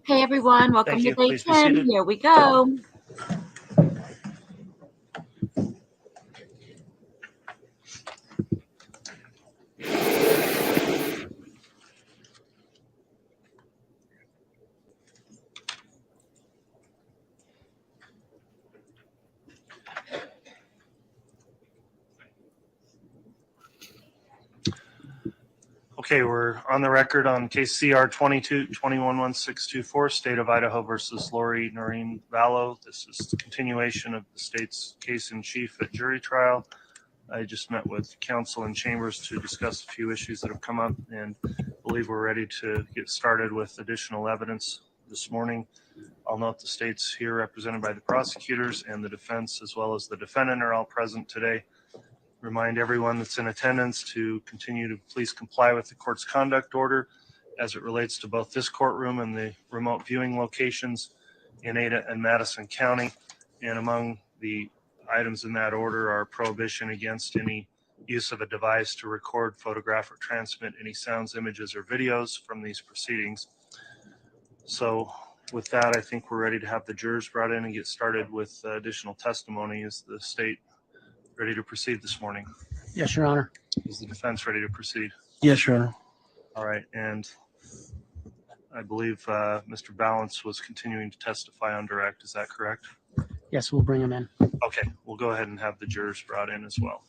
Hey everyone, welcome Thank to you. day Please be 10. seated. Here we go. Okay, we're on the record on case CR 22-211624, State of Idaho versus Lori Noreen Vallow. This is the continuation of the state's case in chief at jury trial. I just met with counsel and chambers to discuss a few issues that have come up and believe we're ready to get started with additional evidence this morning. I'll note the states here represented by the prosecutors and the defense as well as the defendant are all present today. Remind everyone that's in attendance to continue to please comply with the court's conduct order as it relates to both this courtroom and the remote viewing locations in Ada and Madison County. And among the items in that order are prohibition against any use of a device to record, photograph, or transmit any sounds, images, or videos from these proceedings. So with that, I think we're ready to have the jurors brought in and get started with additional testimony. Is the state ready to proceed this morning? Yes, Your Honor. Is the defense ready to proceed? Yes, Your Honor. All right, and I believe Mr. Balance was continuing to testify on direct. Is that correct? Yes, we'll bring him in. Okay, we'll go ahead and have the jurors brought in as well.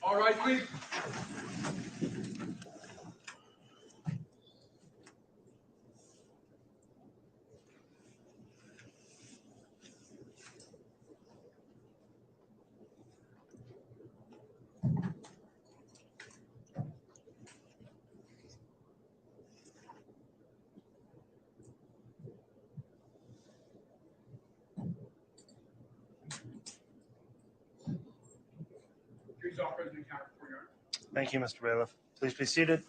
All right, please. Please offer the account for your. Thank you, Mr. Bailiff. Please be seated.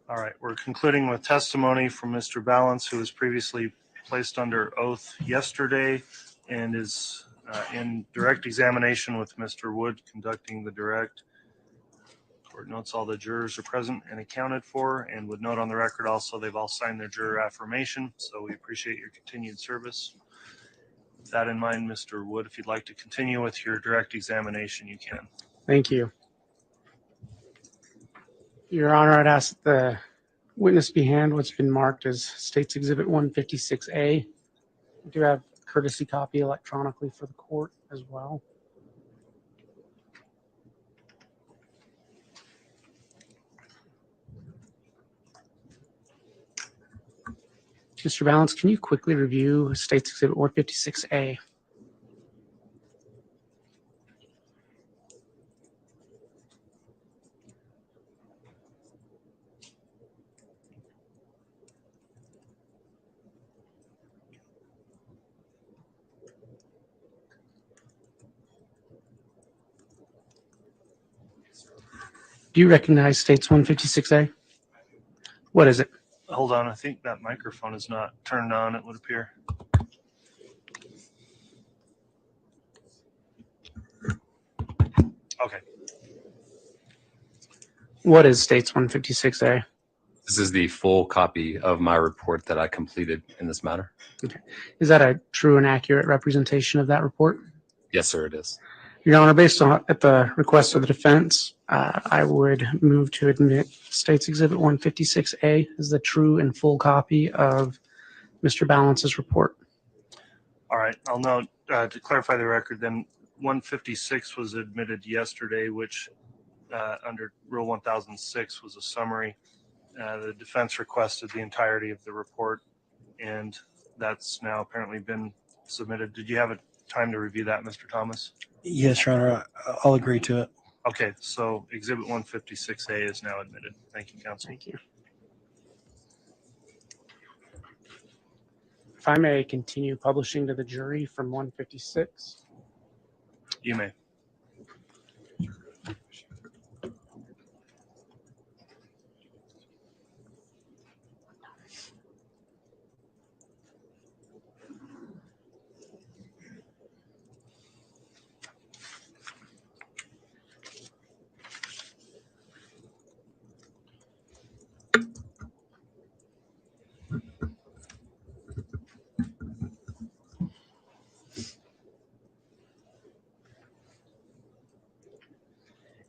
All right, we're concluding with testimony from Mr. Balance, who was previously placed under oath yesterday and is in direct examination with Mr. Wood conducting the direct. Court notes all the jurors are present and accounted for, and would note on the record also they've all signed their juror affirmation, so we appreciate your continued service. With that in mind, Mr. Wood, if you'd like to continue with your direct examination, you can. Thank you. Your Honor, I'd ask that the witness be handed what's been marked as State's Exhibit 156A. We do have a courtesy copy electronically for the court as well. Mr. Balance, can you quickly review State's Exhibit 156A? Do you recognize State's 156A? What is it? Hold on, I think that microphone is not turned on, it would appear. Okay. What is State's 156A? This is the full copy of my report that I completed in this matter. Okay. Is that a true and accurate representation of that report? Yes, sir, it is. Your Honor, based on at the request of the defense, I would move to admit State's Exhibit 156A as the true and full copy of Mr. Balance's report. All right, I'll note to clarify the record then, 156 was admitted yesterday, which under Rule 1006 was a summary. The defense requested the entirety of the report, and that's now apparently been submitted. Did you have a time to review that, Mr. Thomas? Yes, Your Honor, I'll agree to it. Okay, so Exhibit 156A is now admitted. Thank you, counsel. Thank you. If I may continue publishing to the jury from 156. You may.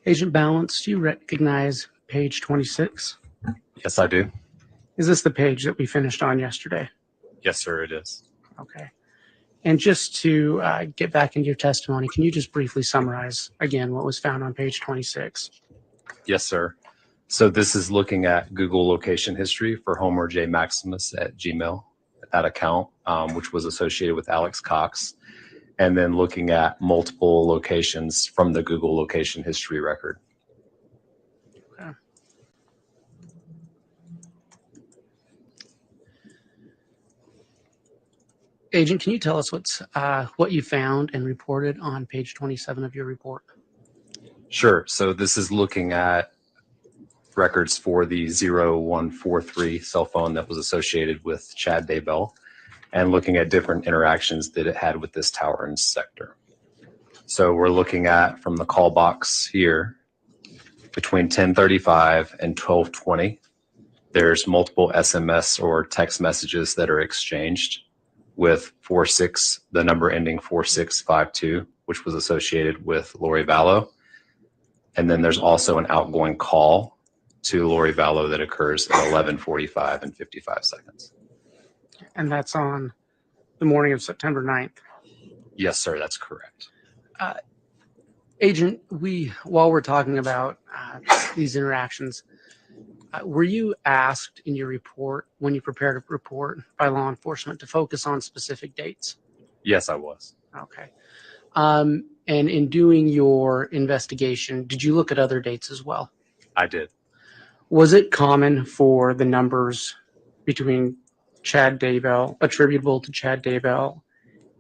Agent Balance, do you recognize page 26? Yes, I do. Is this the page that we finished on yesterday? Yes, sir, it is. Okay. And just to get back into your testimony, can you just briefly summarize again what was found on page 26? Yes, sir. So this is looking at Google location history for Homer J. Maximus at Gmail, that account, which was associated with Alex Cox, and then looking at multiple locations from the Google location history record. Okay. Agent, can you tell us what you found and reported on page 27 of your report? Sure. So this is looking at records for the 0143 cell phone that was associated with Chad Daybell, and looking at different interactions that it had with this tower and sector. So we're looking at, from the call box here, between 10:35 and 12:20, there's multiple SMS or text messages that are exchanged with the number ending 4652, which was associated with Lori Vallow. And then there's also an outgoing call to Lori Vallow that occurs at 11:45 and 55 seconds. And that's on the morning of September 9th. Yes, sir, that's correct. Agent, while we're talking about these interactions, were you asked in your report, when you prepared a report by law enforcement, to focus on specific dates? Yes, I was. Okay. And in doing your investigation, did you look at other dates as well? I did. Was it common for the numbers between Chad Daybell, attributable to Chad Daybell,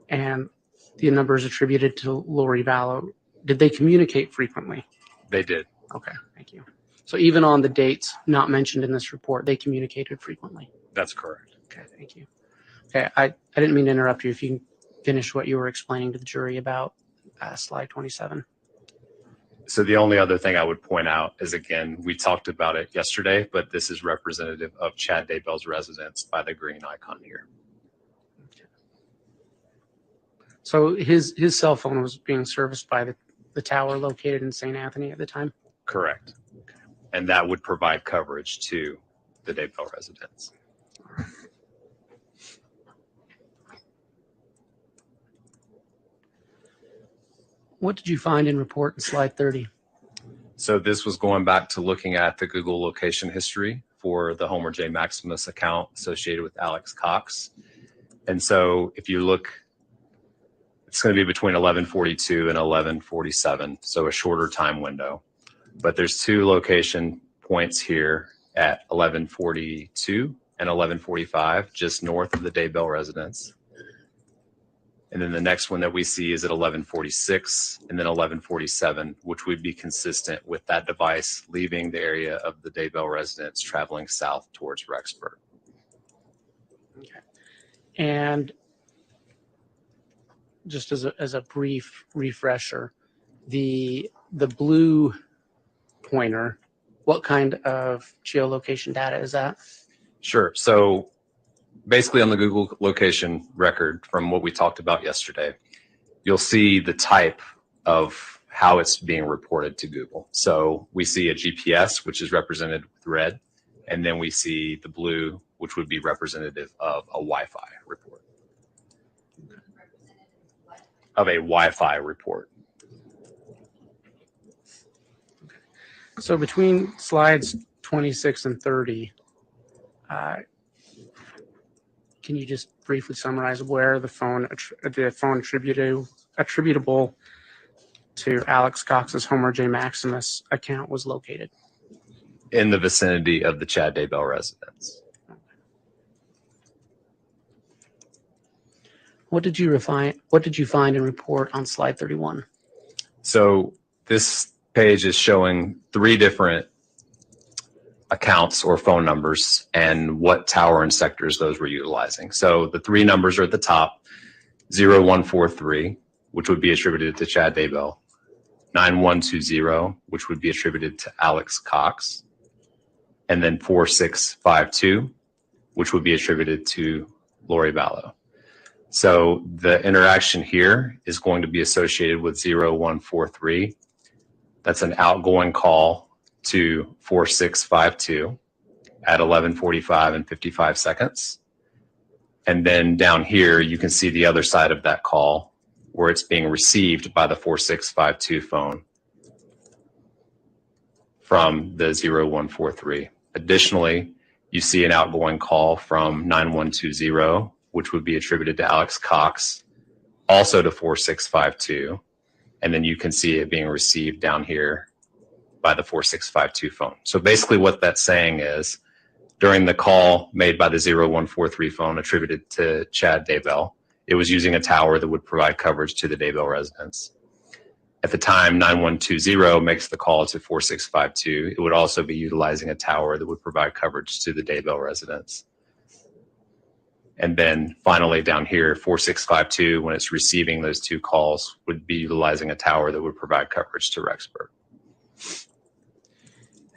and the numbers attributed to Lori Vallow, did they communicate frequently? They did. Okay, thank you. So even on the dates not mentioned in this report, they communicated frequently? That's correct. Okay, thank you. Okay, I didn't mean to interrupt you. If you can finish what you were explaining to the jury about slide 27. So the only other thing I would point out is, again, we talked about it yesterday, but this is representative of Chad Daybell's residence by the green icon here. So his cell phone was being serviced by the tower located in St. Anthony at the time? Correct. And that would provide coverage to the Daybell residence. What did you find in report in slide 30? So this was going back to looking at the Google location history for the Homer J. Maximus account associated with Alex Cox. And so if you look, it's going to be between 11:42 and 11:47, so a shorter time window. But there's two location points here at 11:42 and 11:45, just north of the Daybell residence. And then the next one that we see is at 11:46 and then 11:47, which would be consistent with that device leaving the area of the Daybell residence, traveling south towards Rexburg. Okay. And just as a brief refresher, the blue pointer, what kind of geolocation data is that? Sure. So basically on the Google location record from what we talked about yesterday, you'll see the type of how it's being reported to Google. So we see a GPS, which is represented with red, and then we see the blue, which would be representative of a Wi-Fi report. Of a Wi-Fi report. So between slides 26 and 30, can you just briefly summarize where the phone attributable to Alex Cox's Homer J. Maximus account was located? In the vicinity of the Chad Daybell residence. What did you find and report on slide 31? So this page is showing 3 different accounts or phone numbers and what tower and sectors those were utilizing. So the 3 numbers are at the top: 0143, which would be attributed to Chad Daybell; 9120, which would be attributed to Alex Cox; and then 4652, which would be attributed to Lori Vallow. So the interaction here is going to be associated with 0143. That's an outgoing call to 4652 at 11:45 and 55 seconds. And then down here, you can see the other side of that call where it's being received by the 4652 phone from the 0143. Additionally, you see an outgoing call from 9120, which would be attributed to Alex Cox, also to 4652. And then you can see it being received down here by the 4652 phone. So basically what that's saying is, during the call made by the 0143 phone attributed to Chad Daybell, it was using a tower that would provide coverage to the Daybell residence. At the time 9120 makes the call to 4652, it would also be utilizing a tower that would provide coverage to the Daybell residence. And then finally down here, 4652, when it's receiving those 2 calls, would be utilizing a tower that would provide coverage to Rexburg.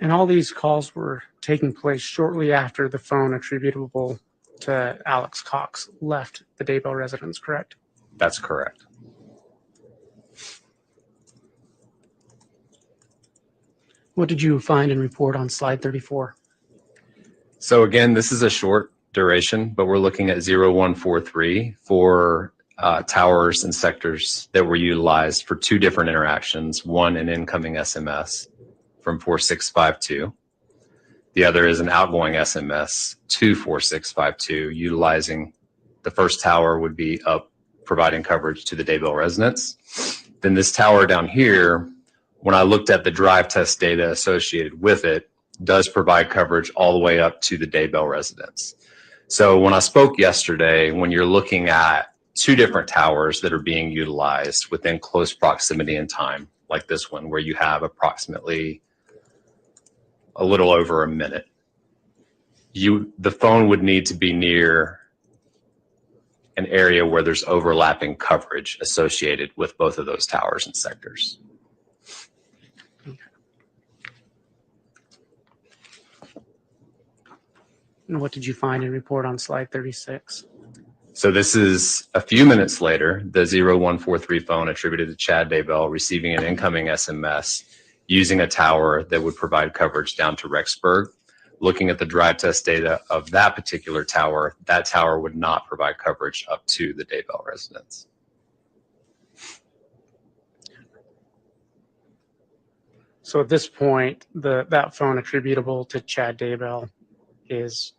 And all these calls were taking place shortly after the phone attributable to Alex Cox left the Daybell residence, correct? That's correct. What did you find and report on slide 34? So again, this is a short duration, but we're looking at 0143 for towers and sectors that were utilized for 2 different interactions. One, an incoming SMS from 4652. The other is an outgoing SMS to 4652, utilizing the first tower would be up providing coverage to the Daybell residence. Then this tower down here, when I looked at the drive test data associated with it, does provide coverage all the way up to the Daybell residence. So when I spoke yesterday, when you're looking at 2 different towers that are being utilized within close proximity in time, like this one, where you have approximately a little over a minute, the phone would need to be near an area where there's overlapping coverage associated with both of those towers and sectors. And what did you find and report on slide 36? So this is a few minutes later, the 0143 phone attributed to Chad Daybell receiving an incoming SMS using a tower that would provide coverage down to Rexburg. Looking at the drive test data of that particular tower, that tower would not provide coverage up to the Daybell residence. So at this point, that phone attributable to Chad Daybell is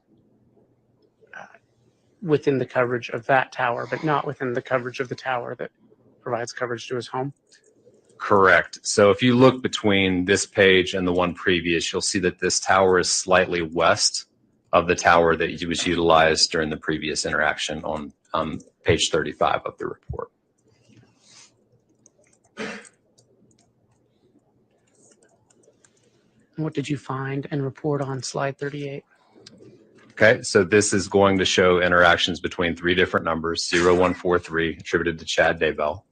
within the coverage of that tower, but not within the coverage of the tower that provides coverage to his home? Correct. So if you look between this page and the one previous, you'll see that this tower is slightly west of the tower that was utilized during the previous interaction on page 35 of the report. What did you find and report on slide 38? Okay, so this is going to show interactions between 3 different numbers: 0143 attributed to Chad Daybell,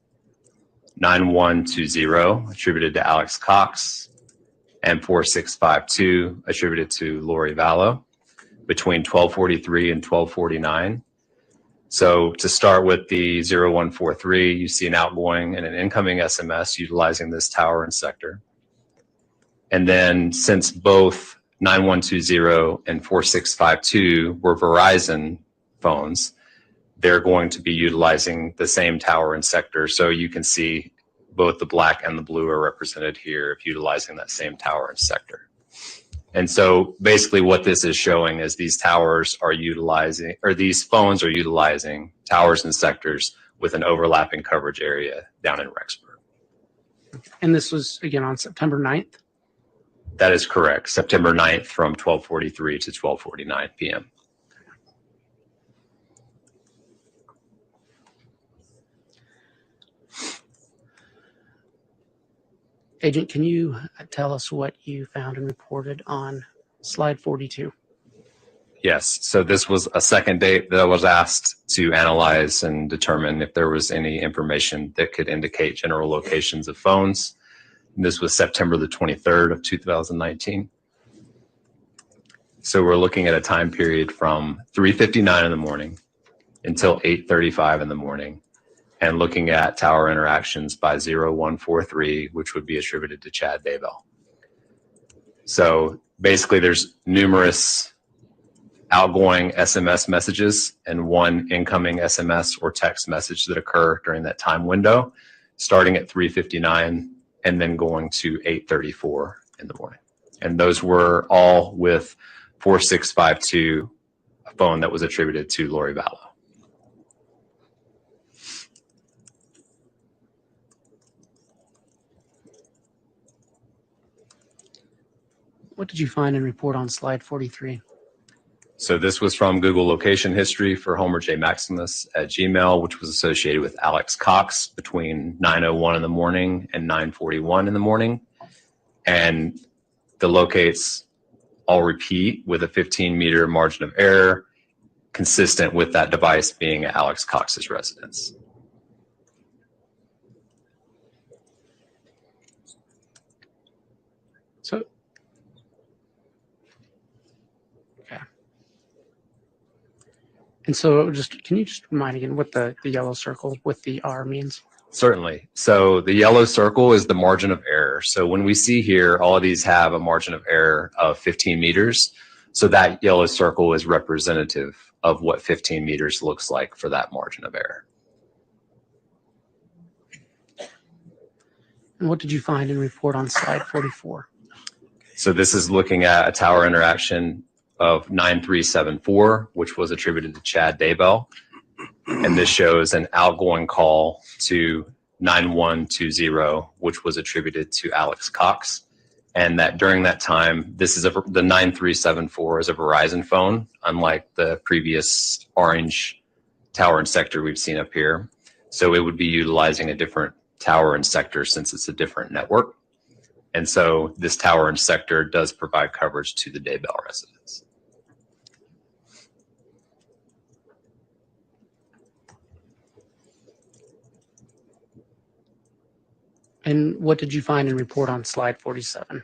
9120 attributed to Alex Cox, and 4652 attributed to Lori Vallow between 1243 and 1249. So to start with the 0143, you see an outgoing and an incoming SMS utilizing this tower and sector. And then since both 9120 and 4652 were Verizon phones, they're going to be utilizing the same tower and sector. So you can see both the black and the blue are represented here of utilizing that same tower and sector. And so basically what this is showing is these towers are utilizing, or these phones are utilizing towers and sectors with an overlapping coverage area down in Rexburg. And this was, again, on September 9th? That is correct. September 9th from 12:43 to 12:49 p.m. Agent, can you tell us what you found and reported on slide 42? Yes. So this was a second date that I was asked to analyze and determine if there was any information that could indicate general locations of phones. And this was September the 23rd of 2019. So we're looking at a time period from 3:59 in the morning until 8:35 in the morning, and looking at tower interactions by 0143, which would be attributed to Chad Daybell. So basically there's numerous outgoing SMS messages and one incoming SMS or text message that occur during that time window, starting at 3:59 and then going to 8:34 in the morning. And those were all with 4652, a phone that was attributed to Lori Vallow. What did you find and report on slide 43? So this was from Google location history for Homer J. Maximus at Gmail, which was associated with Alex Cox between 9:01 in the morning and 9:41 in the morning. And the locates all repeat with a 15-meter margin of error, consistent with that device being at Alex Cox's residence. So, okay. And so can you just remind again what the yellow circle with the R means? Certainly. So the yellow circle is the margin of error. So when we see here, all of these have a margin of error of 15 meters. So that yellow circle is representative of what 15 meters looks like for that margin of error. And what did you find and report on slide 44? So this is looking at a tower interaction of 9374, which was attributed to Chad Daybell. And this shows an outgoing call to 9120, which was attributed to Alex Cox. And that during that time, this is the 9374 is a Verizon phone, unlike the previous orange tower and sector we've seen up here. So it would be utilizing a different tower and sector since it's a different network. And so this tower and sector does provide coverage to the Daybell residence. And what did you find and report on slide 47?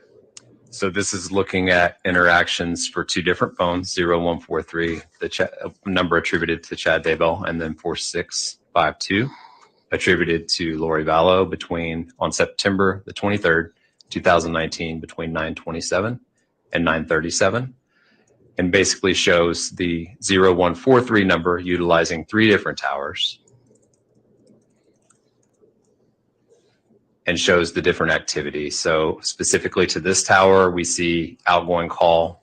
So this is looking at interactions for two different phones, 0143, the number attributed to Chad Daybell, and then 4652, attributed to Lori Vallow on September the 23rd, 2019, between 9:27 and 9:37, and basically shows the 0143 number utilizing three different towers, and shows the different activity. So specifically to this tower, we see outgoing call,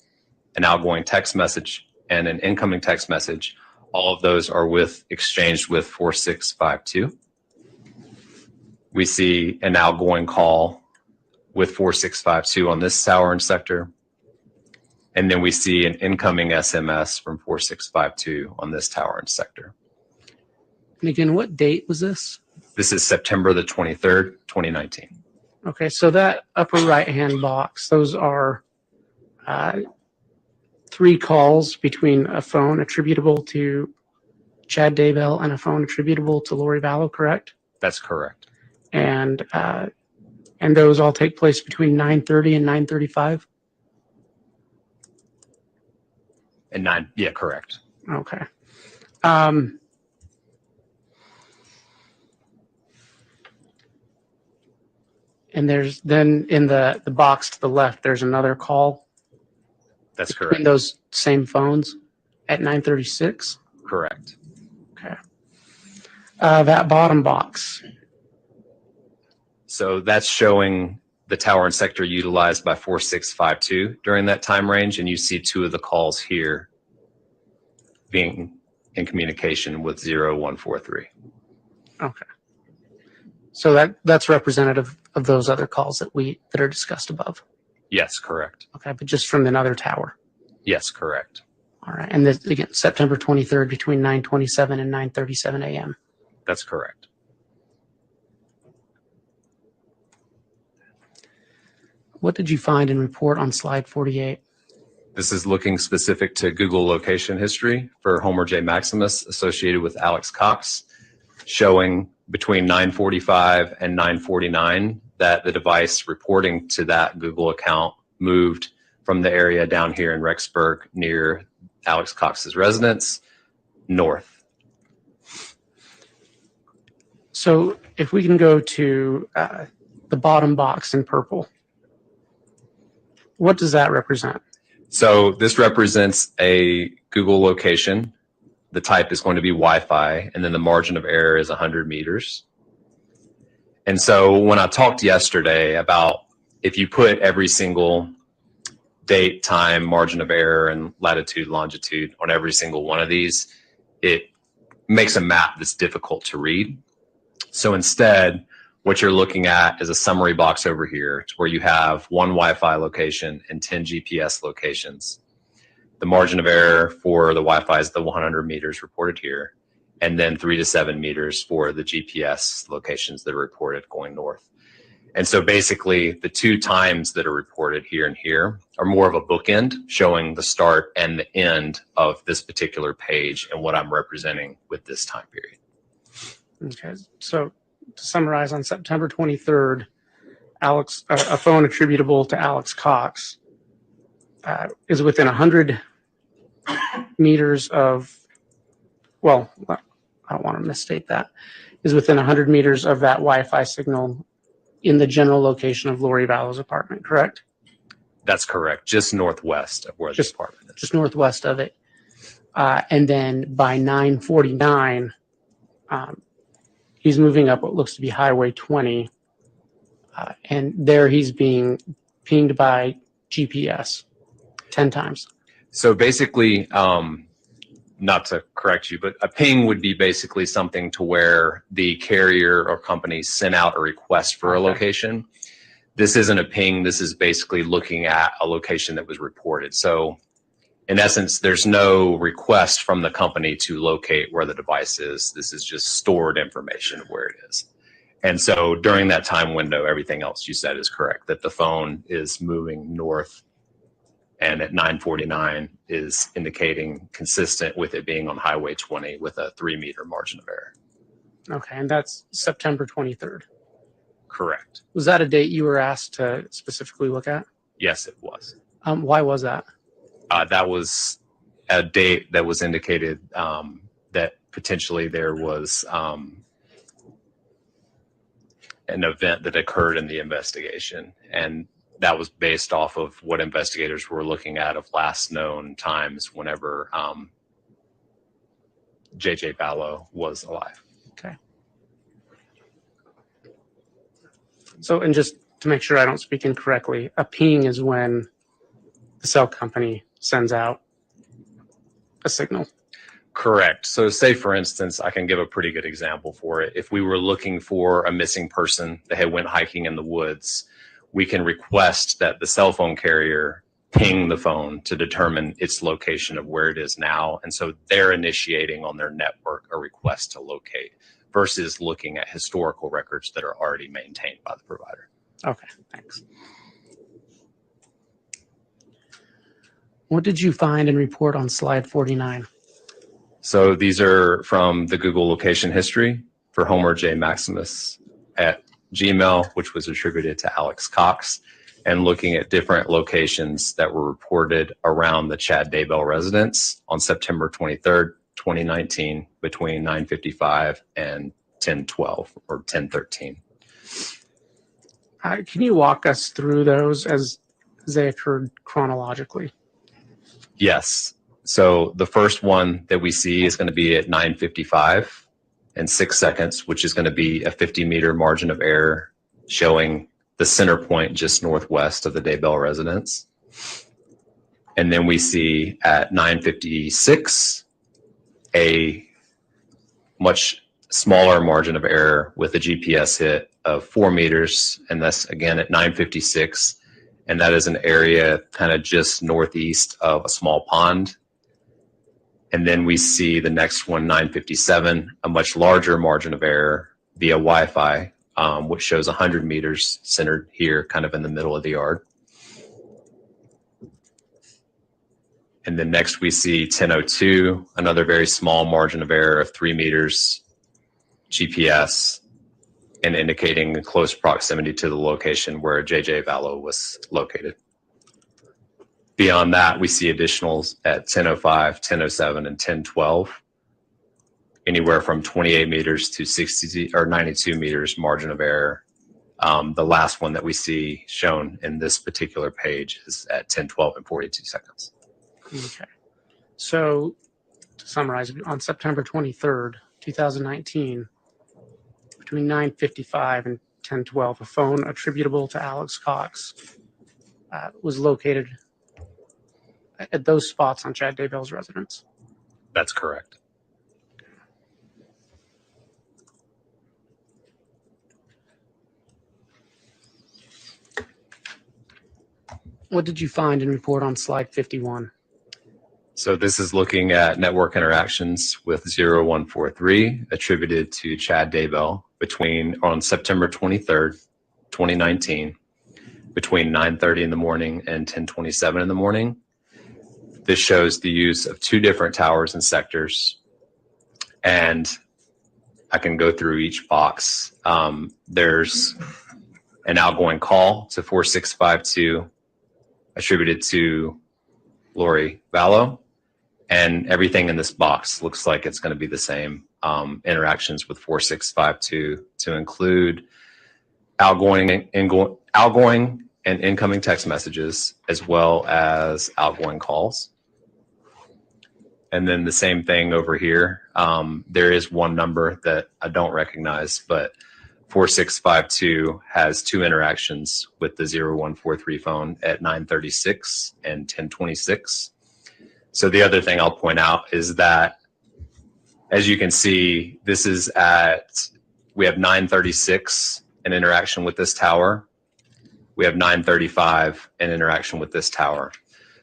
an outgoing text message, and an incoming text message. All of those are exchanged with 4652. We see an outgoing call with 4652 on this tower and sector. And then we see an incoming SMS from 4652 on this tower and sector. And again, what date was this? This is September the 23rd, 2019. Okay, so that upper right-hand box, those are three calls between a phone attributable to Chad Daybell and a phone attributable to Lori Vallow, correct? That's correct. And those all take place between 9:30 and 9:35? And yeah, correct. Okay. And there's then in the box to the left, there's another call That's between correct. those same phones at 9:36? Correct. Okay. That bottom box, So that's showing the tower and sector utilized by 4652 during that time range. And you see two of the calls here being in communication with 0143. Okay. So that's representative of those other calls that are discussed above. Yes, correct. Okay, but just from another tower. Yes, correct. All right. And this, again, September 23rd between 9:27 and 9:37 a.m. That's correct. What did you find and report on slide 48? This is looking specific to Google location history for Homer J. Maximus associated with Alex Cox, showing between 9:45 and 9:49 that the device reporting to that Google account moved from the area down here in Rexburg near Alex Cox's residence north. So if we can go to the bottom box in purple, what does that represent? So this represents a Google location. The type is going to be Wi-Fi, and then the margin of error is 100 meters. And so when I talked yesterday about if you put every single date, time, margin of error, and latitude, longitude on every single one of these, it makes a map that's difficult to read. So instead, what you're looking at is a summary box over here where you have one Wi-Fi location and 10 GPS locations. The margin of error for the Wi-Fi is the 100 meters reported here, and then 3 to 7 meters for the GPS locations that are reported going north. And so basically the two times that are reported here and here are more of a bookend showing the start and the end of this particular page and what I'm representing with this time period. Okay, so to summarize, on September 23rd, a phone attributable to Alex Cox is within 100 meters of, well, I don't want to misstate that, is within 100 meters of that Wi-Fi signal in the general location of Lori Vallow's apartment, correct? That's correct, just northwest of where the apartment is. Just northwest of it. And then by 9:49, he's moving up what looks to be Highway 20, and there he's being pinged by GPS 10 times. So basically, not to correct you, but a ping would be basically something to where the carrier or company sent out a request for a location. This isn't a ping. This is basically looking at a location that was reported. So in essence, there's no request from the company to locate where the device is. This is just stored information of where it is. And so during that time window, everything else you said is correct, that the phone is moving north, and at 9:49 is indicating consistent with it being on Highway 20 with a 3-meter margin of error. Okay, and that's September 23rd. Correct. Was that a date you were asked to specifically look at? Yes, it was. Why was that? That was a date that was indicated that potentially there was an event that occurred in the investigation, and that was based off of what investigators were looking at of last known times whenever J.J. Vallow was alive. Okay. So, and just to make sure I don't speak incorrectly, a ping is when the cell company sends out a signal. Correct. So say, for instance, I can give a pretty good example for it. If we were looking for a missing person that had went hiking in the woods, we can request that the cell phone carrier ping the phone to determine its location of where it is now. And so they're initiating on their network a request to locate versus looking at historical records that are already maintained by the provider. Okay, thanks. What did you find and report on slide 49? So these are from the Google location history for Homer J. Maximus at Gmail, which was attributed to Alex Cox, and looking at different locations that were reported around the Chad Daybell residence on September 23rd, 2019, between 9:55 and 10:12 or 10:13. Can you walk us through those as they occurred chronologically? Yes. So the first one that we see is going to be at 9:55 and 6 seconds, which is going to be a 50-meter margin of error showing the center point just northwest of the Daybell residence. And then we see at 9:56 a much smaller margin of error with a GPS hit of 4 meters. And that's again at 9:56. And that is an area kind of just northeast of a small pond. And then we see the next one, 9:57, a much larger margin of error via Wi-Fi, which shows 100 meters centered here kind of in the middle of the yard. And then next we see 10:02, another very small margin of error of 3 meters GPS, and indicating close proximity to the location where JJ Vallow was located. Beyond that, we see additionals at 10:05, 10:07, and 10:12, anywhere from 28 meters to 60 or 92 meters margin of error. The last one that we see shown in this particular page is at 10:12 and 42 seconds. Okay. So to summarize, on September 23rd, 2019, between 9:55 and 10:12, a phone attributable to Alex Cox was located at those spots on Chad Daybell's residence. That's correct. What did you find and report on slide 51? So this is looking at network interactions with 0143 attributed to Chad Daybell on September 23rd, 2019, between 9:30 in the morning and 10:27 in the morning. This shows the use of 2 different towers and sectors. And I can go through each box. There's an outgoing call to 4652 attributed to Lori Vallow. And everything in this box looks like it's going to be the same. Interactions with 4652 to include outgoing and incoming text messages, as well as outgoing calls. And then the same thing over here. There is one number that I don't recognize, but 4652 has 2 interactions with the 0143 phone at 9:36 and 10:26. So the other thing I'll point out is that, as you can see, we have 9:36 an interaction with this tower. We have 9:35 an interaction with this tower.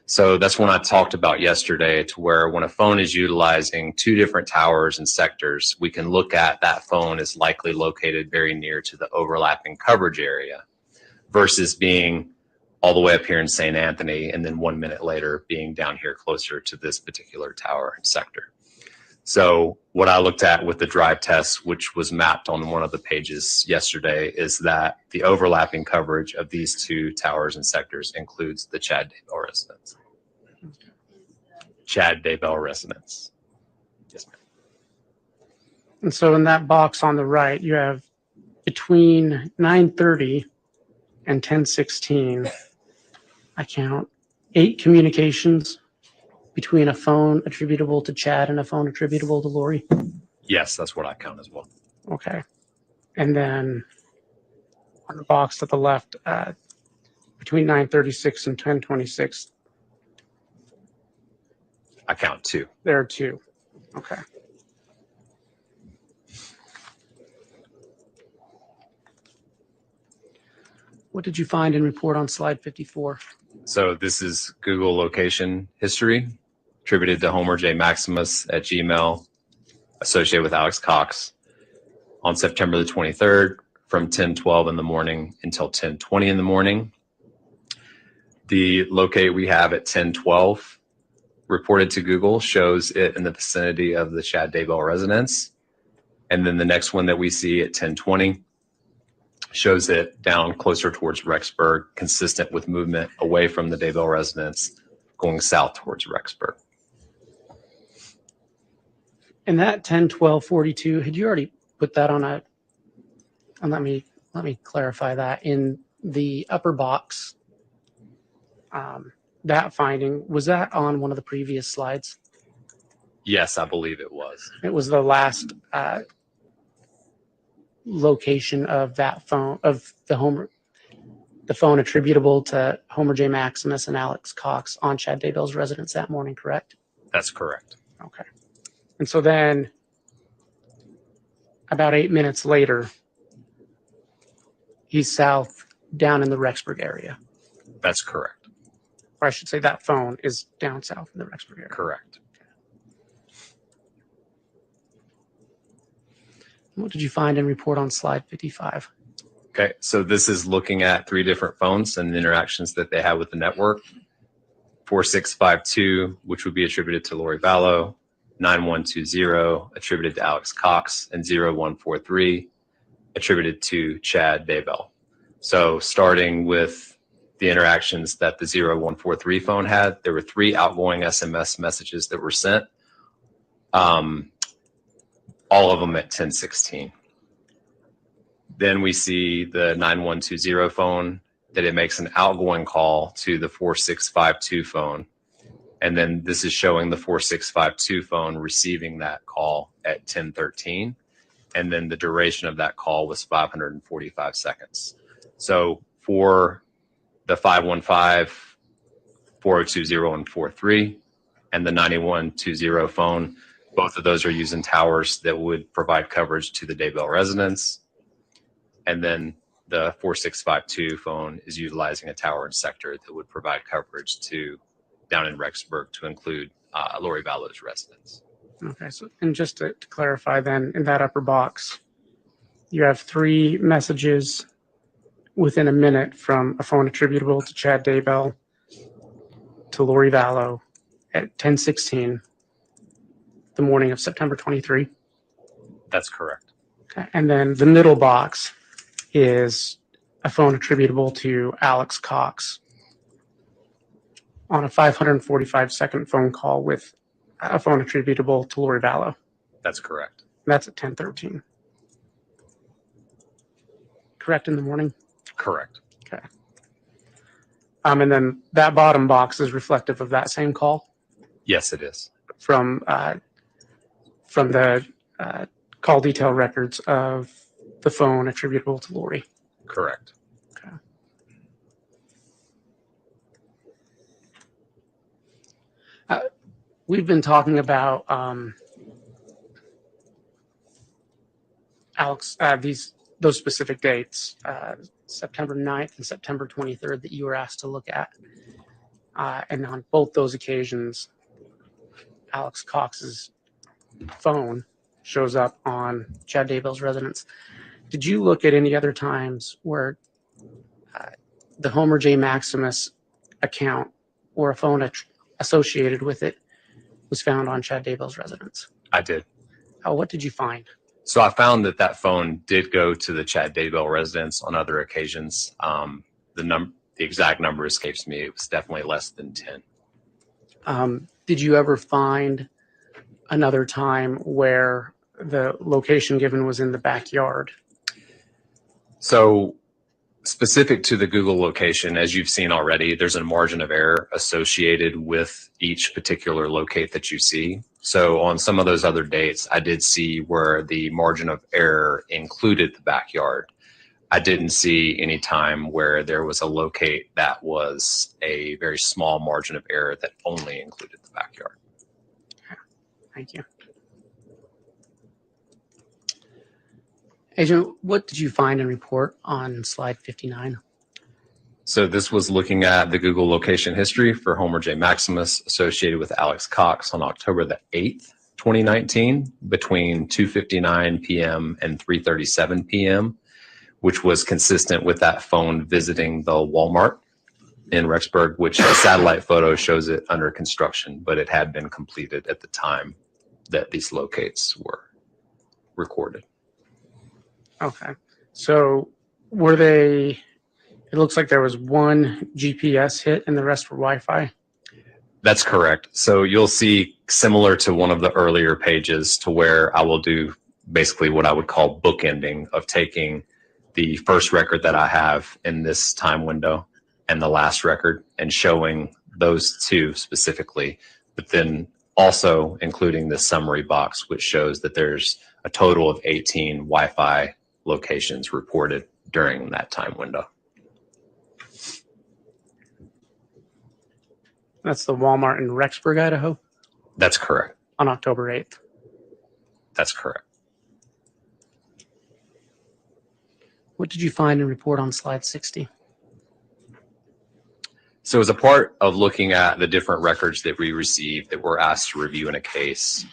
So that's when I talked about yesterday, to where when a phone is utilizing 2 different towers and sectors, we can look at that phone as likely located very near to the overlapping coverage area versus being all the way up here in St. Anthony and then 1 minute later being down here closer to this particular tower and sector. So what I looked at with the drive test, which was mapped on one of the pages yesterday, is that the overlapping coverage of these 2 towers and sectors includes the Chad Daybell residence. Chad Daybell residence. Yes, ma'am. And so in that box on the right, you have between 9:30 and 10:16, I count 8 communications between a phone attributable to Chad and a phone attributable to Lori. Yes, that's what I count as well. Okay. And then on the box to the left, between 9:36 and 10:26, I count 2. there are 2. Okay. What did you find and report on slide 54? So this is Google location history attributed to Homer J. Maximus at Gmail, associated with Alex Cox on September the 23rd from 10:12 in the morning until 10:20 in the morning. The locate we have at 10:12 reported to Google shows it in the vicinity of the Chad Daybell residence. And then the next one that we see at 10:20 shows it down closer towards Rexburg, consistent with movement away from the Daybell residence, going south towards Rexburg. And that 10:12:42, had you already put that on a, and let me clarify that, in the upper box, that finding, was that on one of the previous slides? Yes, I believe it was. It was the last location of that phone, of the phone attributable to Homer J. Maximus and Alex Cox on Chad Daybell's residence that morning, correct? That's correct. Okay. And so then about 8 minutes later, he's south down in the Rexburg area. That's correct. Or I should say that phone is down south in the Rexburg area. Correct. What did you find and report on slide 55? Okay, so this is looking at 3 different phones and the interactions that they had with the network. 4652, which would be attributed to Lori Vallow, 9120 attributed to Alex Cox, and 0143 attributed to Chad Daybell. So starting with the interactions that the 0143 phone had, there were 3 outgoing SMS messages that were sent, all of them at 10:16. Then we see the 9120 phone that it makes an outgoing call to the 4652 phone. And then this is showing the 4652 phone receiving that call at 10:13. And then the duration of that call was 545 seconds. So for the 515, 4020, and 43, and the 9120 phone, both of those are using towers that would provide coverage to the Daybell residence. And then the 4652 phone is utilizing a tower and sector that would provide coverage to down in Rexburg to include Lori Vallow's residence. Okay, so and just to clarify then, in that upper box, you have 3 messages within a minute from a phone attributable to Chad Daybell to Lori Vallow at 10:16 the morning of September 23. That's correct. Okay, and then the middle box is a phone attributable to Alex Cox on a 545-second phone call with a phone attributable to Lori Vallow. That's correct. That's at 10:13. Correct in the morning? Correct. Okay. And then that bottom box is reflective of that same call Yes, it is. from the call detail records of the phone attributable to Lori. Correct. Okay. We've been talking about Alex, those specific dates, September 9th and September 23rd that you were asked to look at. And on both those occasions, Alex Cox's phone shows up on Chad Daybell's residence. Did you look at any other times where the Homer J. Maximus account or a phone associated with it was found on Chad Daybell's residence? I did. What did you find? So I found that that phone did go to the Chad Daybell residence on other occasions. The exact number escapes me. It was definitely less than 10. Did you ever find another time where the location given was in the backyard? So specific to the Google location, as you've seen already, there's a margin of error associated with each particular locate that you see. So on some of those other dates, I did see where the margin of error included the backyard. I didn't see any time where there was a locate that was a very small margin of error that only included the backyard. Thank you. Agent, what did you find and report on slide 59? So this was looking at the Google location history for Homer J. Maximus associated with Alex Cox on October the 8th, 2019, between 2:59 p.m. and 3:37 p.m., which was consistent with that phone visiting the Walmart in Rexburg, which the satellite photo shows it under construction, but it had been completed at the time that these locates were recorded. Okay. So were they, it looks like there was one GPS hit and the rest were Wi-Fi? That's correct. So you'll see similar to one of the earlier pages to where I will do basically what I would call bookending of taking the first record that I have in this time window and the last record and showing those two specifically, but then also including the summary box, which shows that there's a total of 18 Wi-Fi locations reported during that time window. That's the Walmart in Rexburg, Idaho, That's correct. on October 8th. That's correct. What did you find and report on slide 60? So as a part of looking at the different records that we received that we're asked to review in a case,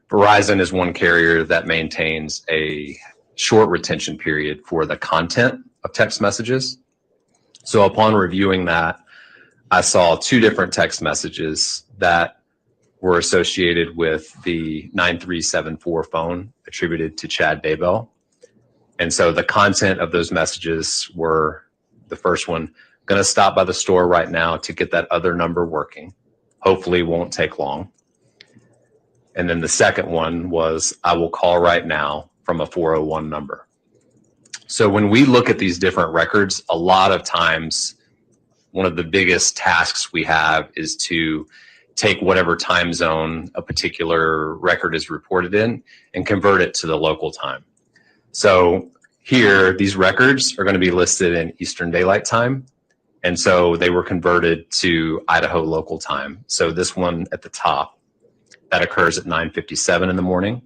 Verizon is one carrier that maintains a short retention period for the content of text messages. So upon reviewing that, I saw two different text messages that were associated with the 9374 phone attributed to Chad Daybell. And so the content of those messages were, the first one, going to stop by the store right now to get that other number working. Hopefully won't take long. And then the second one was, I will call right now from a 401 number. So when we look at these different records, a lot of times, one of the biggest tasks we have is to take whatever time zone a particular record is reported in and convert it to the local time. So here, these records are going to be listed in Eastern Daylight Time. And so they were converted to Idaho local time. So this one at the top, that occurs at 9:57 in the morning.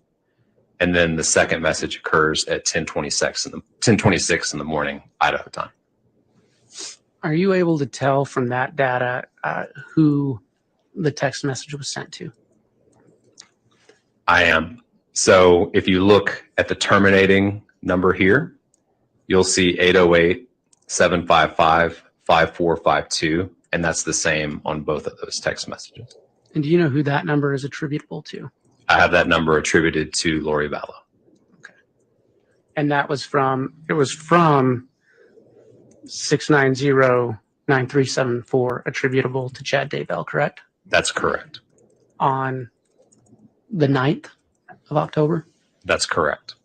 And then the second message occurs at 10:26 in the morning, Idaho time. Are you able to tell from that data who the text message was sent to? I am. So if you look at the terminating number here, you'll see 808-755-5452, and that's the same on both of those text messages. And do you know who that number is attributable to? I have that number attributed to Lori Vallow. Okay. And that was from 690-9374 attributable to Chad Daybell, correct? That's correct. On the 9th of October? That's correct.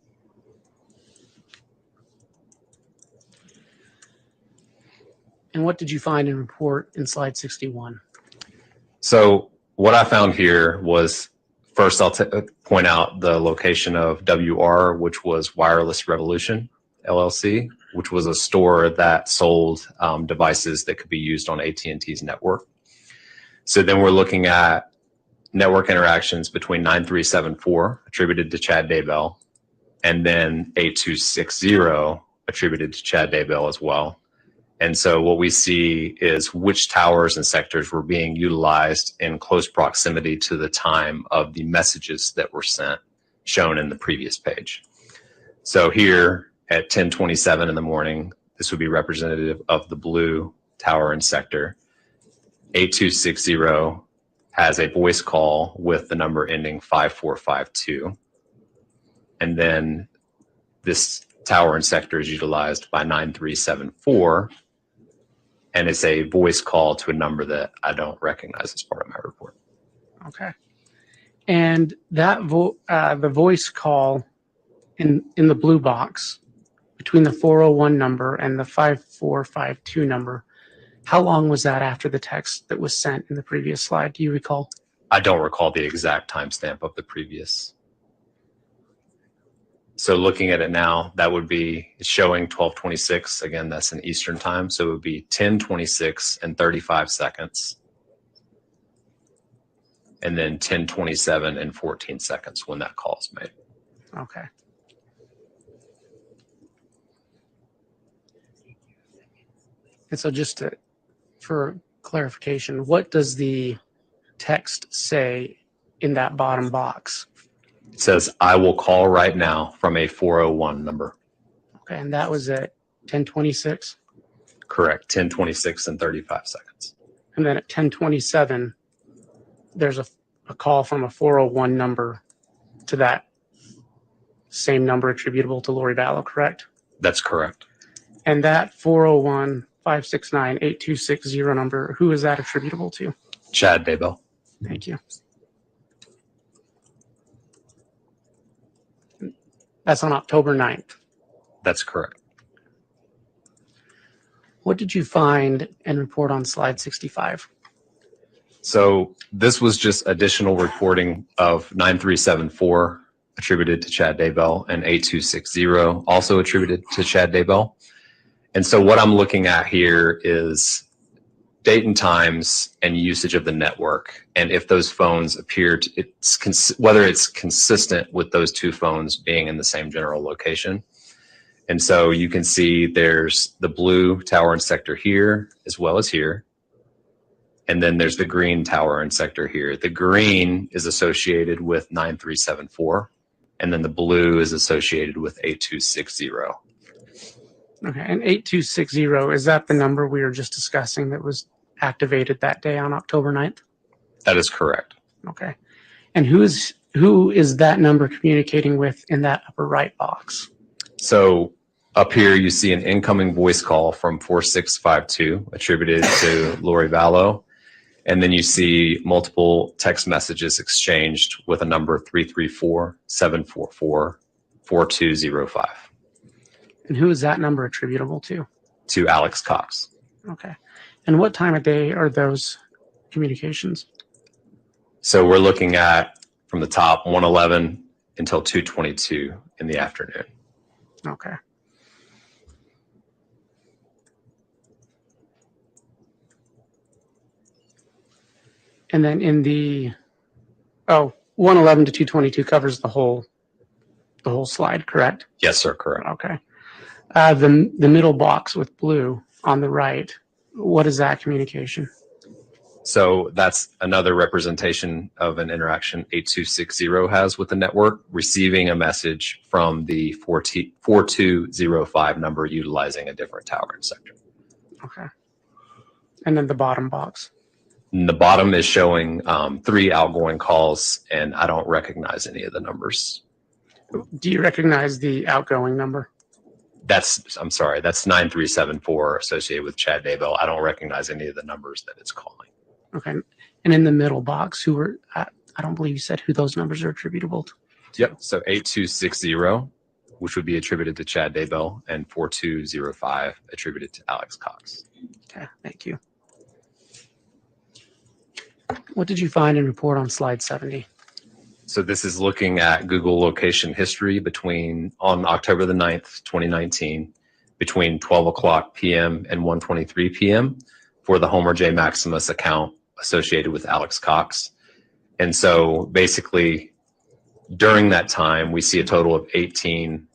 And what did you find and report in slide 61? So what I found here was, first I'll point out the location of WR, which was Wireless Revolution, LLC, which was a store that sold devices that could be used on AT&T's network. So then we're looking at network interactions between 9374 attributed to Chad Daybell, and then 8260 attributed to Chad Daybell as well. And so what we see is which towers and sectors were being utilized in close proximity to the time of the messages that were sent, shown in the previous page. So here at 10:27 in the morning, this would be representative of the blue tower and sector. 8260 has a voice call with the number ending 5452. And then this tower and sector is utilized by 9374. And it's a voice call to a number that I don't recognize as part of my report. Okay. And that the voice call in the blue box between the 401 number and the 5452 number, how long was that after the text that was sent in the previous slide? Do you recall? I don't recall the exact timestamp of the previous. So looking at it now, that would be showing 12:26. Again, that's in Eastern time. So it would be 10:26 and 35 seconds. And then 10:27 and 14 seconds when that call is made. Okay. And so just for clarification, what does the text say in that bottom box? It says, I will call right now from a 401 number. Okay, and that was at 10:26? Correct, 10:26 and 35 seconds. And then at 10:27, there's a call from a 401 number to that same number attributable to Lori Vallow, correct? That's correct. And that 401-569-8260 number, who is that attributable to? Chad Daybell. Thank you. That's on October 9th. That's correct. What did you find and report on slide 65? So this was just additional reporting of 9374 attributed to Chad Daybell, and 8260 also attributed to Chad Daybell. And so what I'm looking at here is date and times and usage of the network, and if those phones appear to, whether it's consistent with those two phones being in the same general location. And so you can see there's the blue tower and sector here as well as here, and then there's the green tower and sector here. The green is associated with 9374, and then the blue is associated with 8260. Okay, and 8260, is that the number we were just discussing that was activated that day on October 9th? That is correct. Okay. And who is that number communicating with in that upper right box? So up here you see an incoming voice call from 4652 attributed to Lori Vallow. And then you see multiple text messages exchanged with a number 334-744-4205 And who is that number attributable to? to Alex Cox. Okay. And what time of day are those communications? So we're looking at from the top 111 until 2:22 in the afternoon. Okay. And then in the 111 to 222 covers the whole slide, correct? Yes, sir, correct. Okay. The middle box with blue on the right, what is that communication? So that's another representation of an interaction 8260 has with the network, receiving a message from the 4205 number utilizing a different tower and sector. Okay. And then the bottom box. And the bottom is showing 3 outgoing calls, and I don't recognize any of the numbers. Do you recognize the outgoing number? I'm sorry, that's 9374 associated with Chad Daybell. I don't recognize any of the numbers that it's calling. Okay. And in the middle box, I don't believe you said who those numbers are attributable to. Yep. So 8260, which would be attributed to Chad Daybell, and 4205 attributed to Alex Cox. Okay. Thank you. What did you find and report on slide 70? So this is looking at Google location history on October the 9th, 2019, between 12 o'clock p.m. and 1:23 p.m. for the Homer J. Maximus account associated with Alex Cox. And so basically during that time, we see a total of 18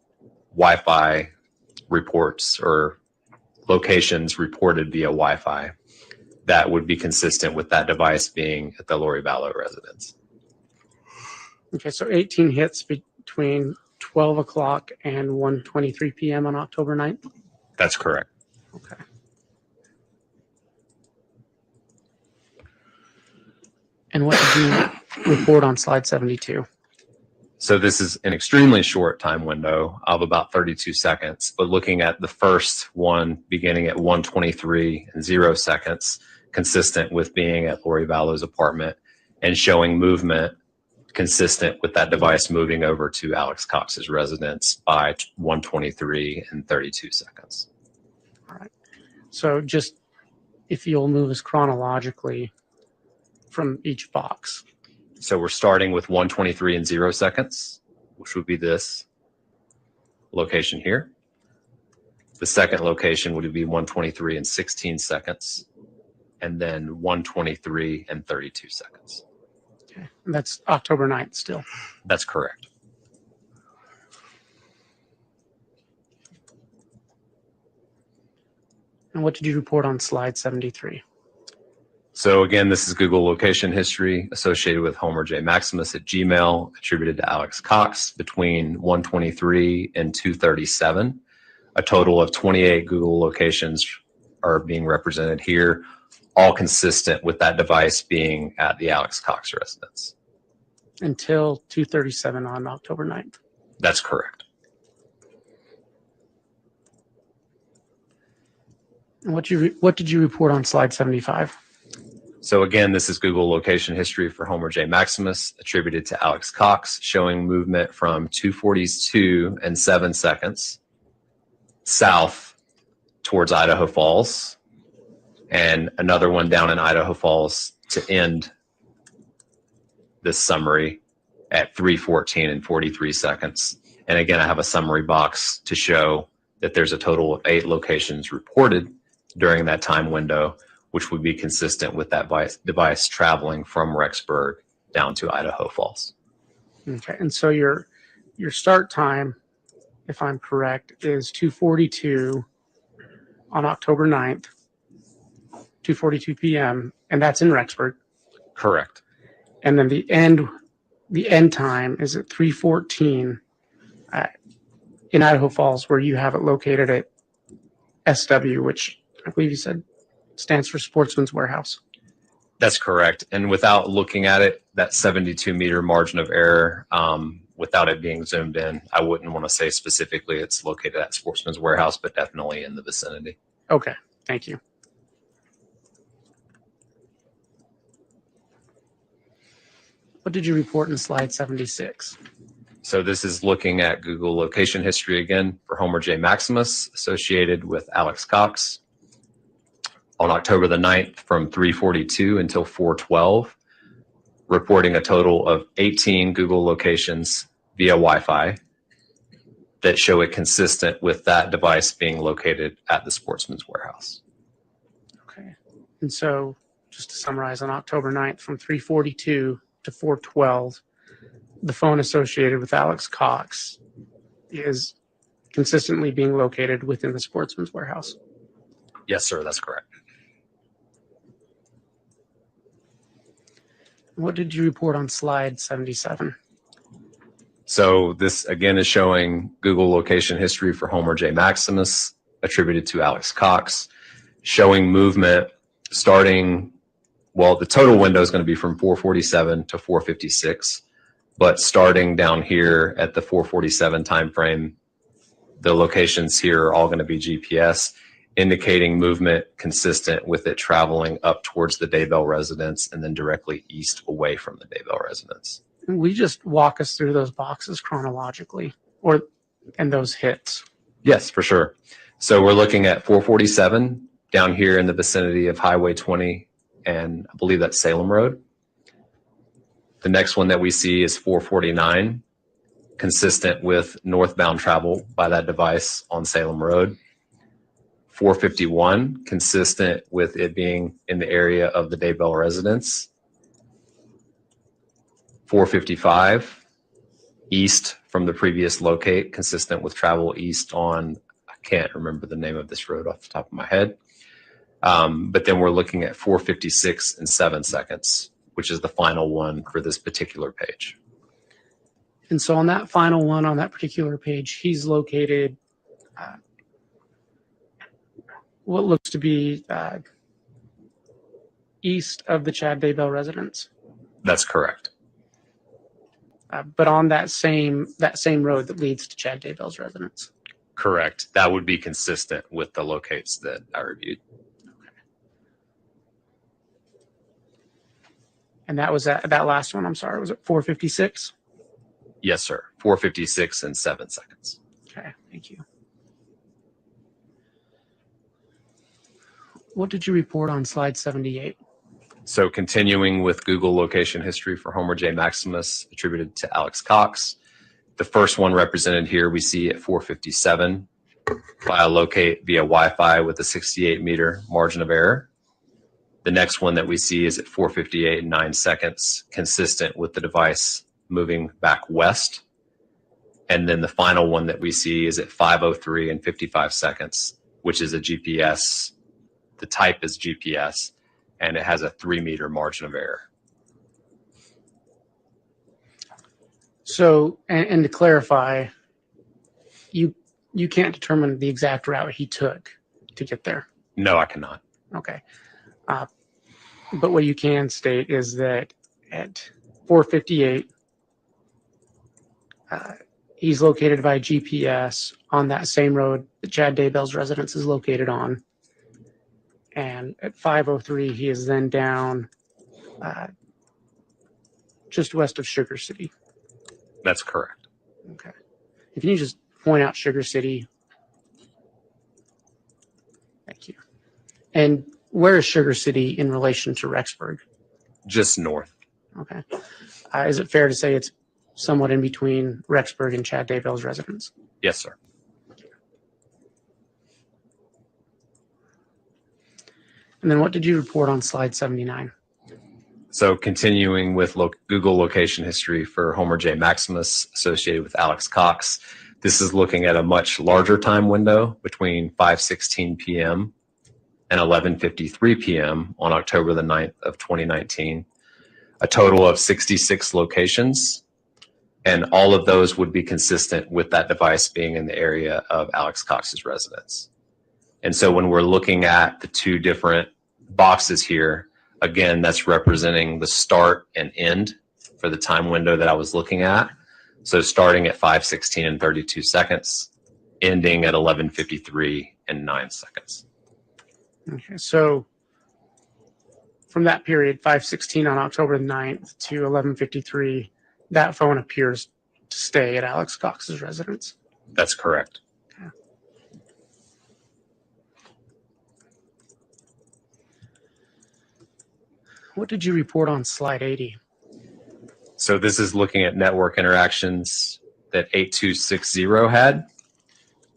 Wi-Fi reports or locations reported via Wi-Fi that would be consistent with that device being at the Lori Vallow residence. Okay, so 18 hits between 12 o'clock and 1:23 p.m. on October 9th? That's correct. Okay. And what did you report on slide 72? So this is an extremely short time window of about 32 seconds, but looking at the first one beginning at 1:23 and 0 seconds, consistent with being at Lori Vallow's apartment and showing movement consistent with that device moving over to Alex Cox's residence by 1:23 and 32 seconds. All right. So just if you'll move us chronologically from each box. So we're starting with 1:23 and 0 seconds, which would be this location here. The second location would be 1:23 and 16 seconds, and then 1:23 and 32 seconds. Okay. And that's October 9th still. That's correct. And what did you report on slide 73? So again, this is Google location history associated with Homer J. Maximus at Gmail, attributed to Alex Cox between 1:23 and 2:37. A total of 28 Google locations are being represented here, all consistent with that device being at the Alex Cox residence. Until 2:37 on October 9th. That's correct. And what did you report on slide 75? So again, this is Google location history for Homer J. Maximus attributed to Alex Cox, showing movement from 2:42 and 7 seconds south towards Idaho Falls, and another one down in Idaho Falls to end this summary at 3:14 and 43 seconds. And again, I have a summary box to show that there's a total of 8 locations reported during that time window, which would be consistent with that device traveling from Rexburg down to Idaho Falls. Okay, and so your start time, if I'm correct, is 2:42 on October 9th, 2:42 p.m., and that's in Rexburg. Correct. And then the end time is at 3:14 in Idaho Falls, where you have it located at SW, which I believe you said stands for Sportsman's Warehouse. That's correct. And without looking at it, that 72-meter margin of error, without it being zoomed in, I wouldn't want to say specifically it's located at Sportsman's Warehouse, but definitely in the vicinity. Okay, thank you. What did you report in slide 76? So this is looking at Google location history again for Homer J. Maximus associated with Alex Cox on October the 9th from 3:42 until 4:12, reporting a total of 18 Google locations via Wi-Fi that show it consistent with that device being located at the Sportsman's Warehouse. Okay, and so just to summarize, on October 9th from 3:42 to 4:12, the phone associated with Alex Cox is consistently being located within the Sportsman's Warehouse. Yes, sir, that's correct. What did you report on slide 77? So this again is showing Google location history for Homer J. Maximus attributed to Alex Cox, showing movement starting, well, the total window is going to be from 4:47 to 4:56, but starting down here at the 4:47 timeframe, the locations here are all going to be GPS, indicating movement consistent with it traveling up towards the Daybell residence and then directly east away from the Daybell residence. We just walk us through those boxes chronologically, and those hits. Yes, for sure. So we're looking at 4:47 down here in the vicinity of Highway 20, and I believe that's Salem Road. The next one that we see is 4:49, consistent with northbound travel by that device on Salem Road. 4:51, consistent with it being in the area of the Daybell residence. 4:55, east from the previous locate, consistent with travel east on, I can't remember the name of this road off the top of my head. But then we're looking at 4:56 and 7 seconds, which is the final one for this particular page. And so on that final one on that particular page, he's located what looks to be east of the Chad Daybell residence. That's correct. But on that same road that leads to Chad Daybell's residence. Correct. That would be consistent with the locates that I reviewed. And that was that last one, I'm sorry, was it 4:56? Yes, sir. 4:56 and 7 seconds. Okay, thank you. What did you report on slide 78? So continuing with Google location history for Homer J. Maximus attributed to Alex Cox. The first one represented here we see at 4:57 via locate via Wi-Fi with a 68-meter margin of error. The next one that we see is at 4:58 and 9 seconds, consistent with the device moving back west. And then the final one that we see is at 5:03 and 55 seconds, which is a GPS. The type is GPS, and it has a 3-meter margin of error. So, and to clarify, you can't determine the exact route he took to get there. No, I cannot. Okay. But what you can state is that at 4:58, he's located by GPS on that same road that Chad Daybell's residence is located on. And at 5:03, he is then down just west of Sugar City. That's correct. Okay. If you just point out Sugar City. Thank you. And where is Sugar City in relation to Rexburg? Just north. Okay. Is it fair to say it's somewhat in between Rexburg and Chad Daybell's residence. Yes, sir. And then what did you report on slide 79? So continuing with Google location history for Homer J. Maximus associated with Alex Cox, this is looking at a much larger time window between 5:16 p.m. and 11:53 p.m. on October the 9th of 2019. A total of 66 locations, and all of those would be consistent with that device being in the area of Alex Cox's residence. And so when we're looking at the two different boxes here, again, that's representing the start and end for the time window that I was looking at. So starting at 5:16 and 32 seconds, ending at 11:53 and 9 seconds. Okay, so from that period, 5:16 on October 9th to 11:53, that phone appears to stay at Alex Cox's residence. That's correct. What did you report on slide 80? So this is looking at network interactions that 8260 had,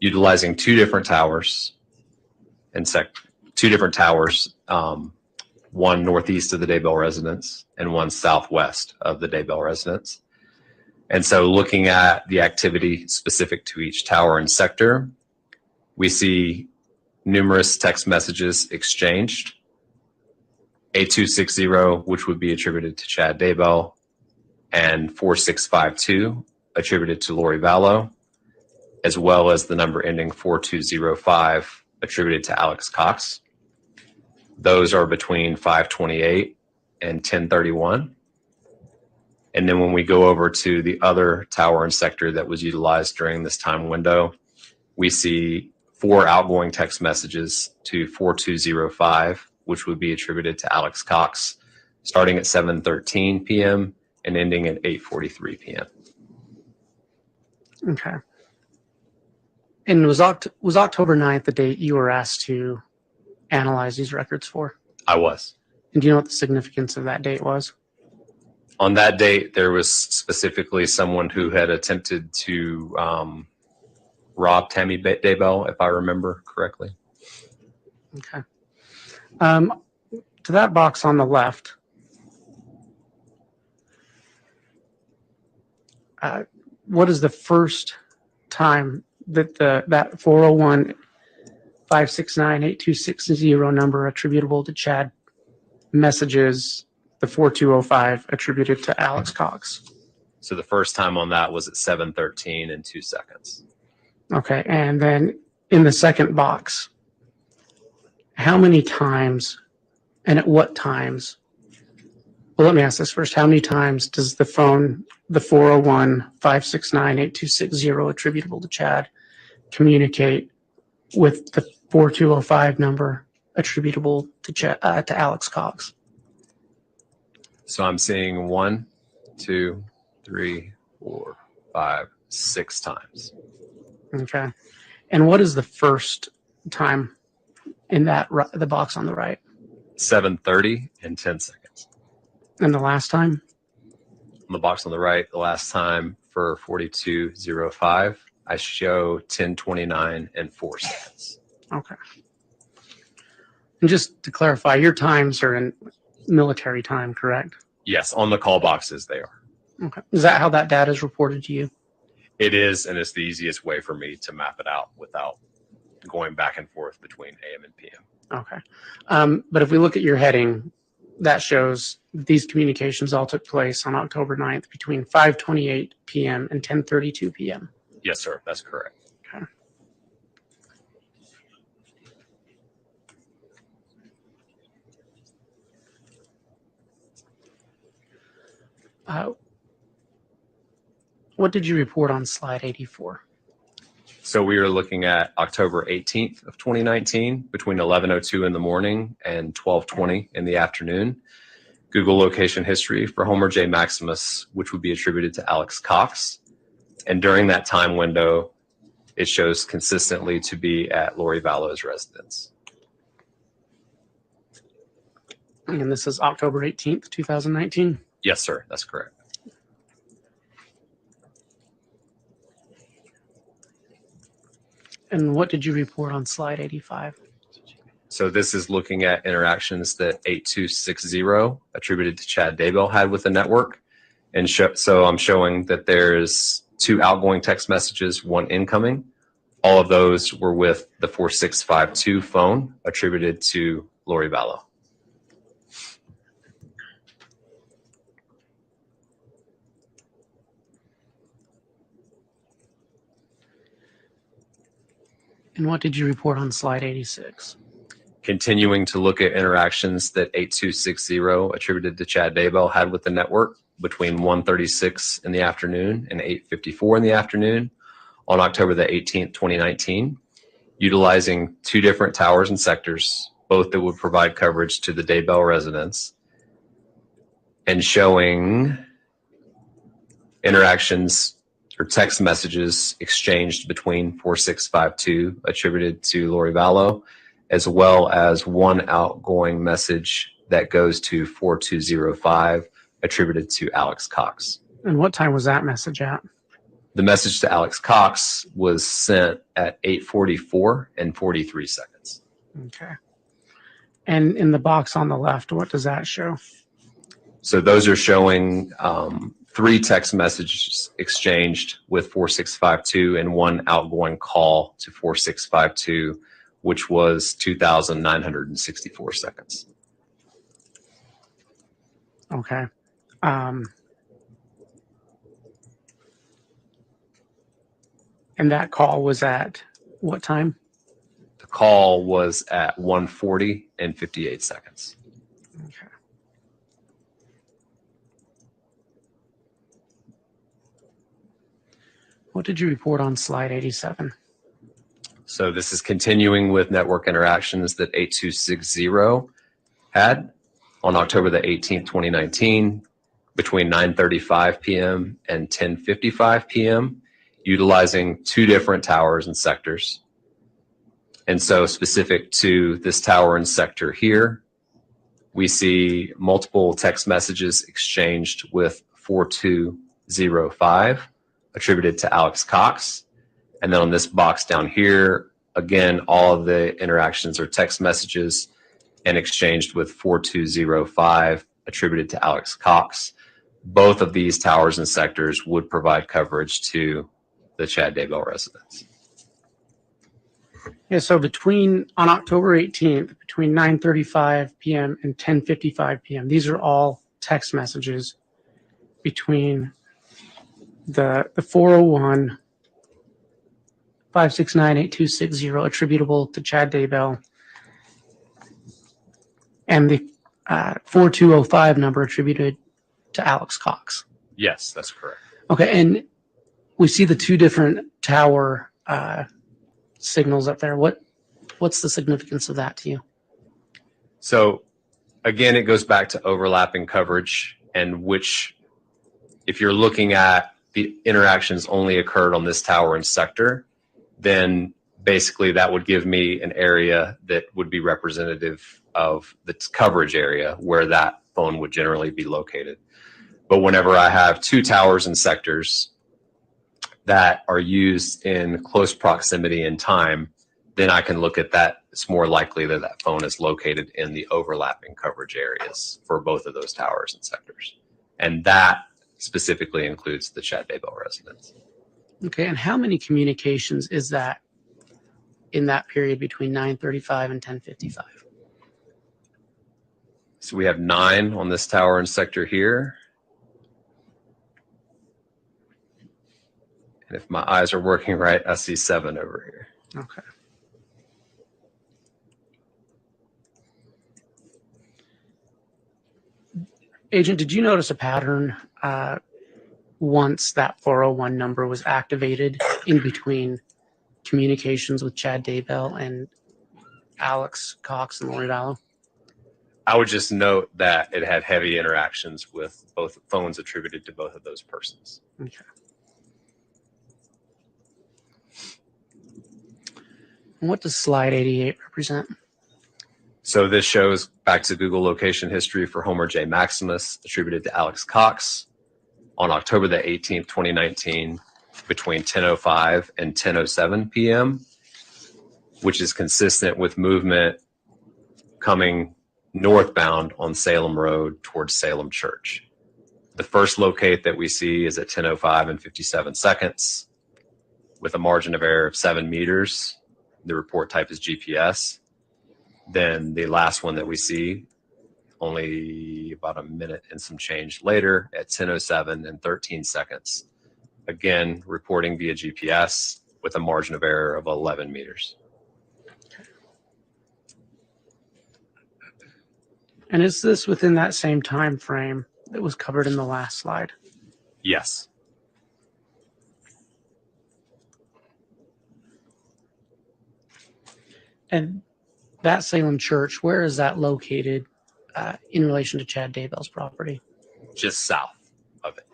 utilizing two different towers, one northeast of the Daybell residence and one southwest of the Daybell residence. And so looking at the activity specific to each tower and sector, we see numerous text messages exchanged. 8260, which would be attributed to Chad Daybell, and 4652 attributed to Lori Vallow, as well as the number ending 4205 attributed to Alex Cox. Those are between 5:28 and 10:31. And then when we go over to the other tower and sector that was utilized during this time window, we see 4 outgoing text messages to 4205, which would be attributed to Alex Cox, starting at 7:13 p.m. and ending at 8:43 p.m. Okay. And was October 9th the date you were asked to analyze these records for? I was. And do you know what the significance of that date was? On that date, there was specifically someone who had attempted to rob Tammy Daybell, if I remember correctly. Okay. To that box on the left, what is the first time that that 401-569-8260 number attributable to Chad messages the 4205 attributed to Alex Cox? So the first time on that was at 7:13 and 2 seconds. Okay, and then in the second box, how many times and at what times? Well, let me ask this first. How many times does the phone, the 401-569-8260 attributable to Chad, communicate with the 4205 number attributable to Alex Cox? So I'm seeing 1, 2, 3, 4, 5, 6 times. Okay. And what is the first time in that the box on the right? 7:30 and 10 seconds. And the last time? On the box on the right, the last time for 4205, I show 10:29 and 4 seconds. Okay. And just to clarify, your times are in military time, correct? Yes, on the call boxes they are. Okay. Is that how that data is reported to you? It is, and it's the easiest way for me to map it out without going back and forth between AM and PM. Okay. But if we look at your heading, that shows these communications all took place on October 9th between 5:28 p.m. and 10:32 p.m. Yes, sir, that's correct. Okay. What did you report on slide 84? So we are looking at October 18th of 2019 between 11:02 in the morning and 12:20 in the afternoon. Google location history for Homer J. Maximus, which would be attributed to Alex Cox. And during that time window, it shows consistently to be at Lori Vallow's residence. And this is October 18th, 2019. Yes, sir, that's correct. And what did you report on slide 85? So this is looking at interactions that 8260 attributed to Chad Daybell had with the network. And so I'm showing that there's 2 outgoing text messages, 1 incoming. All of those were with the 4652 phone attributed to Lori Vallow. And what did you report on slide 86? Continuing to look at interactions that 8260 attributed to Chad Daybell had with the network between 1:36 in the afternoon and 8:54 in the afternoon on October the 18th, 2019, utilizing 2 different towers and sectors, both that would provide coverage to the Daybell residents, and showing interactions or text messages exchanged between 4652 attributed to Lori Vallow, as well as 1 outgoing message that goes to 4205 attributed to Alex Cox. And what time was that message at? The message to Alex Cox was sent at 8:44 and 43 seconds. Okay. And in the box on the left, what does that show? So those are showing 3 text messages exchanged with 4652 and 1 outgoing call to 4652, which was 2,964 seconds. Okay. And that call was at what time? The call was at 1:40 and 58 seconds. Okay. What did you report on slide 87? So this is continuing with network interactions that 8260 had on October the 18th, 2019, between 9:35 p.m. and 10:55 p.m., utilizing 2 different towers and sectors. And so specific to this tower and sector here, we see multiple text messages exchanged with 4205 attributed to Alex Cox. And then on this box down here, again, all of the interactions are text messages and exchanged with 4205 attributed to Alex Cox. Both of these towers and sectors would provide coverage to the Chad Daybell residents. Yeah, so on October 18th, between 9:35 p.m. and 10:55 p.m., these are all text messages between the 401 569 8260 attributable to Chad Daybell and the 4205 number attributed to Alex Cox. Yes, that's correct. Okay, and we see the 2 different tower signals up there. What's the significance of that to you? So again, it goes back to overlapping coverage and which, if you're looking at the interactions only occurred on this tower and sector, then basically that would give me an area that would be representative of the coverage area where that phone would generally be located. But whenever I have 2 towers and sectors that are used in close proximity in time, then I can look at that. It's more likely that that phone is located in the overlapping coverage areas for both of those towers and sectors. And that specifically includes the Chad Daybell residents. Okay, and how many communications is that in that period between 9:35 and 10:55? So we have 9 on this tower and sector here. And if my eyes are working right, I see 7 over here. Okay. Agent, did you notice a pattern once that 401 number was activated in between communications with Chad Daybell and Alex Cox and Lori Vallow? I would just note that it had heavy interactions with both phones attributed to both of those persons. Okay. And what does slide 88 represent? So this shows back to Google location history for Homer J. Maximus attributed to Alex Cox on October the 18th, 2019, between 10:05 and 10:07 p.m. which is consistent with movement coming northbound on Salem Road towards Salem Church. The first locate that we see is at 10:05 and 57 seconds with a margin of error of 7 meters. The report type is GPS. Then the last one that we see only about a minute and some change later at 10:07 and 13 seconds. Again, reporting via GPS with a margin of error of 11 meters. And is this within that same time frame that was covered in the last slide? Yes. And that Salem Church, where is that located in relation to Chad Daybell's property? Just south of it.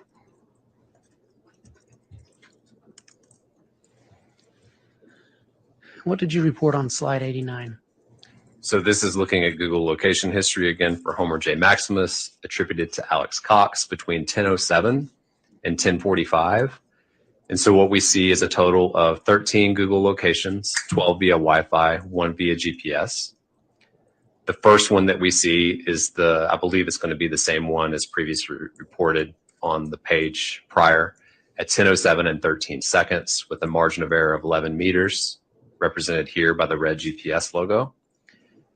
What did you report on slide 89? So this is looking at Google location history again for Homer J. Maximus, attributed to Alex Cox between 10:07 and 10:45. And so what we see is a total of 13 Google locations, 12 via Wi-Fi, 1 via GPS. The first one that we see is I believe it's going to be the same one as previously reported on the page prior, at 10:07 and 13 seconds with a margin of error of 11 meters, represented here by the red GPS logo.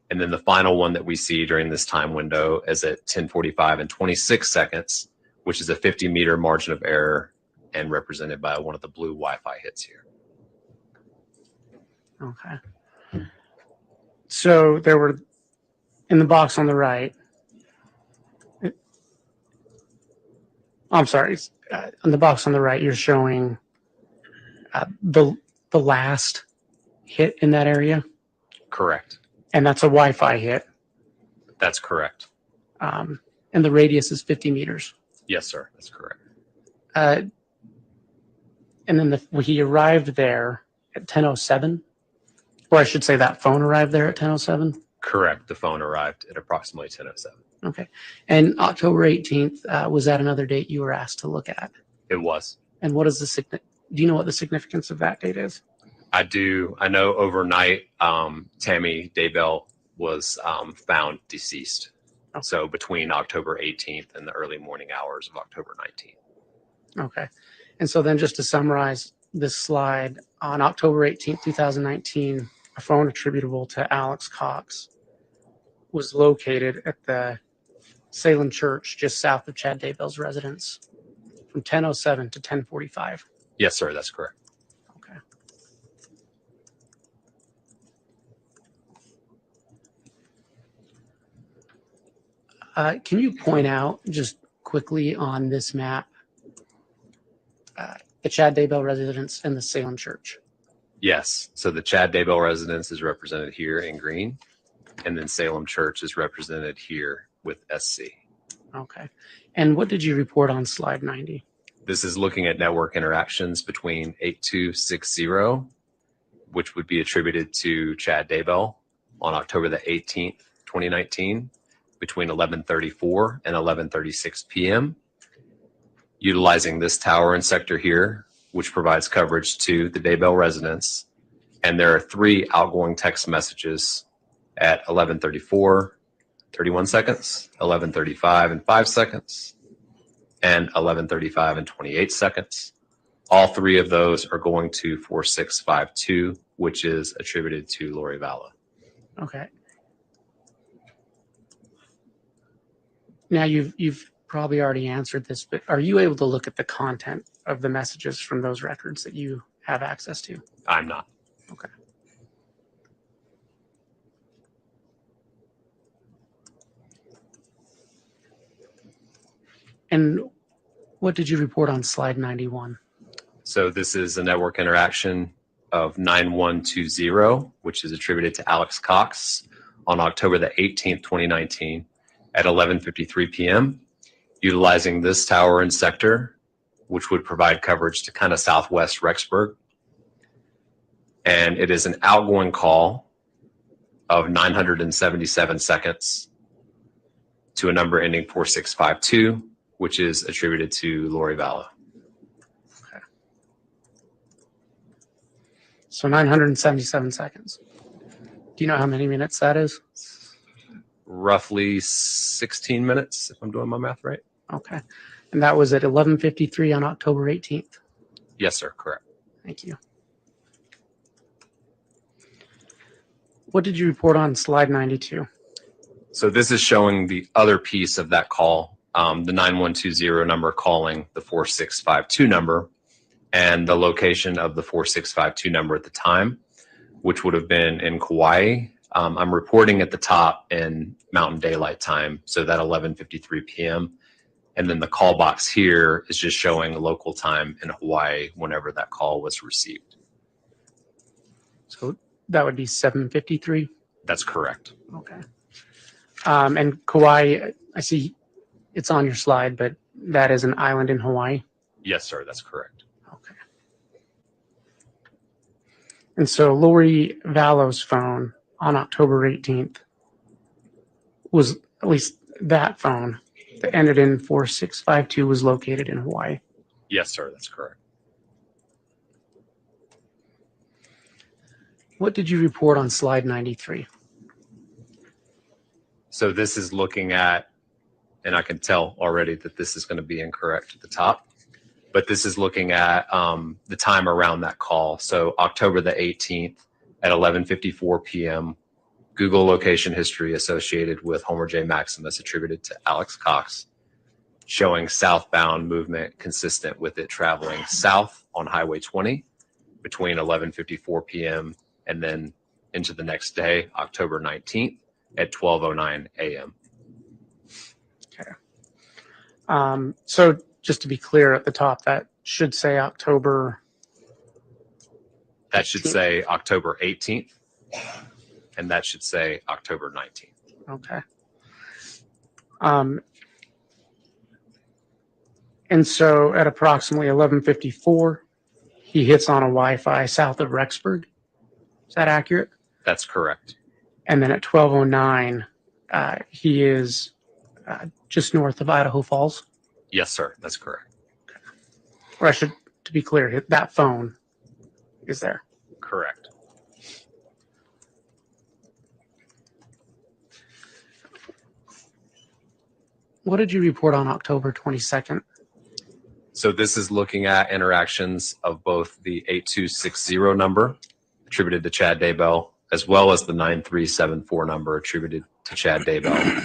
And then the final one that we see during this time window is at 10:45 and 26 seconds, which is a 50-meter margin of error and represented by one of the blue Wi-Fi hits here. Okay. So there were, in the box on the right, I'm sorry, on the box on the right, you're showing the last hit in that area, Correct. and that's a Wi-Fi hit, That's correct. and the radius is 50 meters. Yes, sir. That's correct. And then he arrived there at 10:07, or I should say that phone arrived there at 10:07. Correct. The phone arrived at approximately 10:07. Okay. And October 18th, was that another date you were asked to look at? It was. And what is do you know what the significance of that date is? I do. I know overnight, Tammy Daybell was found deceased. Oh. So between October 18th and the early morning hours of October 19th. Okay. And so then just to summarize this slide, on October 18th, 2019, a phone attributable to Alex Cox was located at the Salem Church just south of Chad Daybell's residence from 10:07 to 10:45. Yes, sir. That's correct. Okay. Can you point out just quickly on this map the Chad Daybell residence and the Salem Church? Yes. So the Chad Daybell residence is represented here in green, and then Salem Church is represented here with SC. Okay. And what did you report on slide 90? This is looking at network interactions between 8260, which would be attributed to Chad Daybell on October the 18th, 2019, between 11:34 and 11:36 p.m. Utilizing this tower and sector here, which provides coverage to the Daybell residence. And there are 3 outgoing text messages at 11:34, 31 seconds, 11:35 and 5 seconds, and 11:35 and 28 seconds. All 3 of those are going to 4652, which is attributed to Lori Vallow. Okay. Now you've probably already answered this, but are you able to look at the content of the messages from those records that you have access to? I'm not. Okay. And what did you report on slide 91? So this is a network interaction of 9120, which is attributed to Alex Cox on October the 18th, 2019 at 11:53 p.m. utilizing this tower and sector, which would provide coverage to kind of southwest Rexburg. And it is an outgoing call of 977 seconds to a number ending 4652, which is attributed to Lori Vallow. Okay. So 977 seconds. Do you know how many minutes that is? Roughly 16 minutes, if I'm doing my math right. Okay. And that was at 11:53 on October 18th. Yes, sir. Correct. Thank you. What did you report on slide 92? So this is showing the other piece of that call, the 9120 number calling the 4652 number, and the location of the 4652 number at the time, which would have been in Kauai. I'm reporting at the top in Mountain Daylight Time, so that 11:53 p.m. And then the call box here is just showing local time in Hawaii whenever that call was received. So that would be 7:53. That's correct. Okay. And Kauai, I see it's on your slide, but that is an island in Hawaii. Yes, sir. That's correct. Okay. And so Lori Vallow's phone on October 18th was, at least that phone that ended in 4652 was located in Hawaii. Yes, sir. That's correct. What did you report on slide 93? So this is looking at, and I can tell already that this is going to be incorrect at the top, but this is looking at the time around that call. So October the 18th at 11:54 p.m., Google location history associated with Homer J. Maximus attributed to Alex Cox, showing southbound movement consistent with it traveling south on Highway 20 between 11:54 p.m. and then into the next day, October 19th at 12:09 a.m. Okay. So just to be clear at the top, that should say October. That should say October 18th, and that should say October 19th. Okay. And so at approximately 11:54, he hits on a Wi-Fi south of Rexburg. Is that accurate? That's correct. And then at 12:09, he is just north of Idaho Falls. Yes, sir. That's correct. Or I should, to be clear, that phone is there. Correct. What did you report on October 22nd? So this is looking at interactions of both the 8260 number attributed to Chad Daybell, as well as the 9374 number attributed to Chad Daybell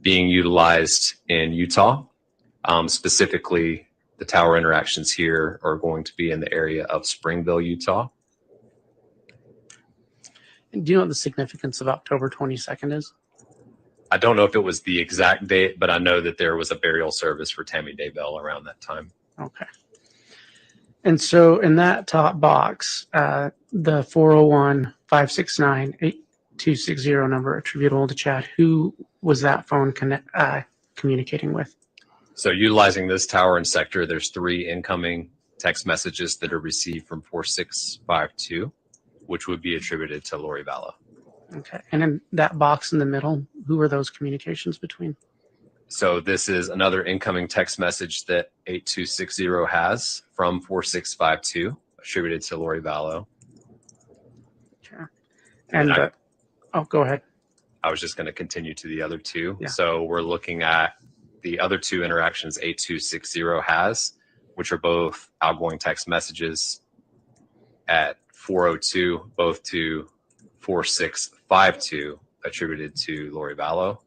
being utilized in Utah. Specifically, the tower interactions here are going to be in the area of Springville, Utah. And do you know what the significance of October 22nd is? I don't know if it was the exact date, but I know that there was a burial service for Tammy Daybell around that time. Okay. And so in that top box, the 401-569-8260 number attributable to Chad, who was that phone communicating with? So utilizing this tower and sector, there's 3 incoming text messages that are received from 4652, which would be attributed to Lori Vallow. Okay. And in that box in the middle, who are those communications between? So this is another incoming text message that 8260 has from 4652 attributed to Lori Vallow. Okay. And go ahead. I was just going to continue to the other 2. Yeah. So we're looking at the other 2 interactions 8260 has, which are both outgoing text messages at 4:02, both to 4652 attributed to Lori Vallow.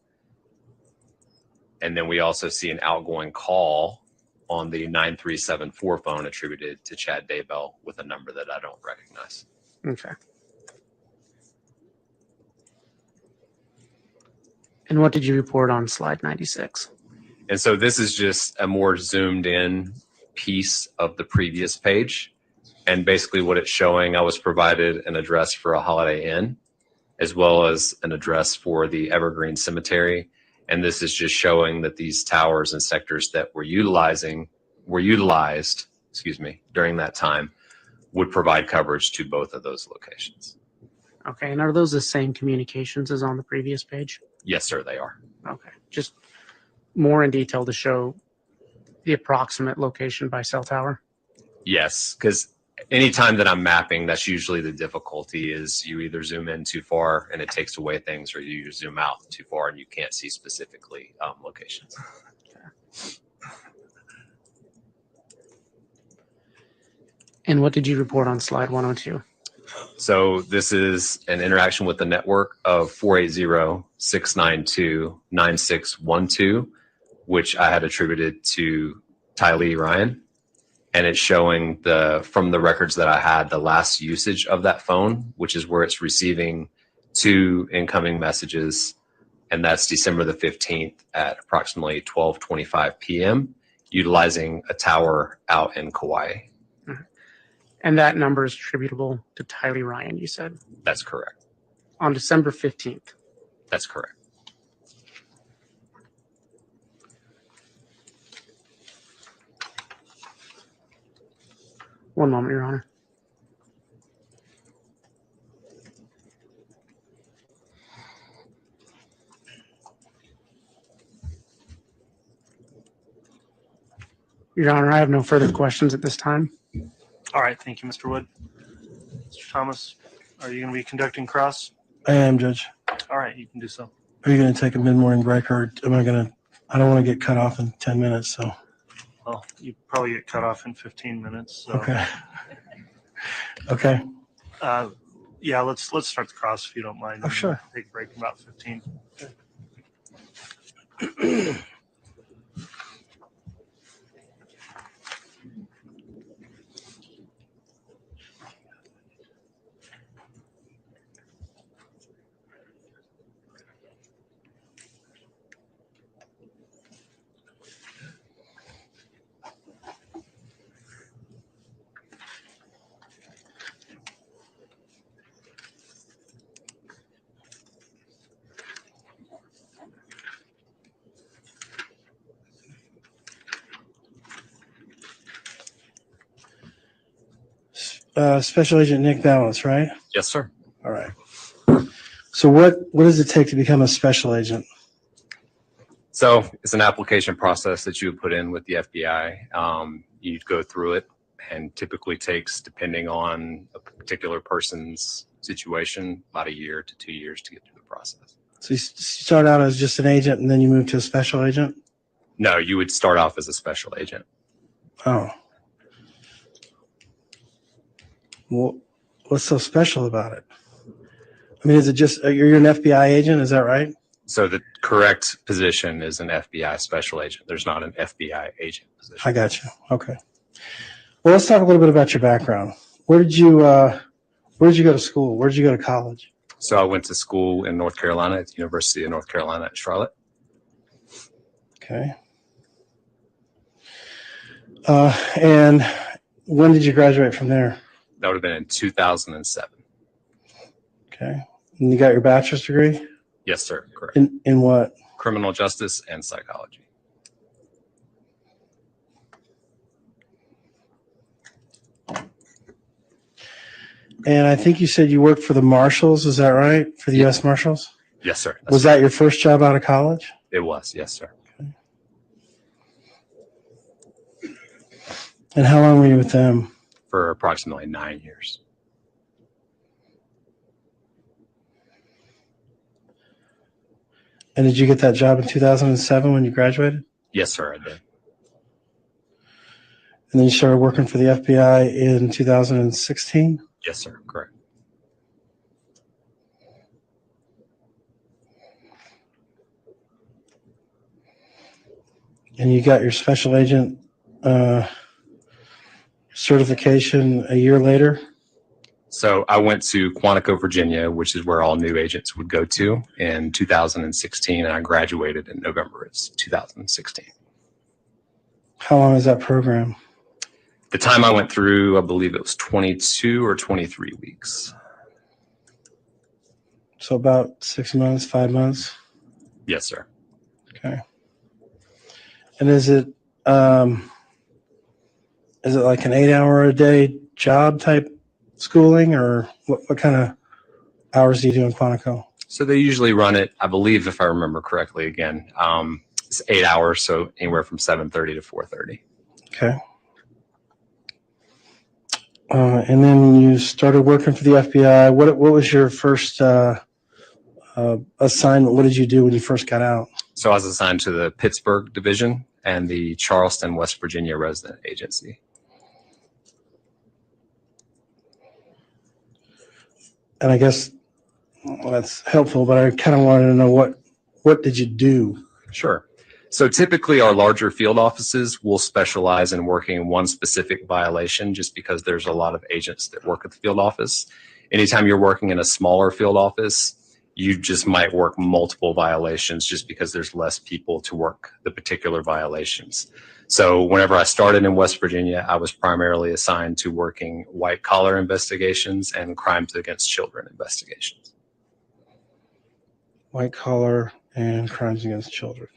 And then we also see an outgoing call on the 9374 phone attributed to Chad Daybell with a number that I don't recognize. Okay. And what did you report on slide 96? And so this is just a more zoomed in piece of the previous page. And basically what it's showing, I was provided an address for a Holiday Inn, as well as an address for the Evergreen Cemetery. And this is just showing that these towers and sectors that were utilized, during that time would provide coverage to both of those locations. Okay. And are those the same communications as on the previous page? Yes, sir, they are. Okay. Just more in detail to show the approximate location by cell tower. Yes, because Anytime that I'm mapping, that's usually the difficulty is you either zoom in too far and it takes away things, or you zoom out too far and you can't see specifically locations. And what did you report on slide 102? So this is an interaction with the network of 480-692-9612, which I had attributed to Tylee Ryan. And it's showing from the records that I had, the last usage of that phone, which is where it's receiving 2 incoming messages. And that's December the 15th at approximately 12:25 p.m., utilizing a tower out in Kauai. And that number is attributable to Tylee Ryan, you said, That's correct. on December 15th. That's correct. One moment, Your Honor. Your Honor, I have no further questions at this time. All right, thank you, Mr. Wood. Mr. Thomas, are you going to be conducting cross? I am, Judge. All right, you can do so. Are you going to take a mid-morning break, or am I going to? I don't want to get cut off in 10 minutes. So. Well, you probably get cut off in 15 minutes. So. Okay. Okay. Yeah, let's start the cross if you don't mind. Oh, sure. Take a break in about 15. Special Agent Nick Balance, right? Yes, sir. All right. So what does it take to become a special agent? So it's an application process that you would put in with the FBI. You'd go through it, and typically takes, depending on a particular person's situation, about 1 year to 2 years to get through the process. So you start out as just an agent, and then you move to a special agent? No, you would start off as a special agent. Oh. Well, what's so special about it? I mean, is it just you're an FBI agent? Is that right? So the correct position is an FBI special agent. There's not an FBI agent position. I got you. Okay. Well, let's talk a little bit about your background. Where did you go to school? Where did you go to college? So I went to school in North Carolina at the University of North Carolina at Charlotte. Okay. And when did you graduate from there? That would have been in 2007. Okay. And you got your bachelor's degree? Yes, sir. Correct. In what? Criminal justice and psychology. And I think you said you worked for the Marshals. Is that right? For the U.S. Marshals? Yes, sir. Was that your first job out of college? It was. Yes, sir. Okay. And how long were you with them? For approximately 9 years. And did you get that job in 2007 when you graduated? Yes, sir, I did. And then you started working for the FBI in 2016? Yes, sir. Correct. And you got your special agent certification a year later? So I went to Quantico, Virginia, which is where all new agents would go to in 2016, and I graduated in November of 2016. How long is that program? The time I went through, I believe it was 22 or 23 weeks. So about 6 months, 5 months? Yes, sir. Okay. And is it like an 8-hour-a-day job type schooling, or what kind of hours do you do in Quantico? So they usually run it, I believe, if I remember correctly, again, it's 8 hours, so anywhere from 7:30 to 4:30. Okay. And then you started working for the FBI. What was your first assignment? What did you do when you first got out? So I was assigned to the Pittsburgh division and the Charleston, West Virginia resident agency. And I guess that's helpful, but I kind of wanted to know what did you do? Sure. So typically our larger field offices will specialize in working one specific violation just because there's a lot of agents that work at the field office. Anytime you're working in a smaller field office, you just might work multiple violations just because there's less people to work the particular violations. So whenever I started in West Virginia, I was primarily assigned to working white collar investigations and crimes against children investigations. White collar and crimes against children.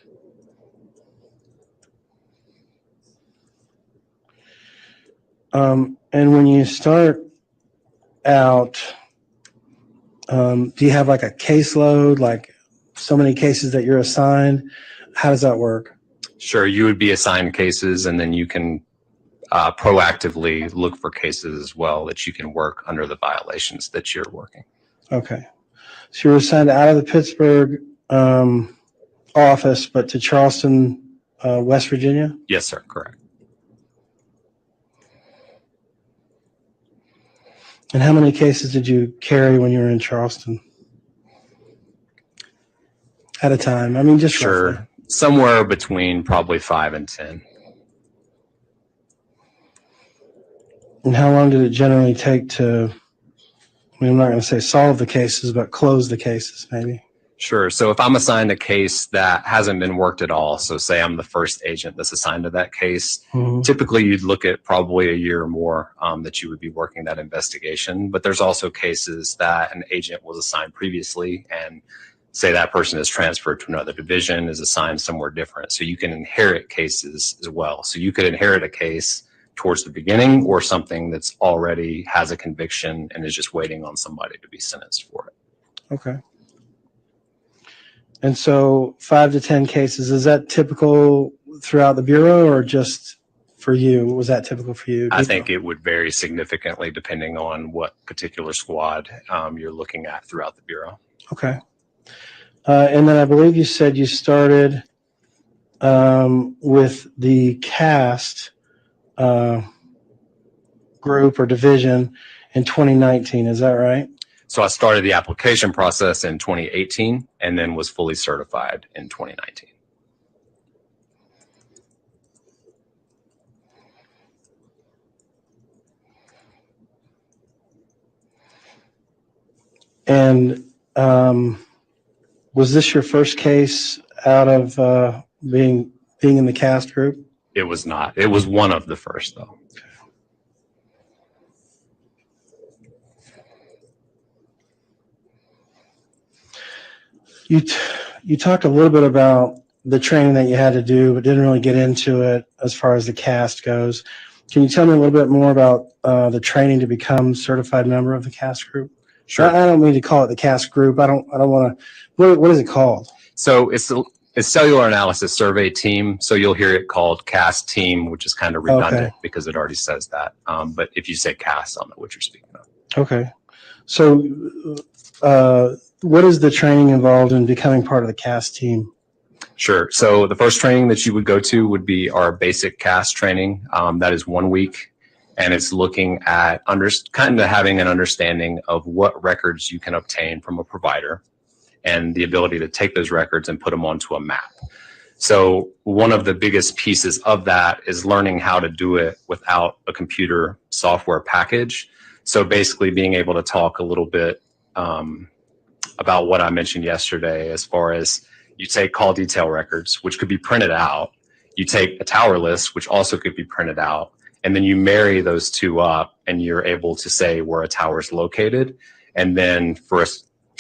And when you start out, do you have like a caseload, like so many cases that you're assigned? How does that work? Sure, you would be assigned cases, and then you can proactively look for cases as well that you can work under the violations that you're working. Okay. So you were assigned out of the Pittsburgh office, but to Charleston, West Virginia? Yes, sir, correct. And how many cases did you carry when you were in Charleston? At a time? I mean, just Sure. roughly. Somewhere between probably 5 and 10. And how long did it generally take to, I mean, I'm not going to say solve the cases, but close the cases maybe? Sure. So if I'm assigned a case that hasn't been worked at all, so say I'm the first agent that's assigned to that case, typically you'd look at probably a year or more that you would be working that investigation. But there's also cases that an agent was assigned previously, and say that person is transferred to another division, is assigned somewhere different. So you can inherit cases as well. So you could inherit a case towards the beginning, or something that's already has a conviction and is just waiting on somebody to be sentenced for it. Okay. And so 5 to 10 cases, is that typical throughout the Bureau or just for you? Was that typical for you? I think it would vary significantly depending on what particular squad you're looking at throughout the Bureau. Okay. And then I believe you said you started with the CAST group or division in 2019. Is that right? So I started the application process in 2018 and then was fully certified in 2019. And was this your first case out of being in the CAST group? It was not. It was one of the first, though. You talked a little bit about the training that you had to do, but didn't really get into it as far as the CAST goes. Can you tell me a little bit more about the training to become certified member of the CAST group? Sure. I don't mean to call it the CAST group. I don't want to. What is it called? So it's Cellular Analysis Survey Team. So you'll hear it called CAST Team, which is kind of redundant because it already says that. But if you say CAST, I'll know what you're speaking of. Okay. So what is the training involved in becoming part of the CAST team? Sure. So the first training that you would go to would be our basic CAST training. That is 1 week. And it's looking at kind of having an understanding of what records you can obtain from a provider and the ability to take those records and put them onto a map. So one of the biggest pieces of that is learning how to do it without a computer software package. So basically being able to talk a little bit about what I mentioned yesterday, as far as you take call detail records, which could be printed out. You take a tower list, which also could be printed out. And then you marry those two up and you're able to say where a tower is located. And then for a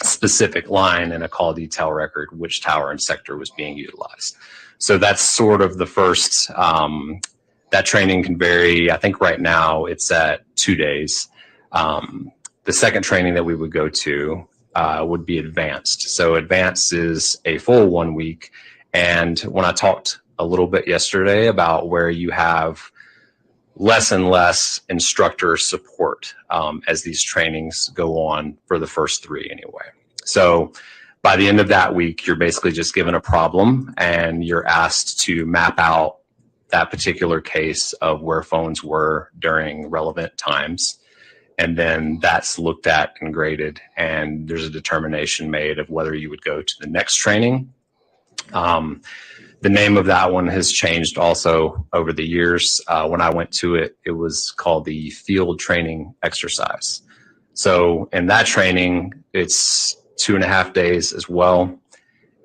specific line in a call detail record, which tower and sector was being utilized. So that's sort of the first, that training can vary. I think right now it's at 2 days. The second training that we would go to would be advanced. So advanced is a full 1 week. And when I talked a little bit yesterday about where you have less and less instructor support as these trainings go on for the first 3 anyway. So by the end of that week, you're basically just given a problem and you're asked to map out that particular case of where phones were during relevant times. And then that's looked at and graded, and there's a determination made of whether you would go to the next training. The name of that one has changed also over the years. When I went to it, it was called the field training exercise. So in that training, it's 2.5 days as well.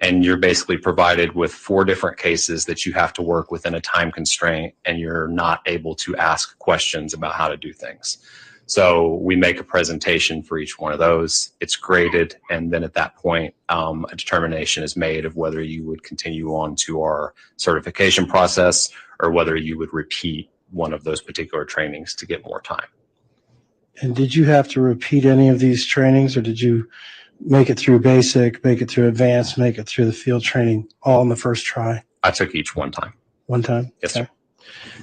And you're basically provided with 4 different cases that you have to work within a time constraint, and you're not able to ask questions about how to do things. So we make a presentation for each one of those. It's graded, and then at that point, a determination is made of whether you would continue on to our certification process or whether you would repeat one of those particular trainings to get more time. And did you have to repeat any of these trainings, or did you make it through basic, make it through advanced, make it through the field training all in the first try? I took each one time. One time? Yes, sir.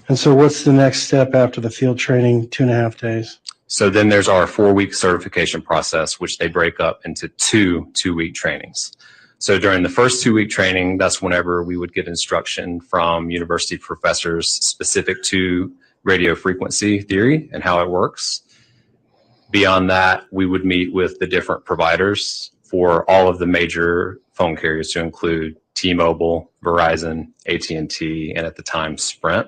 And so what's the next step after the field training, 2.5 days? So then there's our 4-week certification process, which they break up into 2 2-week trainings. So during the first 2-week training, that's whenever we would get instruction from university professors specific to radio frequency theory and how it works. Beyond that, we would meet with the different providers for all of the major phone carriers, to include T-Mobile, Verizon, AT&T, and at the time Sprint.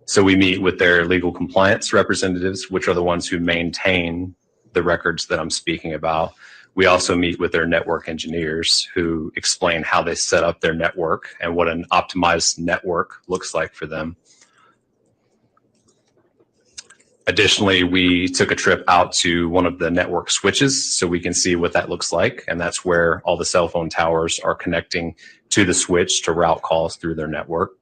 So we meet with their legal compliance representatives, which are the ones who maintain the records that I'm speaking about. We also meet with their network engineers who explain how they set up their network and what an optimized network looks like for them. Additionally, we took a trip out to one of the network switches so we can see what that looks like. And that's where all the cell phone towers are connecting to the switch to route calls through their network.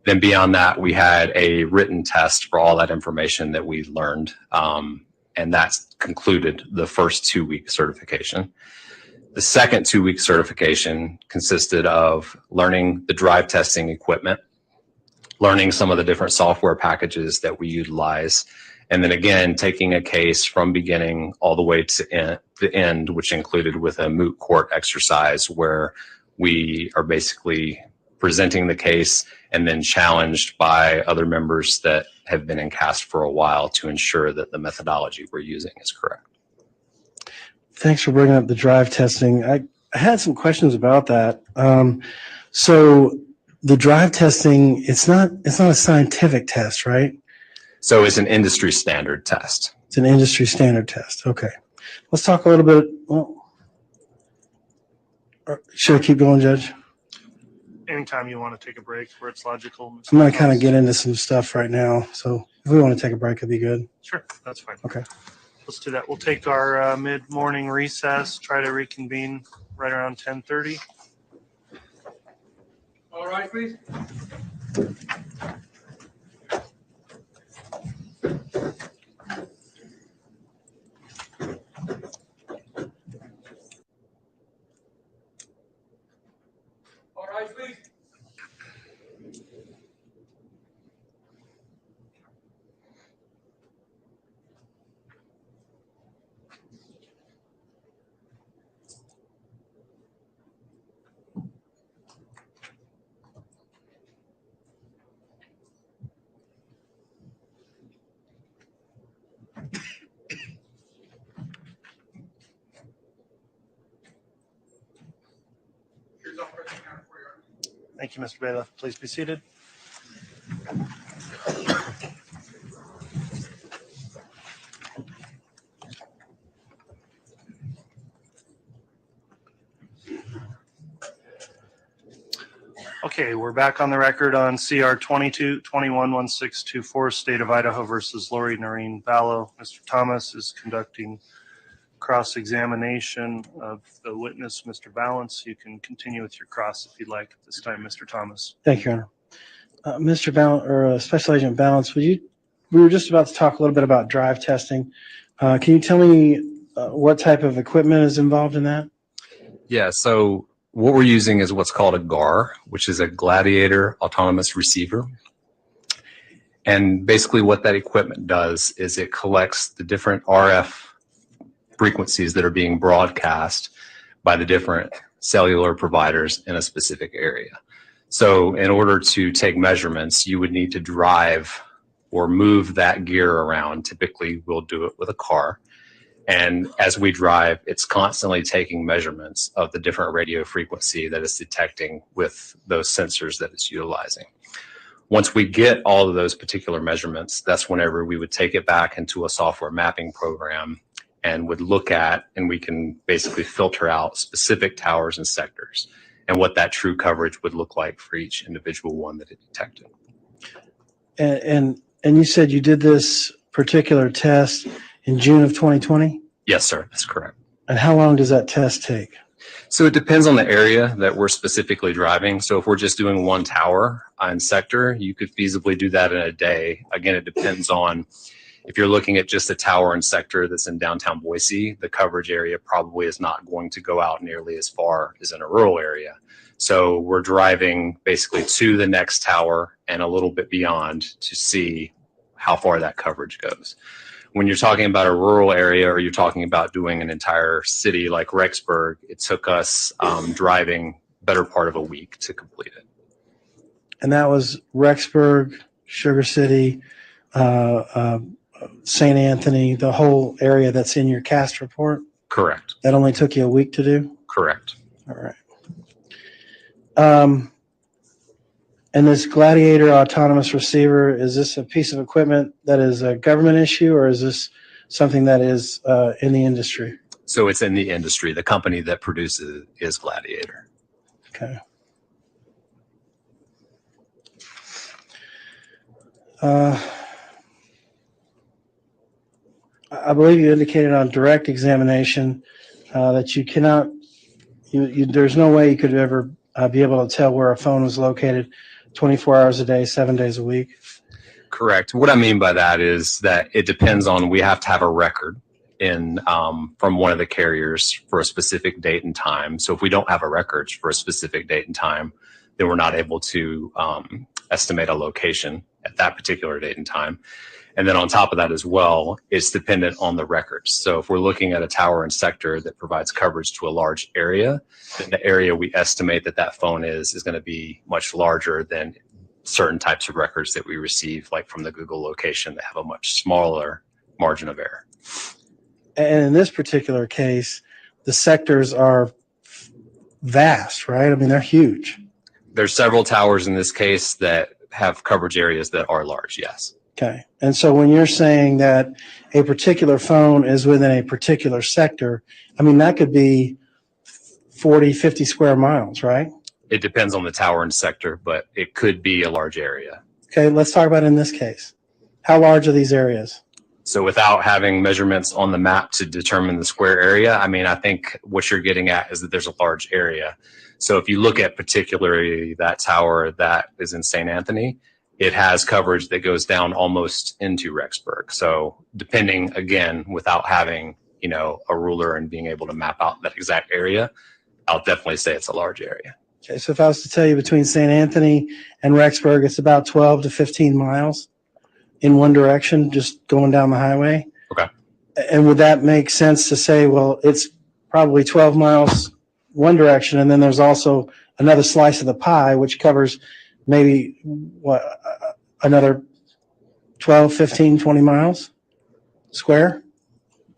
Then beyond that, we had a written test for all that information that we learned. And that's concluded the first 2-week certification. The second 2-week certification consisted of learning the drive testing equipment, learning some of the different software packages that we utilize, and then again, taking a case from beginning all the way to the end, which included with a moot court exercise where we are basically presenting the case and then challenged by other members that have been in CAST for a while to ensure that the methodology we're using is correct. Thanks for bringing up the drive testing. I had some questions about that. So the drive testing, it's not a scientific test, right? So it's an industry standard test. It's an industry standard test. Okay. Let's talk a little bit. Well, should I keep going, Judge? Anytime you want to take a break where it's logical. I'm going to kind of get into some stuff right now. So if we want to take a break, it'd be good. Sure, that's fine. Okay. Let's do that. We'll take our mid-morning recess, try to reconvene right around 10:30. All right, please. All right, please. Here's all present counted for your honor. Thank you, Mr. Bailiff. Please be seated. Okay, we're back on the record on CR 22-21-1624, State of Idaho versus Lori Noreen Vallow. Mr. Thomas is conducting cross-examination of the witness, Mr. Balance. You can continue with your cross if you'd like at this time, Mr. Thomas. Thank you, Your Honor. Mr. Balance, or Special Agent Balance, we were just about to talk a little bit about drive testing. Can you tell me what type of equipment is involved in that? Yeah, so what we're using is what's called a GAR, which is a Gladiator Autonomous Receiver. And basically what that equipment does is it collects the different RF frequencies that are being broadcast by the different cellular providers in a specific area. So in order to take measurements, you would need to drive or move that gear around. Typically, we'll do it with a car. And as we drive, it's constantly taking measurements of the different radio frequency that it's detecting with those sensors that it's utilizing. Once we get all of those particular measurements, that's whenever we would take it back into a software mapping program and would look at, and we can basically filter out specific towers and sectors and what that true coverage would look like for each individual one that it detected. And you said you did this particular test in June of 2020? Yes, sir, that's correct. And how long does that test take? So it depends on the area that we're specifically driving. So if we're just doing one tower and sector, you could feasibly do that in a day. Again, it depends on if you're looking at just a tower and sector that's in downtown Boise, the coverage area probably is not going to go out nearly as far as in a rural area. So we're driving basically to the next tower and a little bit beyond to see how far that coverage goes. When you're talking about a rural area or you're talking about doing an entire city like Rexburg, it took us driving better part of a week to complete it. And that was Rexburg, Sugar City, St. Anthony, the whole area that's in your CAST report? Correct. That only took you a week to do? Correct. All right. And this Gladiator autonomous receiver, is this a piece of equipment that is a government issue, or is this something that is in the industry? So it's in the industry. The company that produces is Gladiator. Okay. I believe you indicated on direct examination that you cannot, there's no way you could ever be able to tell where a phone was located 24 hours a day, 7 days a week. Correct. What I mean by that is that it depends on, we have to have a record in from one of the carriers for a specific date and time. So if we don't have a record for a specific date and time, then we're not able to estimate a location at that particular date and time. And then on top of that as well, it's dependent on the records. So if we're looking at a tower and sector that provides coverage to a large area, then the area we estimate that that phone is going to be much larger than certain types of records that we receive, like from the Google location, that have a much smaller margin of error. And in this particular case, the sectors are vast, right? I mean, they're huge. There's several towers in this case that have coverage areas that are large, yes. Okay. And so when you're saying that a particular phone is within a particular sector, I mean, that could be 40, 50 square miles, right? It depends on the tower and sector, but it could be a large area. Okay, let's talk about in this case. How large are these areas? So without having measurements on the map to determine the square area, I mean, I think what you're getting at is that there's a large area. So if you look at particularly that tower that is in St. Anthony, it has coverage that goes down almost into Rexburg. So depending, again, without having, you know, a ruler and being able to map out that exact area, I'll definitely say it's a large area. Okay, so if I was to tell you between St. Anthony and Rexburg, it's about 12 to 15 miles in one direction, just going down the highway. Okay. And would that make sense to say, well, it's probably 12 miles one direction, and then there's also another slice of the pie, which covers maybe, what, another 12, 15, 20 miles square?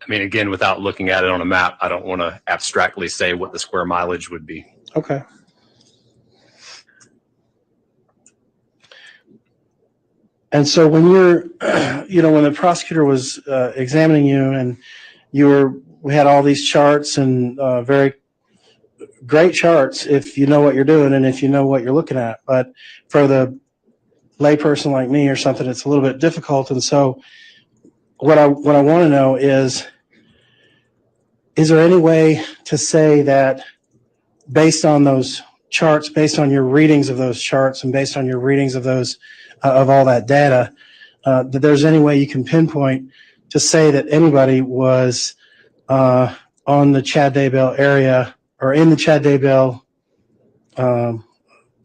I mean, again, without looking at it on a map, I don't want to abstractly say what the square mileage would be. Okay. And so when you're, you know, when the prosecutor was examining you and we had all these charts and very great charts if you know what you're doing and if you know what you're looking at. But for the layperson like me or something, it's a little bit difficult. And so what I want to know is there any way to say that based on those charts, based on your readings of those charts and based on your readings of those of all that data, that there's any way you can pinpoint to say that anybody was on the Chad Daybell area or in the Chad Daybell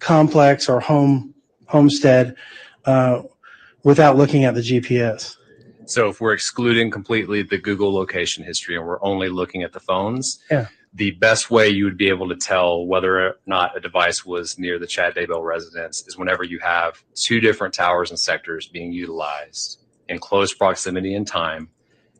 complex or homestead without looking at the GPS? So if we're excluding completely the Google location history and we're only looking at the phones, Yeah. the best way you would be able to tell whether or not a device was near the Chad Daybell residence is whenever you have two different towers and sectors being utilized in close proximity in time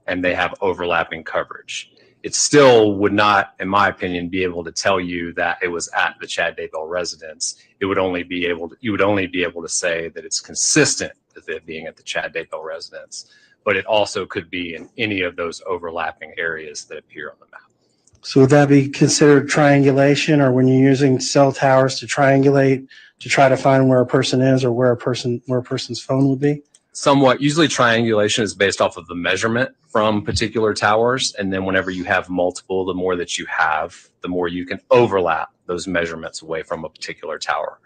and they have overlapping coverage. It still would not, in my opinion, be able to tell you that it was at the Chad Daybell residence. It would only be able to, you would only be able to say that it's consistent with it being at the Chad Daybell residence, but it also could be in any of those overlapping areas that appear on the map. So would that be considered triangulation, or when you're using cell towers to triangulate to try to find where a person is or where a person's phone would be? Somewhat. Usually triangulation is based off of the measurement from particular towers. And then whenever you have multiple, the more that you have, the more you can overlap those measurements away from a particular tower.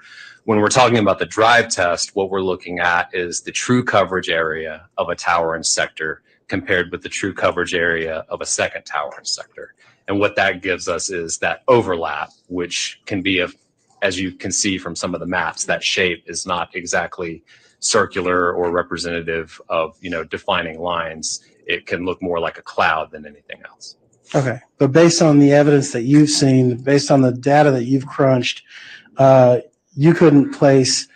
When we're talking about the drive test, what we're looking at is the true coverage area of a tower and sector compared with the true coverage area of a second tower and sector. And what that gives us is that overlap, which can be, as you can see from some of the maps, that shape is not exactly circular or representative of, defining lines. It can look more like a cloud than anything else. Okay. But based on the evidence that you've seen, based on the data that you've crunched, you couldn't place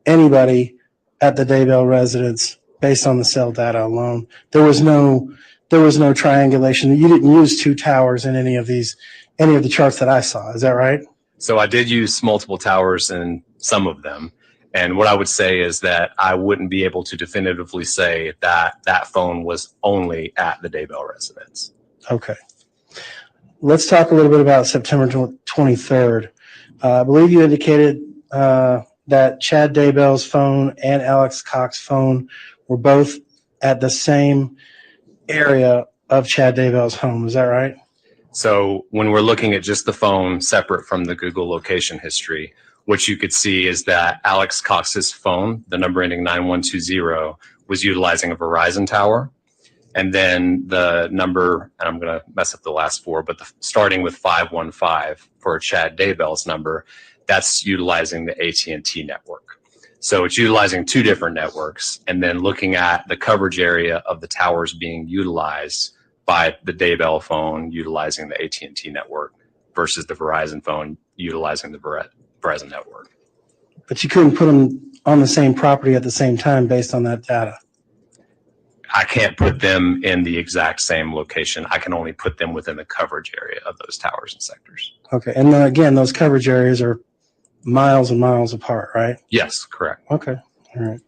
anybody at the Daybell residence based on the cell data alone. There was no triangulation. You didn't use two towers in any of the charts that I saw. Is that right? So I did use multiple towers in some of them. And what I would say is that I wouldn't be able to definitively say that that phone was only at the Daybell residence. Okay. Let's talk a little bit about September 23rd. I believe you indicated that Chad Daybell's phone and Alex Cox's phone were both at the same area of Chad Daybell's home. Is that right? So when we're looking at just the phone separate from the Google location history, what you could see is that Alex Cox's phone, the number ending 9120, was utilizing a Verizon tower. And then the number, and I'm going to mess up the last four, but starting with 515 for Chad Daybell's number, that's utilizing the AT&T network. So it's utilizing two different networks, and then looking at the coverage area of the towers being utilized by the Daybell phone utilizing the AT&T network versus the Verizon phone utilizing the Verizon network. But you couldn't put them on the same property at the same time based on that data. I can't put them in the exact same location. I can only put them within the coverage area of those towers and sectors. Okay. And then again, those coverage areas are miles and miles apart, right? Yes, correct. Okay. All right.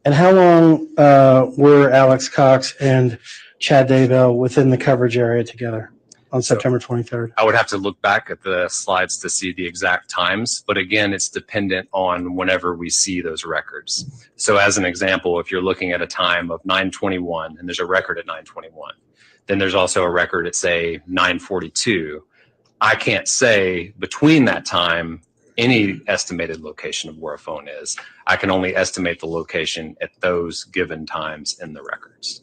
And how long were Alex Cox and Chad Daybell within the coverage area together on September 23rd? I would have to look back at the slides to see the exact times, but again, it's dependent on whenever we see those records. So as an example, if you're looking at a time of 9:21 and there's a record at 9:21, then there's also a record at, say, 9:42. I can't say between that time any estimated location of where a phone is. I can only estimate the location at those given times in the records.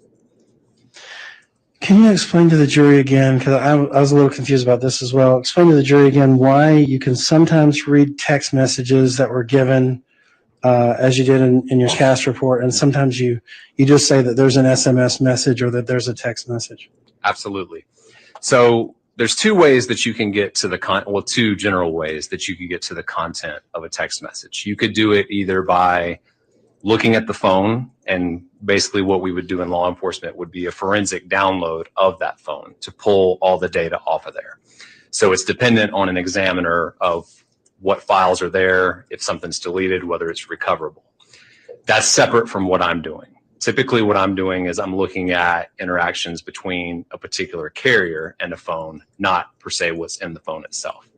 Can you explain to the jury again, because I was a little confused about this as well, explain to the jury again why you can sometimes read text messages that were given as you did in your cast report, and sometimes you just say that there's an SMS message or that there's a text message? Absolutely. So there's two ways that you can get to the two general ways that you can get to the content of a text message. You could do it either by looking at the phone, and basically what we would do in law enforcement would be a forensic download of that phone to pull all the data off of there. So it's dependent on an examiner of what files are there, if something's deleted, whether it's recoverable. That's separate from what I'm doing. Typically what I'm doing is I'm looking at interactions between a particular carrier and a phone, not per se what's in the phone itself.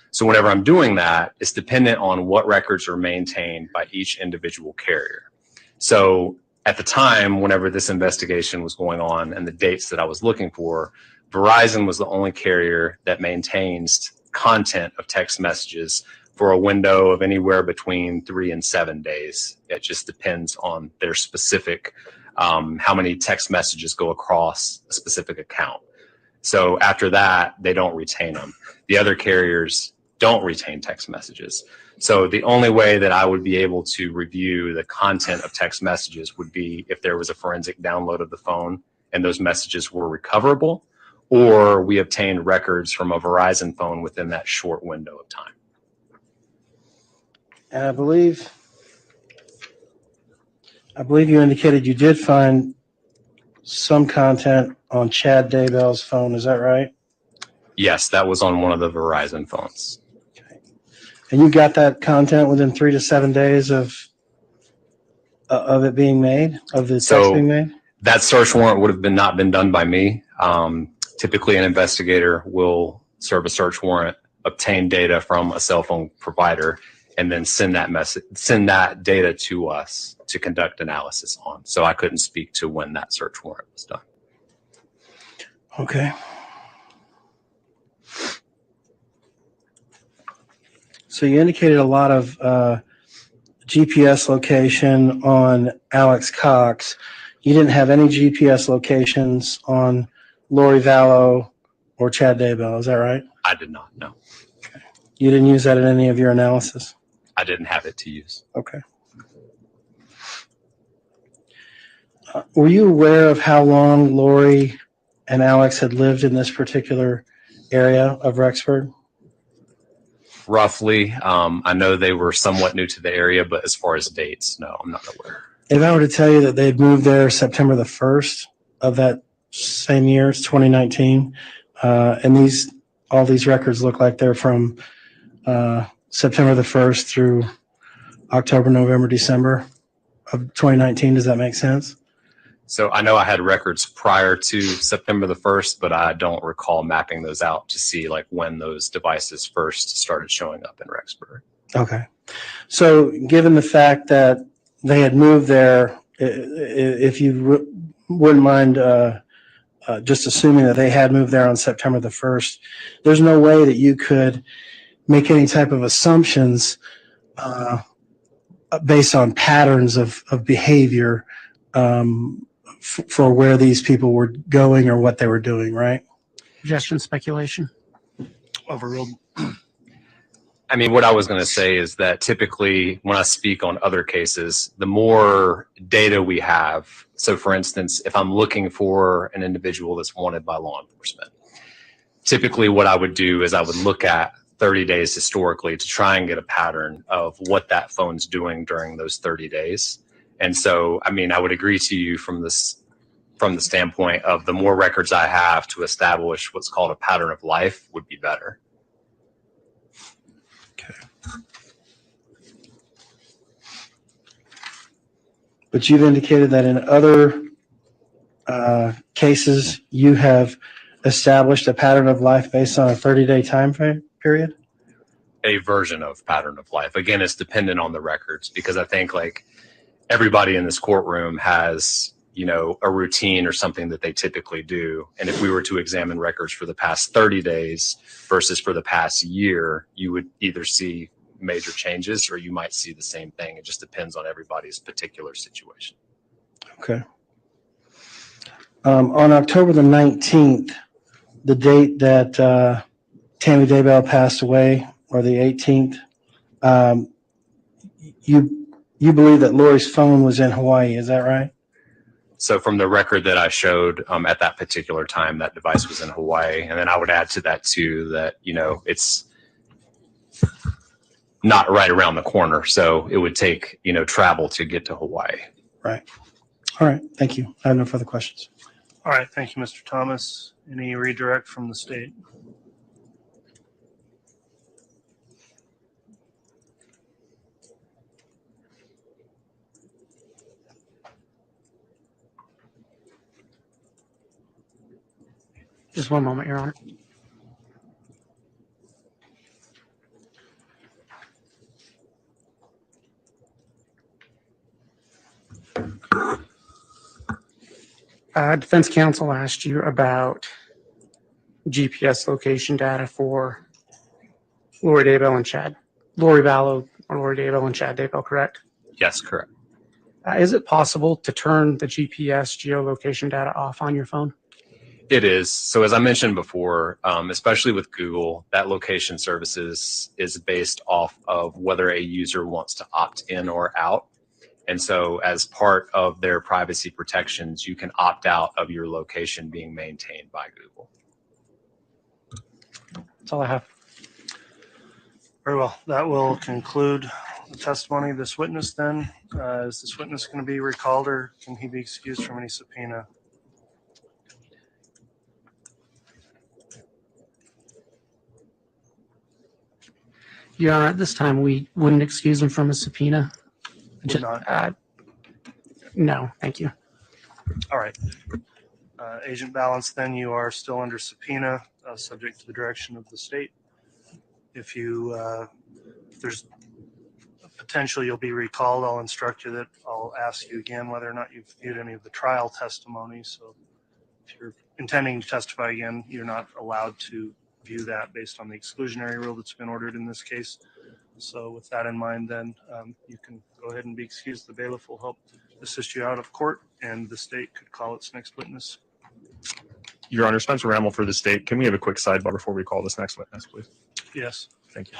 So whenever I'm doing that, it's dependent on what records are maintained by each individual carrier. So at the time, whenever this investigation was going on and the dates that I was looking for, Verizon was the only carrier that maintains content of text messages for a window of anywhere between 3 and 7 days. It just depends on their specific, how many text messages go across a specific account. So after that, they don't retain them. The other carriers don't retain text messages. So the only way that I would be able to review the content of text messages would be if there was a forensic download of the phone and those messages were recoverable, or we obtained records from a Verizon phone within that short window of time. And I believe you indicated you did find some content on Chad Daybell's phone. Is that right? Yes, that was on one of the Verizon phones. And you got that content within 3 to 7 days of it being made, of the text being made? That search warrant would have not been done by me. Typically, an investigator will serve a search warrant, obtain data from a cell phone provider, and then send that data to us to conduct analysis on. So I couldn't speak to when that search warrant was done. Okay. So you indicated a lot of GPS location on Alex Cox. You didn't have any GPS locations on Lori Vallow or Chad Daybell. Is that right? I did not, no. Okay. You didn't use that in any of your analysis? I didn't have it to use. Okay. Were you aware of how long Lori and Alex had lived in this particular area of Rexford? Roughly. I know they were somewhat new to the area, but as far as dates, no, I'm not aware. If I were to tell you that they had moved there September the 1st of that same year, it's 2019, and all these records look like they're from September the 1st through October, November, December of 2019. Does that make sense? So I know I had records prior to September the 1st, but I don't recall mapping those out to see like when those devices first started showing up in Rexburg. Okay. So given the fact that they had moved there, if you wouldn't mind just assuming that they had moved there on September the 1st, there's no way that you could make any type of assumptions based on patterns of behavior for where these people were going or what they were doing, right? Suggestion, speculation. Overruled. I mean, what I was going to say is that typically when I speak on other cases, the more data we have, so for instance, if I'm looking for an individual that's wanted by law enforcement, typically what I would do is I would look at 30 days historically to try and get a pattern of what that phone's doing during those 30 days. And so, I mean, I would agree to you from the standpoint of the more records I have to establish what's called a pattern of life would be better. Okay. But you've indicated that in other cases you have established a pattern of life based on a 30-day time period? A version of pattern of life. Again, it's dependent on the records because I think like everybody in this courtroom has, you know, a routine or something that they typically do. And if we were to examine records for the past 30 days versus for the past year, you would either see major changes or you might see the same thing. It just depends on everybody's particular situation. Okay. On October the 19th, the date that Tammy Daybell passed away, or the 18th, you believe that Lori's phone was in Hawaii, is that right? So from the record that I showed at that particular time, that device was in Hawaii. And then I would add to that too that, you know, it's not right around the corner. So it would take, you know, travel to get to Hawaii. Right. All right. Thank you. I have no further questions. All right. Thank you, Mr. Thomas. Any redirect from the state? Just one moment, Your Honor. Defense counsel asked you about GPS location data for Lori Daybell and Chad. Lori Vallow or Lori Daybell and Chad Daybell, correct? Yes, correct. Is it possible to turn the GPS geolocation data off on your phone? It is. So as I mentioned before, especially with Google, that location services is based off of whether a user wants to opt in or out. And so as part of their privacy protections, you can opt out of your location being maintained by Google. That's all I have. Very well. That will conclude the testimony of this witness then. Is this witness going to be recalled, or can he be excused from any subpoena? Your Honor, at this time, we wouldn't excuse him from a subpoena. Would not. No, thank you. All right. Agent Balance, then you are still under subpoena, subject to the direction of the state. If there's potential you'll be recalled, I'll instruct you that I'll ask you again whether or not you've viewed any of the trial testimony. So if you're intending to testify again, you're not allowed to view that based on the exclusionary rule that's been ordered in this case. So with that in mind, then you can go ahead and be excused. The bailiff will help assist you out of court, and the state could call its next witness. Your Honor, Spencer Rammel for the state. Can we have a quick sidebar before we call this next witness, please? Yes. Thank you.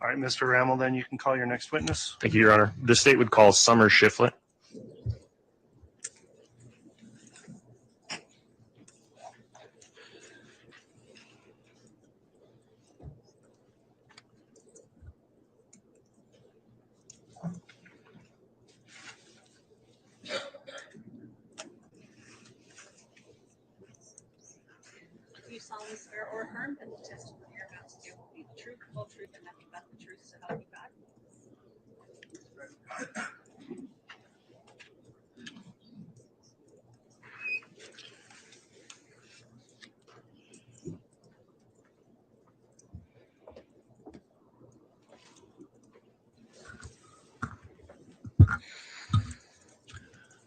All right, Mr. Rammel, then you can call your next witness. Thank you, Your Honor. The state would call Summer Shiflett. Do you solemnly swear or affirm that the testimony you're about to give will be the truth, whole truth, and nothing but the truth, so help you God?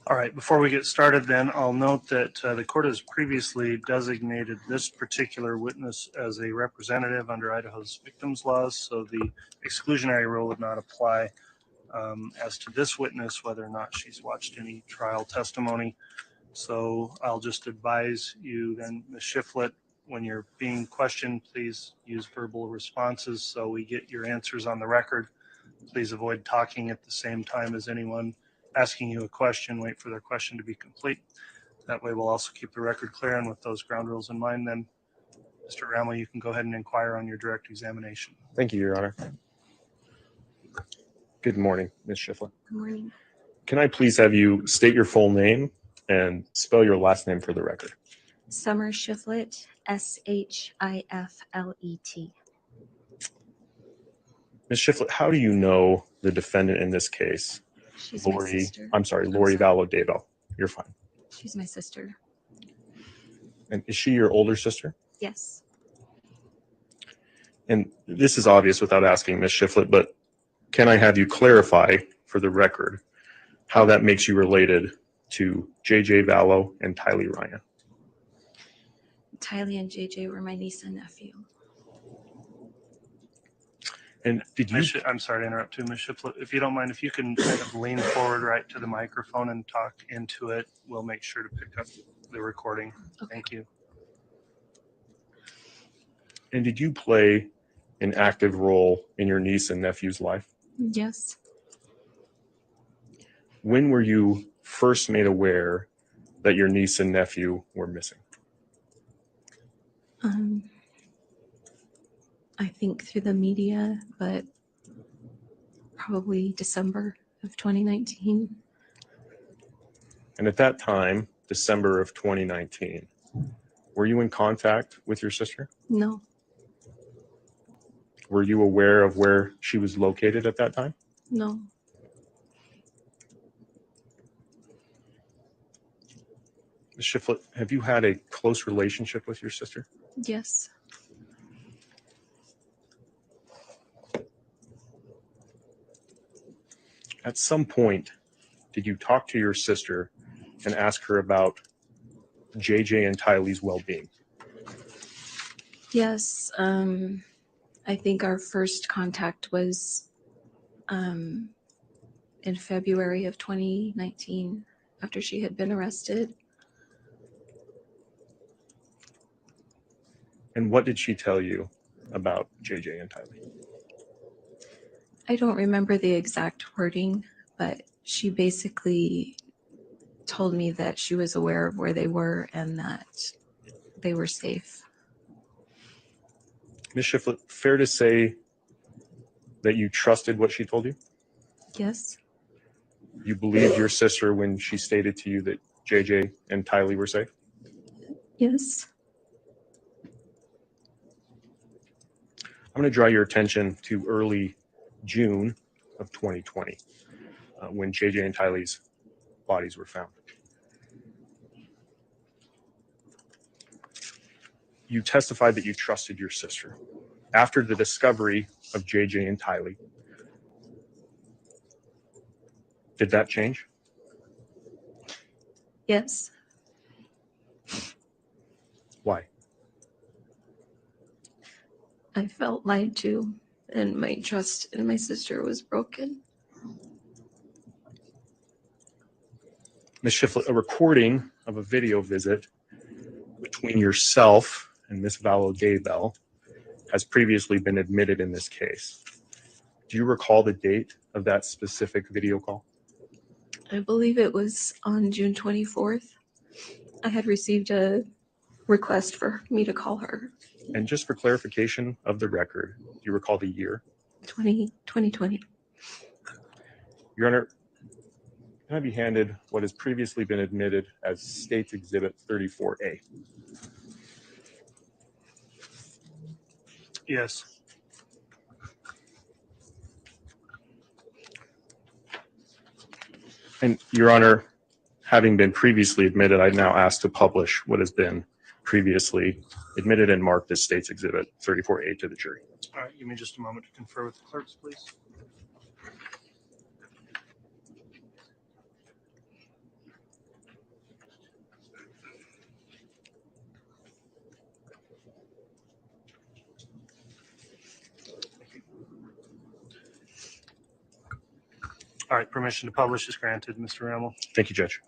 All right, before we get started then, I'll note that the court has previously designated this particular witness as a representative under Idaho's victims laws, so the exclusionary rule would not apply as to this witness, whether or not she's watched any trial testimony. So I'll just advise you then, Ms. Shiflett, when you're being questioned, please use verbal responses so we get your answers on the record. Please avoid talking at the same time as anyone asking you a question. Wait for their question to be complete. That way we'll also keep the record clear, and with those ground rules in mind, then Mr. Rammel, you can go ahead and inquire on your direct examination. Thank you, Your Honor. Good morning, Ms. Shiflett. Good morning. Can I please have you state your full name and spell your last name for the record? Summer Shiflett, Shiflet. Ms. Shiflett, how do you know the defendant in this case, She's my Lori sister. Lori Vallow Daybell? You're fine. She's my sister. And is she your older sister? Yes. And this is obvious without asking, Ms. Shiflett, but can I have you clarify for the record how that makes you related to J.J. Vallow and Tylee Ryan? Tylee and JJ were my niece and nephew. And did you? I'm sorry to interrupt you, Ms. Shiflett. If you don't mind, if you can kind of lean forward right to the microphone and talk into it, we'll make sure to pick up the recording. Okay. Thank you. And did you play an active role in your niece and nephew's life? Yes. When were you first made aware that your niece and nephew were missing? I think through the media, but probably December of 2019. And at that time, December of 2019, were you in contact with your sister? No. Were you aware of where she was located at that time? No. Ms. Shiflett, have you had a close relationship with your sister? Yes. At some point, did you talk to your sister and ask her about JJ and Tylee's well-being? Yes, I think our first contact was in February of 2019 after she had been arrested. And what did she tell you about JJ and Tylee? I don't remember the exact wording, but she basically told me that she was aware of where they were and that they were safe. Ms. Shiflett, fair to say that you trusted what she told you? Yes, You believed your sister when she stated to you that JJ and Tylee were safe? yes. I'm going to draw your attention to early June of 2020 when JJ and Tylee's bodies were found. You testified that you trusted your sister. After the discovery of JJ and Tylee, did that change? Yes, Why? I felt lied to and my trust in my sister was broken. Ms. Shiflett, a recording of a video visit between yourself and Ms. Vallow Daybell has previously been admitted in this case. Do you recall the date of that specific video call? I believe it was on June 24th. I had received a request for me to call her. And just for clarification of the record, do you recall the year? 2020. Your Honor, can I be handed what has previously been admitted as State's Exhibit 34A? Yes. And Your Honor, having been previously admitted, I now ask to publish what has been previously admitted and marked as State's Exhibit 34A to the jury. All right, give me just a moment to confer with the clerks, please. All right, permission to publish is granted, Mr. Rammel. Thank you, Judge.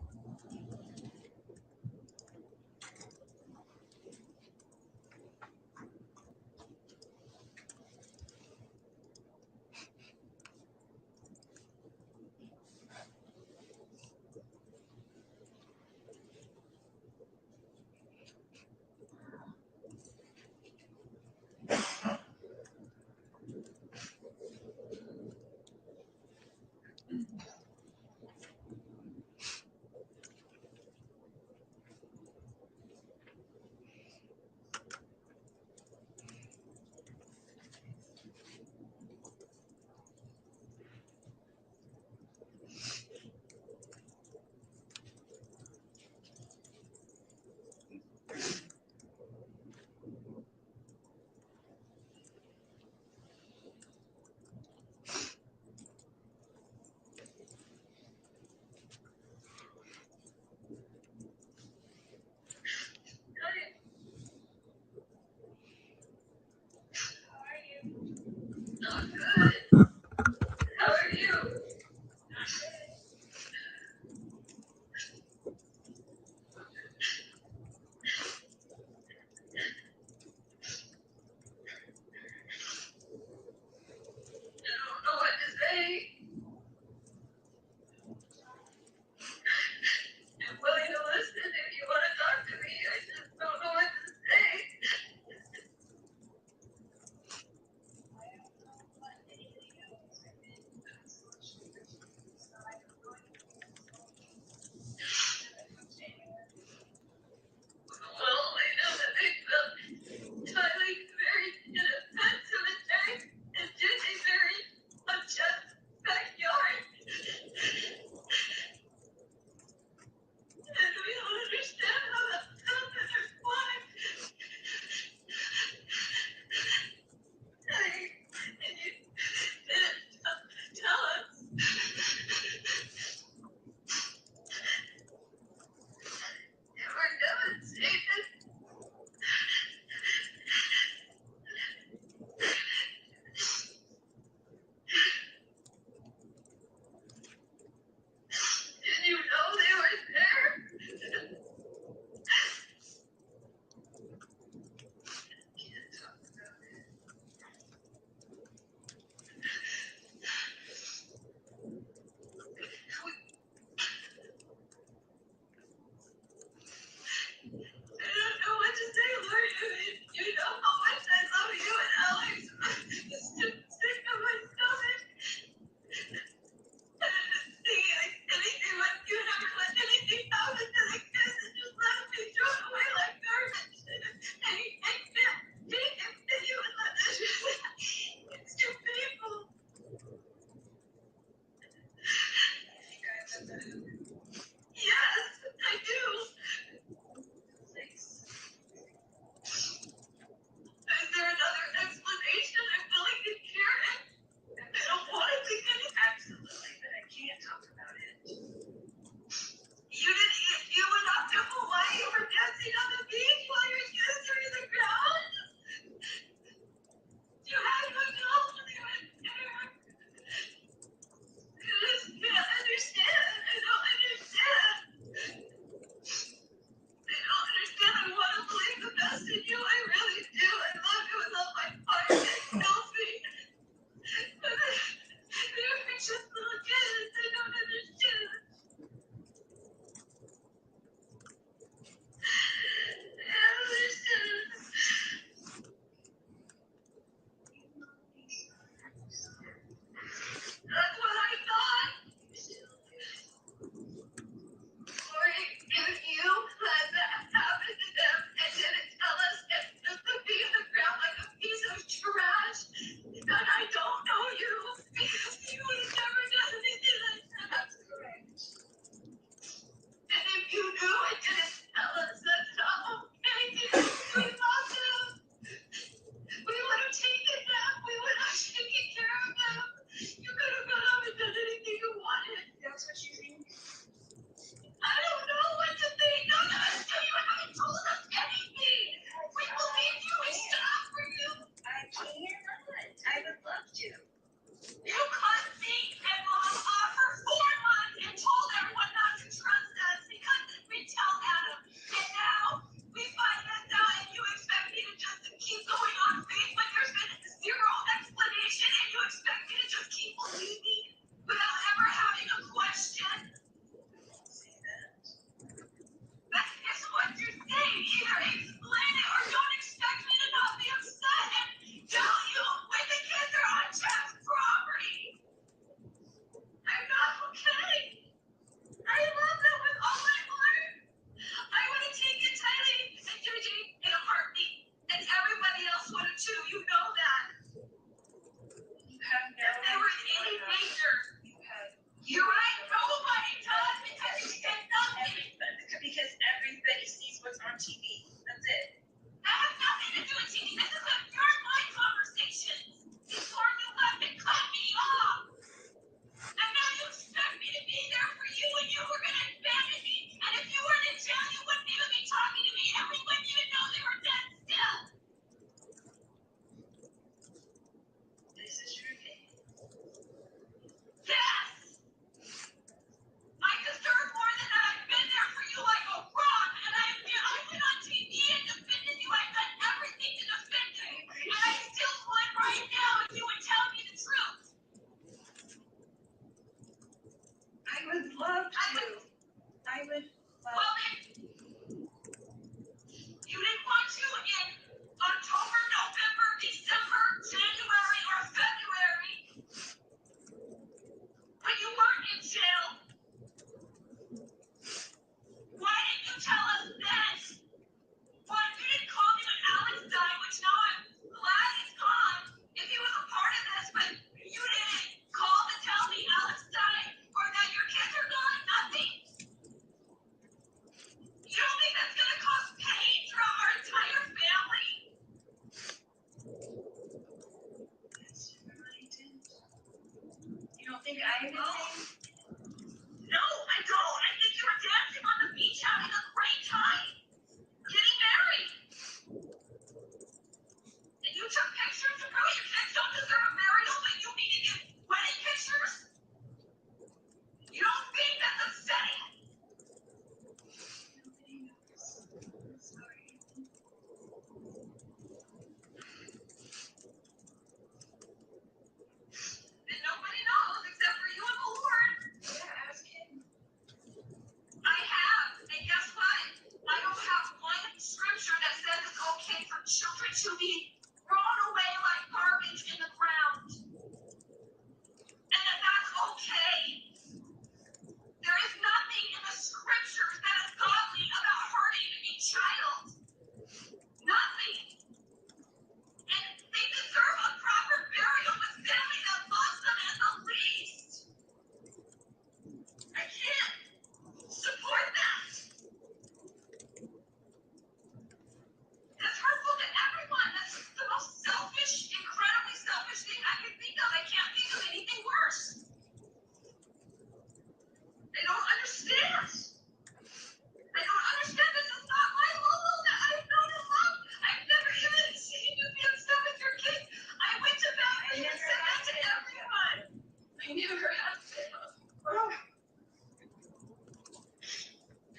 love to. I would love You didn't want to in October, November, December, January, or February. When you weren't in jail. Why didn't you tell us then? Why you didn't call me when Alex died, which now I'm glad he's gone. If he was a part of this, but you didn't call to tell me Alex died or that your kids are gone. Nothing. You don't think that's gonna cause pain throughout our entire family? You don't think I would say? No, I don't. I think you were dancing on the beach having a great time. Getting married. And you took pictures to prove your kids don't deserve a burial, but you need to get wedding pictures? You don't think that's upsetting? Nobody knows. I'm sorry. Then nobody knows except for you and the Lord. Yeah, ask him. I have. And guess what? I don't have one scripture that says it's okay for children to be thrown away like garbage in the ground. And that's okay. There is nothing in the scriptures that is godly about hurting a child. Nothing. And they deserve a proper burial with family that loves them at the least. I can't support that. That's hurtful to everyone. That's the most selfish, incredibly selfish thing I can think of. I can't think of anything worse. They don't understand. They don't understand this is not my Lolo that I've known and loved. I've never even seen you be upset with your kids. I went to bed and you said that to everyone. I never have been.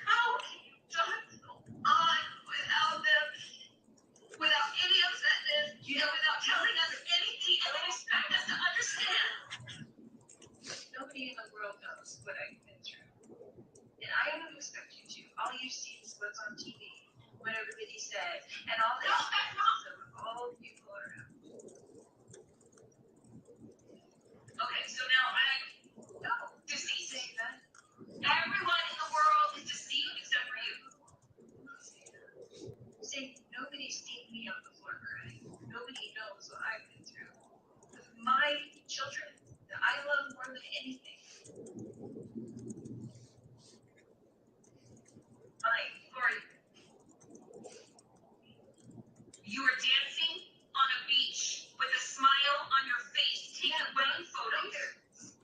How can you just go on without them, without any upsetness, without telling us anything and then expect us to understand? Nobody in the world knows what I've been through. And I don't expect you to. All you see is what's on TV, what everybody says, and all the expectations of all people around. Okay, so now No, deceased. say that. Everyone in the world is deceived except for you. Say that. Say nobody's seen me on the floor crying. Nobody knows what I've been through. My children that I love more than anything. Fine, Corey. You were dancing on a beach with a smile on your face, taking wedding photos.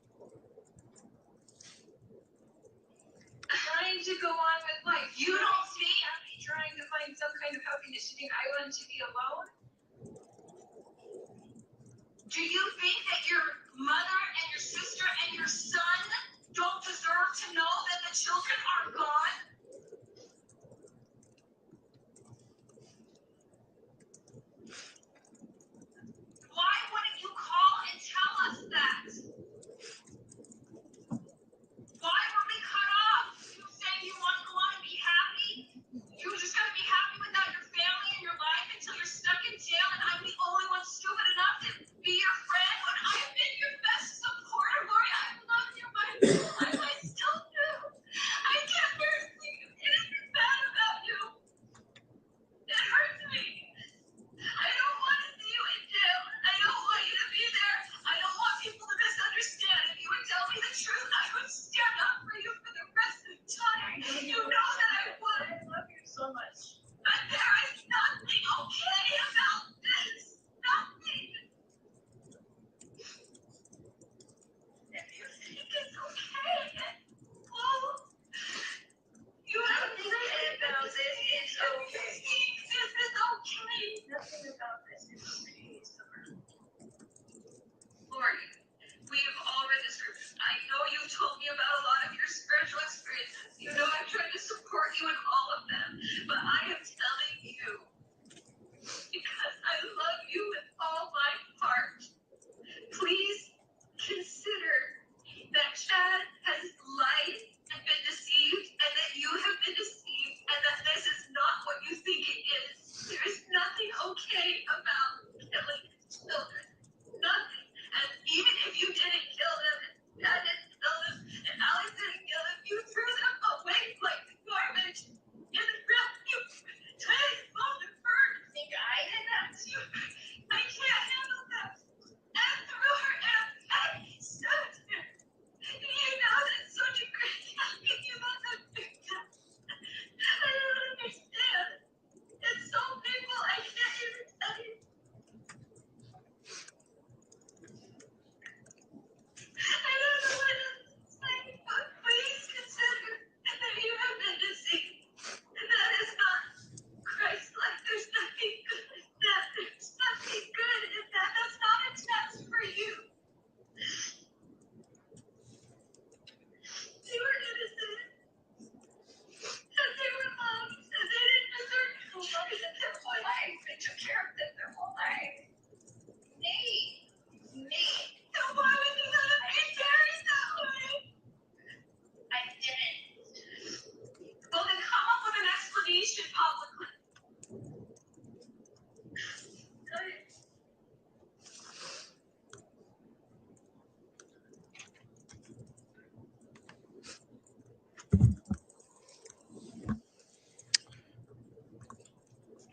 Trying to go on with life. You don't see? Happy, trying to find some kind of happiness. You think I want to be alone? Do you think that your mother and your sister and your son don't deserve to know that the children are gone? Why wouldn't you call and tell us that? Why were we cut off? You saying you want to go on and be happy? You were just going to be happy without your family and your life until you're stuck in jail and I'm the only one stupid enough to be your friend when I've been your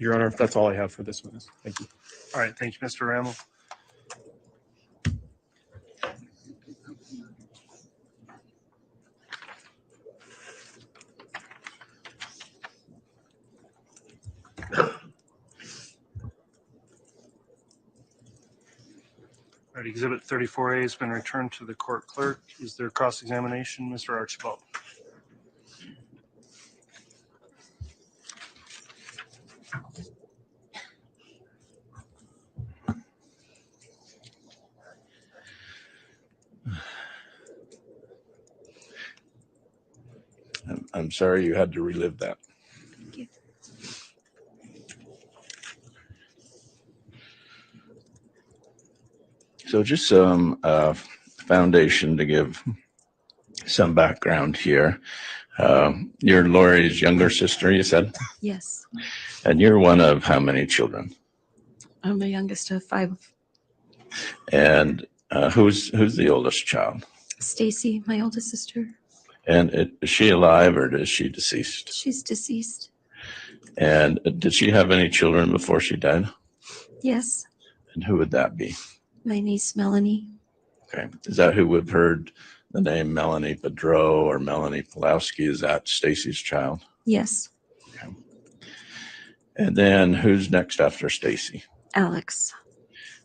Your Honor, that's all I have for this witness. Thank you. All right, thank you, Mr. Rammel. All right, Exhibit 34A has been returned to the court clerk. Is there cross-examination, Mr. Archibald? I'm sorry you had to relive that. Thank you. So just some foundation to give some background here. You're Lori's younger sister, you said, Yes. and you're one of how many children? I'm the youngest of 5. And who's the oldest child? Stacy, my oldest sister. And is she alive or is she deceased? She's deceased. And did she have any children before she died? Yes. And who would that be? My niece, Melanie. Okay. Is that who we've heard the name Melanie Pedro or Melanie Pulowski? Is that Stacy's child? Yes. Okay. And then who's next after Stacy? Alex.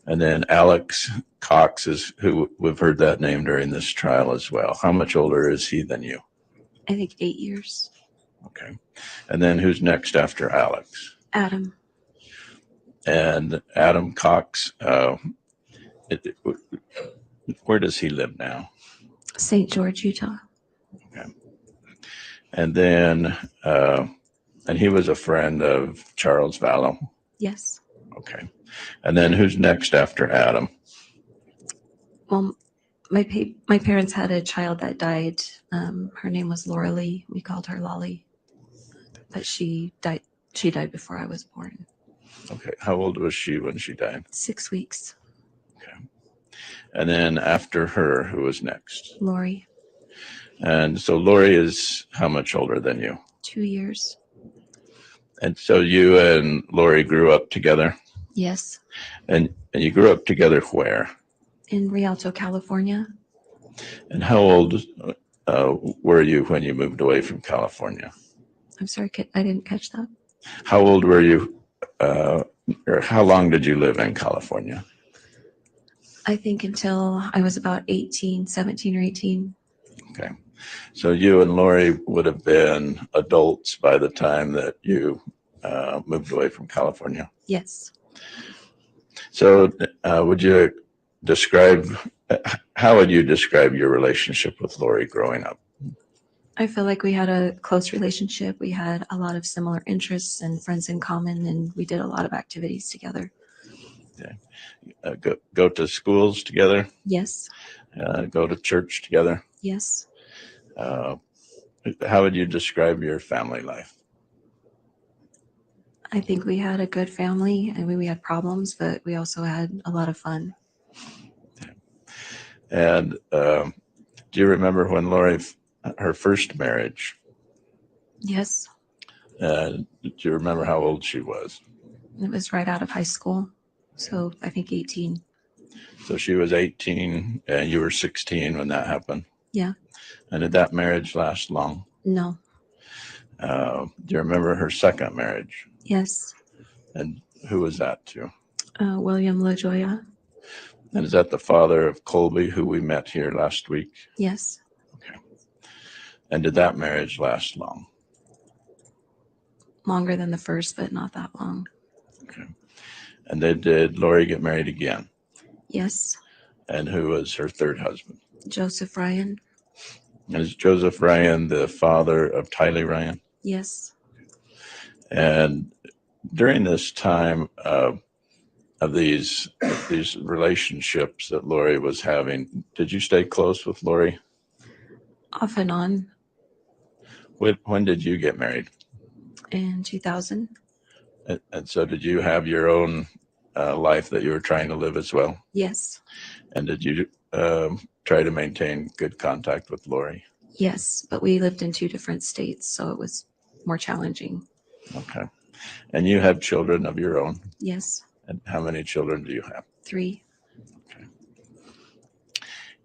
And then Alex Cox is who we've heard that name during this trial as well. How much older is he than you? I think 8 years. Okay. And then who's next after Alex? Adam. And Adam Cox, where does he live now? St. George, Utah. Okay. And then, and he was a friend of Charles Vallow. Yes. Okay. And then who's next after Adam? Well, my parents had a child that died. Her name was Laura Lee. We called her Lolly, but she died. She died before I was born. Okay. How old was she when she died? 6 weeks. Okay. And then after her, who was next? Lori. And so Lori is how much older than you? 2 years. And so you and Lori grew up together? Yes. And you grew up together where? In Rialto, California. And how old were you when you moved away from California? I'm sorry, I didn't catch that. How old were you, or how long did you live in California? I think until I was about 17 or 18. Okay. So you and Lori would have been adults by the time that you moved away from California? Yes. So would you describe, how would you describe your relationship with Lori growing up? I feel like we had a close relationship. We had a lot of similar interests and friends in common, and we did a lot of activities together. Okay. Go to schools together? Yes. Go to church together? Yes. How would you describe your family life? I think we had a good family. I mean, we had problems, but we also had a lot of fun. And do you remember when Lori, her first marriage? Yes. Do you remember how old she was? It was right out of high school. So I think 18. So she was 18 and you were 16 when that happened? Yeah. And did that marriage last long? No. Do you remember her second marriage? Yes. And who was that to? William LaJoya. And is that the father of Colby, who we met here last week? Yes. Okay. And did that marriage last long? Longer than the first, but not that long. Okay. And did Lori get married again? Yes. And who was her third husband? Joseph Ryan. And is Joseph Ryan the father of Tylee Ryan? Yes. And during this time of these relationships that Lori was having, did you stay close with Lori? Off and on. When did you get married? In 2000. And so did you have your own life that you were trying to live as well? Yes. And did you try to maintain good contact with Lori? Yes, but we lived in 2 different states, so it was more challenging. Okay. And you have children of your own? Yes. And how many children do you have? 3.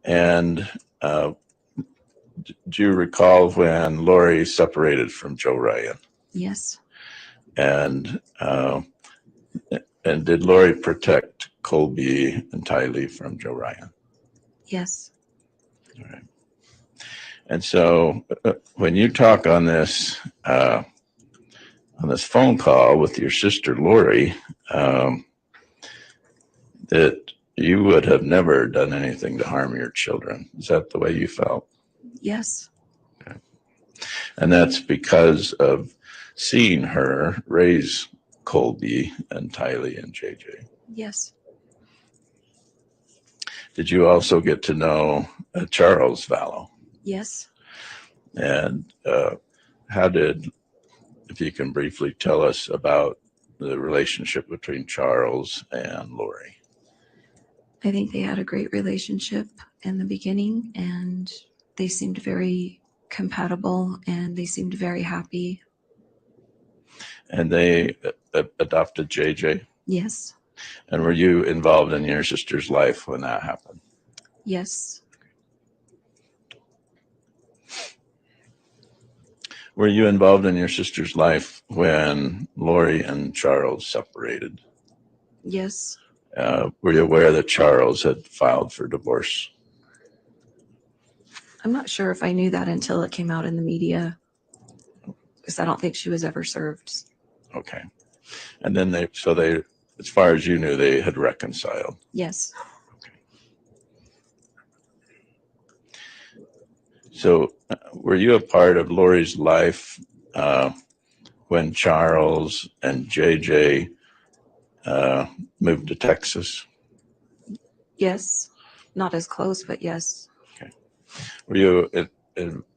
And do you recall when Lori separated from Joe Ryan? Yes. And did Lori protect Colby and Tylee from Joe Ryan? Yes. All right. And so when you talk on this phone call with your sister Lori, that you would have never done anything to harm your children. Is that the way you felt? Yes. Okay. And that's because of seeing her raise Colby and Tylee and JJ. Yes. Did you also get to know Charles Vallow? Yes. And how did, if you can briefly tell us about the relationship between Charles and Lori? I think they had a great relationship in the beginning, and they seemed very compatible, and they seemed very happy. And they adopted JJ? Yes. And were you involved in your sister's life when that happened? Yes. Were you involved in your sister's life when Lori and Charles separated? Yes. Were you aware that Charles had filed for divorce? I'm not sure if I knew that until it came out in the media, because I don't think she was ever served. Okay. And then they, as far as you knew, they had reconciled. Yes. So were you a part of Lori's life when Charles and JJ moved to Texas? Yes. Not as close, but yes. Okay. Were you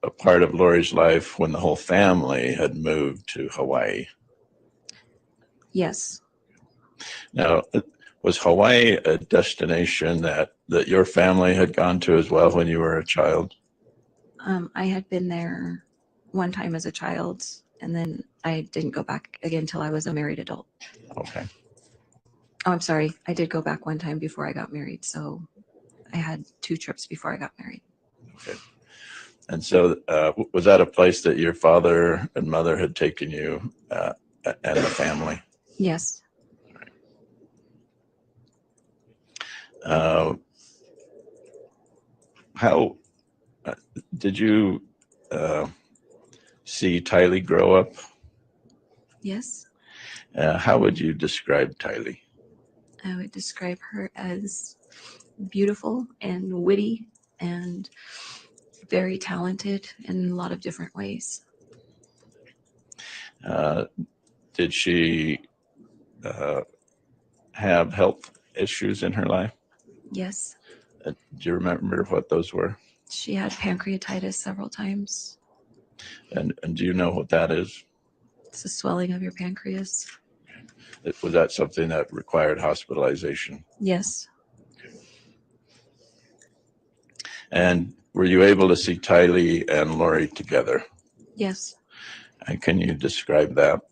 a part of Lori's life when the whole family had moved to Hawaii? Yes. Now, was Hawaii a destination that your family had gone to as well when you were a child? I had been there one time as a child, and then I didn't go back again until I was a married adult. Okay. Oh, I'm sorry. I did go back one time before I got married. So I had 2 trips before I got married. Okay. And so was that a place that your father and mother had taken you and the family? Yes. How did you see Tylee grow up? Yes. How would you describe Tylee? I would describe her as beautiful and witty and very talented in a lot of different ways. Did she have health issues in her life? Yes. Do you remember what those were? She had pancreatitis several times. And do you know what that is? It's a swelling of your pancreas. Was that something that required hospitalization? Yes. And were you able to see Tylee and Lori together? Yes. And can you describe that?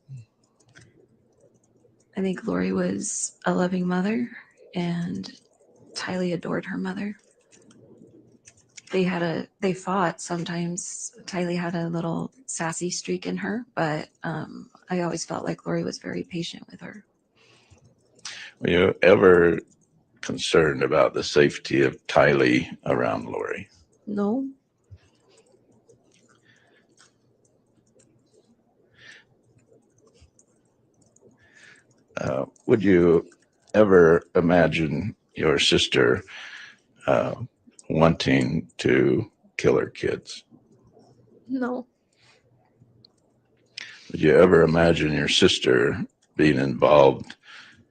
I think Lori was a loving mother, and Tylee adored her mother. They fought sometimes. Tylee had a little sassy streak in her, but I always felt like Lori was very patient with her. Were you ever concerned about the safety of Tylee around Lori? No. Would you ever imagine your sister wanting to kill her kids? No. Would you ever imagine your sister being involved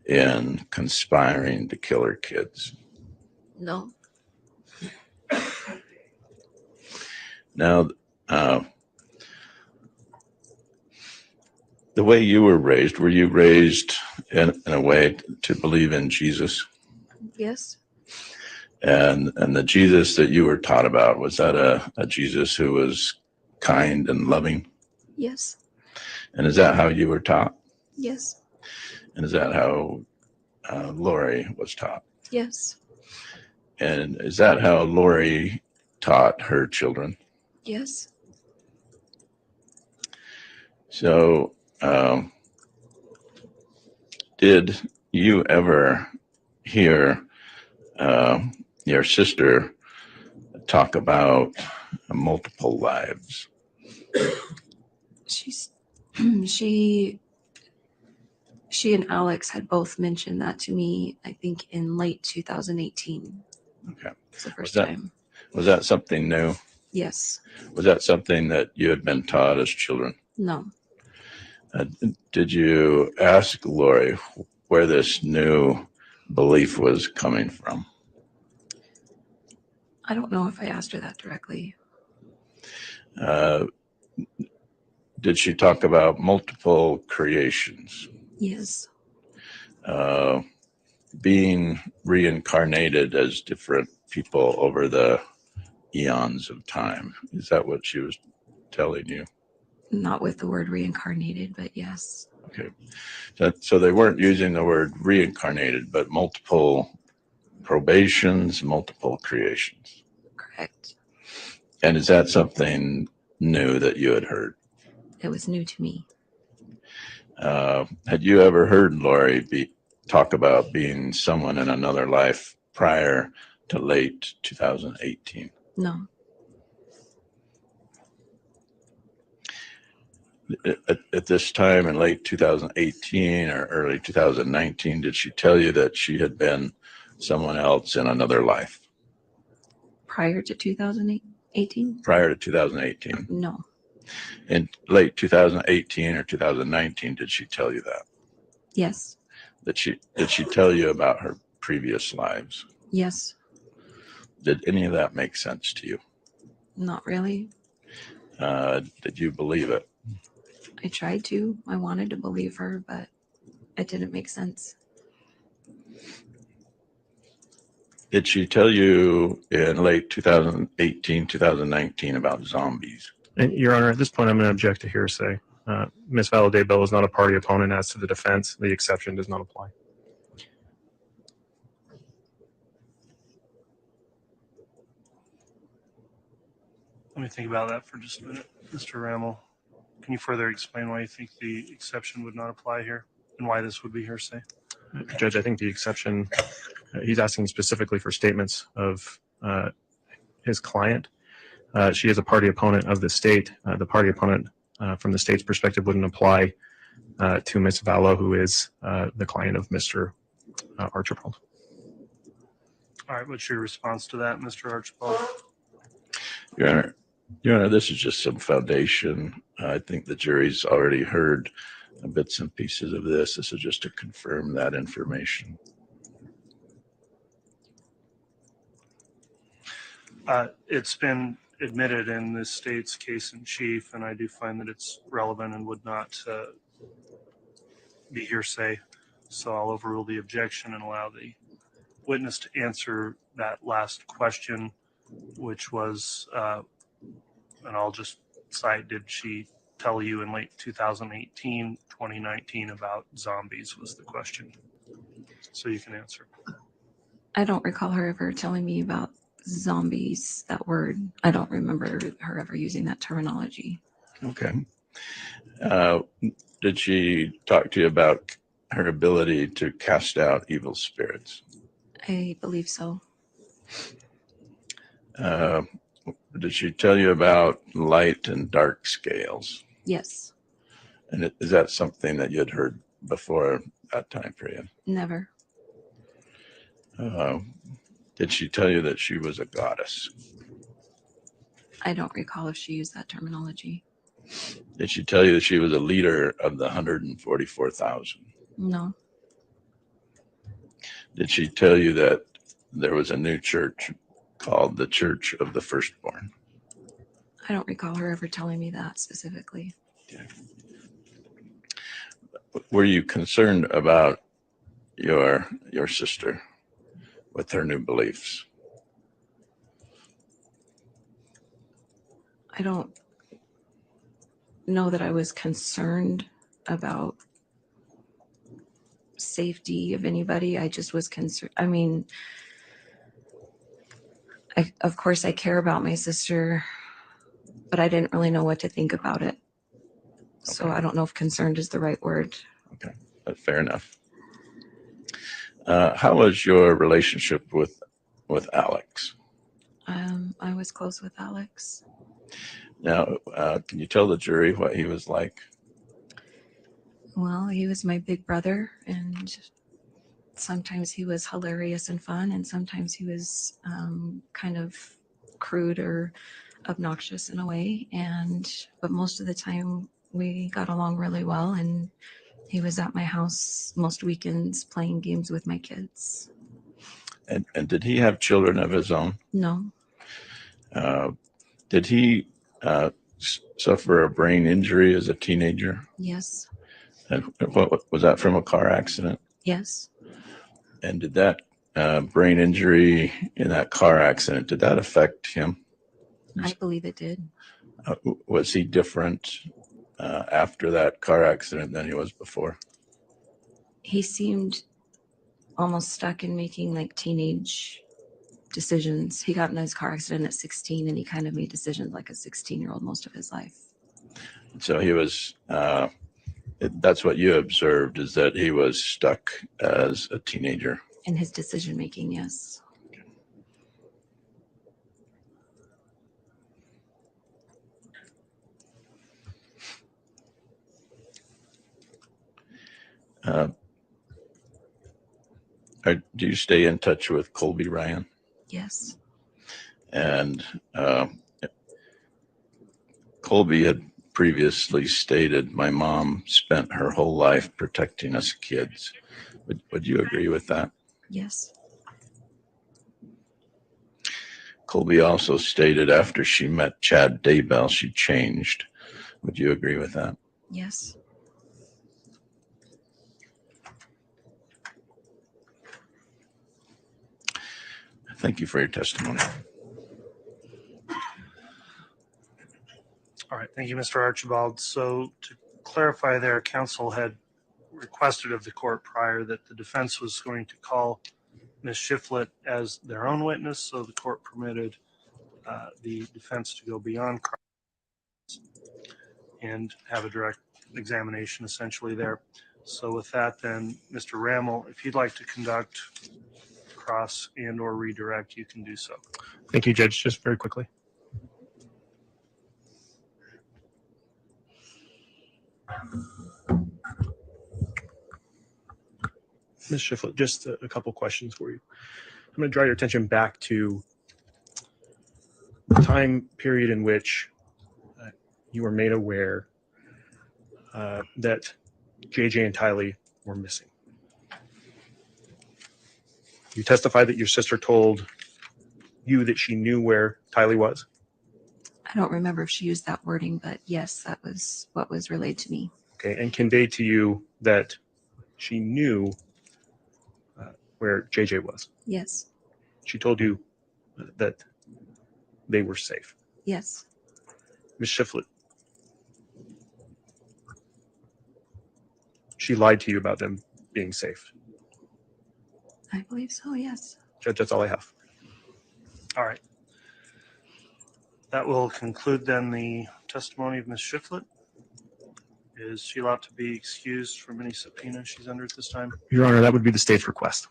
in conspiring to kill her kids? No. Now, the way you were you raised in a way to believe in Jesus? Yes. And the Jesus that you were taught about, was that a Jesus who was kind and loving? Yes. And is that how you were taught? Yes. And is that how Lori was taught? Yes. And is that how Lori taught her children? Yes. So, did you ever hear your sister talk about multiple lives? She's she and Alex had both mentioned that to me, I think in late 2018. Okay. It's the first that- time. Was that something new? Yes. Was that something that you had been taught as children? No. Did you ask Lori where this new belief was coming from? I don't know if I asked her that directly. Uh, did she talk about multiple creations? Yes. Being reincarnated as different people over the eons of time. Is that what she was telling you? Not with the word reincarnated, but yes. Okay. So they weren't using the word reincarnated, but multiple probations, multiple creations. Correct. And is that something new that you had heard? It was new to me. Had you ever heard Lori talk about being someone in another life prior to late 2018? No. At this time in late 2018 or early 2019, did she tell you that she had been someone else in another life Prior to 2018? prior to 2018? No. In late 2018 or 2019, did she tell you that? Yes. Did she tell you about her previous lives? Yes. Did any of that make sense to you? Not really. Did you believe it? I tried to. I wanted to believe her, but it didn't make sense. Did she tell you in late 2018, 2019 about zombies? And Your Honor, at this point, I'm going to object to hearsay. Ms. Vallow Daybell is not a party opponent as to the defense. The exception does not apply. Let me think about that for just a minute. Mr. Rammel, can you further explain why you think the exception would not apply here and why this would be hearsay? Judge, I think the exception, he's asking specifically for statements of his client. She is a party opponent of the state. The party opponent from the state's perspective wouldn't apply to Ms. Vallow, who is the client of Mr. Archibald. All right, what's your response to that, Mr. Archibald? Your Honor, this is just some foundation. I think the jury's already heard bits and pieces of this. This is just to confirm that information. It's been admitted in this state's case in chief, and I do find that it's relevant and would not be hearsay. So I'll overrule the objection and allow the witness to answer that last question, which was, and I'll just cite, did she tell you in late 2018, 2019 about zombies was the question. So you can answer. I don't recall her ever telling me about zombies, that word. I don't remember her ever using that terminology. Okay. Did she talk to you about her ability to cast out evil spirits? I believe so. Did she tell you about light and dark scales? Yes. And is that something that you'd heard before that time period? Never. Did she tell you that she was a goddess? I don't recall if she used that terminology. Did she tell you that she was a leader of the 144,000? No. Did she tell you that there was a new church called the Church of the Firstborn? I don't recall her ever telling me that specifically. Okay. Were you concerned about your sister with her new beliefs? I don't know that I was concerned about safety of anybody. I just was concerned. I mean, of course, I care about my sister, but I didn't really know what to think about it. So Okay. I don't know if concerned is the right word. Okay, that's fair enough. How was your relationship with Alex? I was close with Alex. Now, can you tell the jury what he was like? Well, he was my big brother, and sometimes he was hilarious and fun, and sometimes he was kind of crude or obnoxious in a way. But most of the time, we got along really well, and he was at my house most weekends playing games with my kids. And did he have children of his own? No, Did he suffer a brain injury as a teenager? yes, And what was that, from a car accident? yes, And did that brain injury in that car accident, did that affect him? I believe it did. Was he different after that car accident than he was before? He seemed almost stuck in making like teenage decisions. He got in his car accident at 16, and he kind of made decisions like a 16-year-old most of his life. So he was, that's what you observed, is that he was stuck as a teenager. In his decision making, yes. Do you stay in touch with Colby Ryan? Yes. And Colby had previously stated, my mom spent her whole life protecting us kids. Would you agree with that? Yes. Colby also stated after she met Chad Daybell, she changed. Would you agree with that? Yes. Thank you for your testimony. All right, thank you, Mr. Archibald. So to clarify there, counsel had requested of the court prior that the defense was going to call Ms. Shiflett as their own witness, so the court permitted the defense to go beyond cross and have a direct examination essentially there. So with that, then, Mr. Rammel, if you'd like to conduct cross and or redirect, you can do so. Thank you, Judge. Just very quickly. Ms. Shiflett, just a couple questions for you. I'm going to draw your attention back to the time period in which you were made aware that JJ and Tylee were missing. You testified that your sister told you that she knew where Tylee was. I don't remember if she used that wording, but yes, that was what was relayed to me. Okay, and conveyed to you that she knew where JJ was. Yes. She told you that they were safe. Yes. Ms. Shiflett, she lied to you about them being safe. I believe so, yes. Judge, that's all I have. All right. That will conclude then the testimony of Ms. Shiflett. Is she allowed to be excused from any subpoena she's under at this time? Your Honor, that would be the state's request.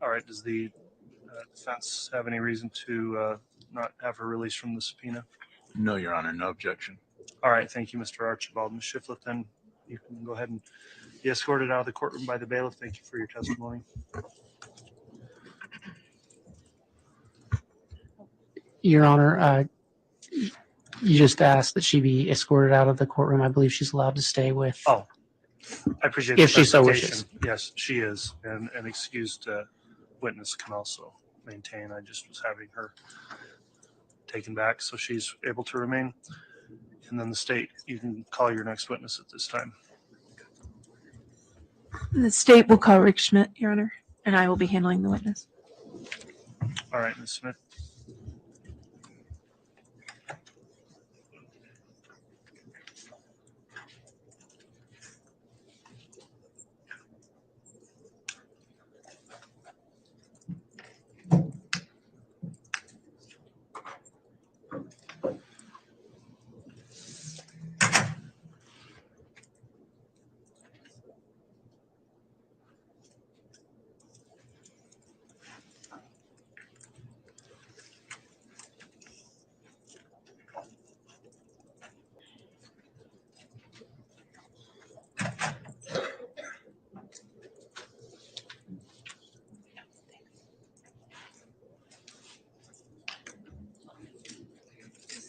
All right. Does the defense have any reason to not have her released from the subpoena? No, Your Honor, no objection. All right. Thank you, Mr. Archibald. Ms. Shiflett, then you can go ahead and be escorted out of the courtroom by the bailiff. Thank you for your testimony. Your Honor, you just asked that she be escorted out of the courtroom. I believe she's allowed to stay with. Oh, I appreciate If the she so clarification. wishes. Yes, she is. And an excused witness can also maintain. I just was having her taken back so she's able to remain. And then the state, you can call your next witness at this time. The state will call Rick Schmidt, Your Honor, and I will be handling the witness. All right, Ms. Smith.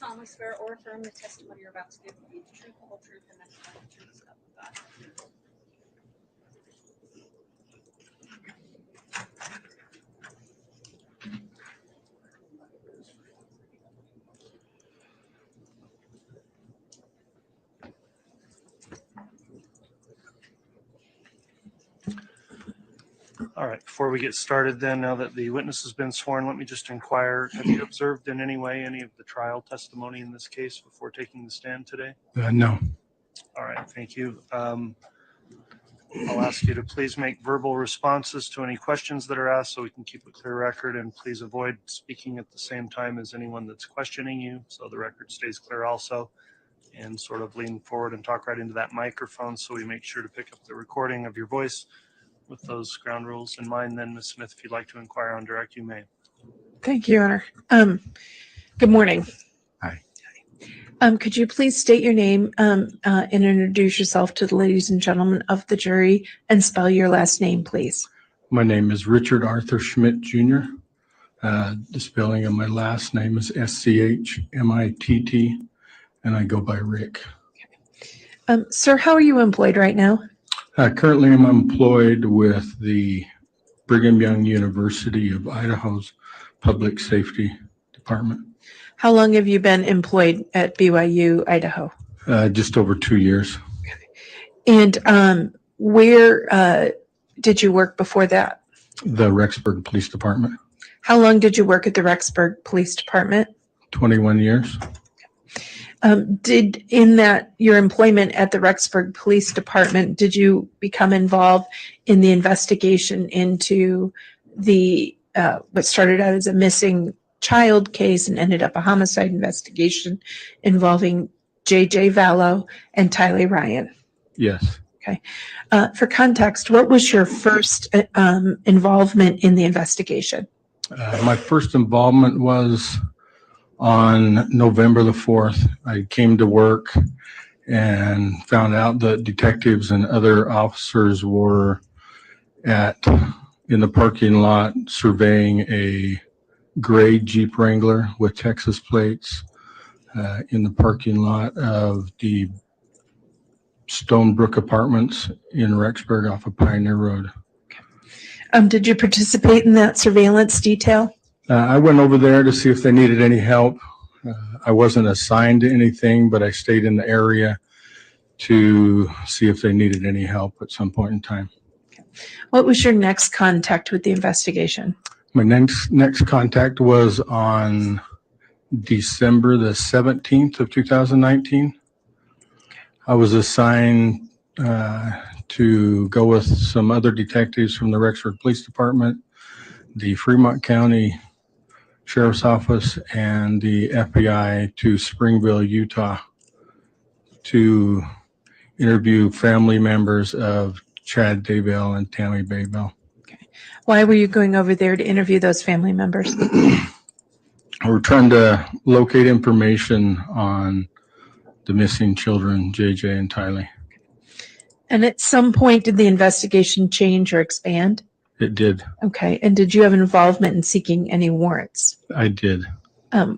solemnly swear or affirm the testimony you're about to give will be the truth, the whole truth, and nothing but the truth, so help you God? All right, before we get started then, now that the witness has been sworn, let me just inquire, have you observed in any way any of the trial testimony in this case before taking the stand today? No. All right, thank you. I'll ask you to please make verbal responses to any questions that are asked so we can keep a clear record, and please avoid speaking at the same time as anyone that's questioning you so the record stays clear also, and sort of lean forward and talk right into that microphone so we make sure to pick up the recording of your voice. With those ground rules in mind, then, Ms. Smith, if you'd like to inquire on direct, you may. Thank you, Your Honor. Good morning. Hi. Could you please state your name and introduce yourself to the ladies and gentlemen of the jury and spell your last name, please? My name is Richard Arthur Schmidt, Jr. The spelling of my last name is Schmitt, and I go by Rick. Sir, how are you employed right now? Currently, I'm employed with the Brigham Young University of Idaho's Public Safety Department. How long have you been employed at BYU, Idaho? Just over 2 years. And where did you work before that? The Rexburg Police Department. How long did you work at the Rexburg Police Department? 21 years. Did in that your employment at the Rexburg Police Department, did you become involved in the investigation into the what started out as a missing child case and ended up a homicide investigation involving J.J. Vallow and Tylee Ryan? Yes. Okay. For context, what was your first involvement in the investigation? My first involvement was on November the 4th. I came to work and found out that detectives and other officers were in the parking lot surveying a gray Jeep Wrangler with Texas plates in the parking lot of the Stonebrook Apartments in Rexburg off of Pioneer Road. Did you participate in that surveillance detail? I went over there to see if they needed any help. I wasn't assigned to anything, but I stayed in the area to see if they needed any help at some point in time. What was your next contact with the investigation? My next contact was on December the 17th of 2019. I was assigned to go with some other detectives from the Rexburg Police Department, the Fremont County Sheriff's Office, and the FBI to Springville, Utah, to interview family members of Chad Daybell and Tammy Daybell. Okay. Why were you going over there to interview those family members? We're trying to locate information on the missing children, JJ and Tylee. And at some point, did the investigation change or expand? It did. Okay. And did you have involvement in seeking any warrants? I did.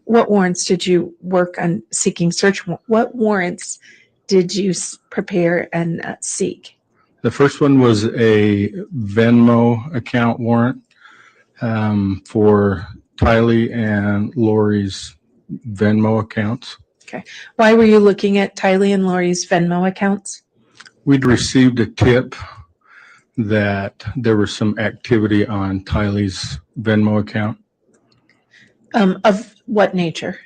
What warrants did you work on seeking search? What warrants did you prepare and seek? The first one was a Venmo account warrant for Tylee and Lori's Venmo accounts. Okay. Why were you looking at Tylee and Lori's Venmo accounts? We'd received a tip that there was some activity on Tylee's Venmo account. Of what nature?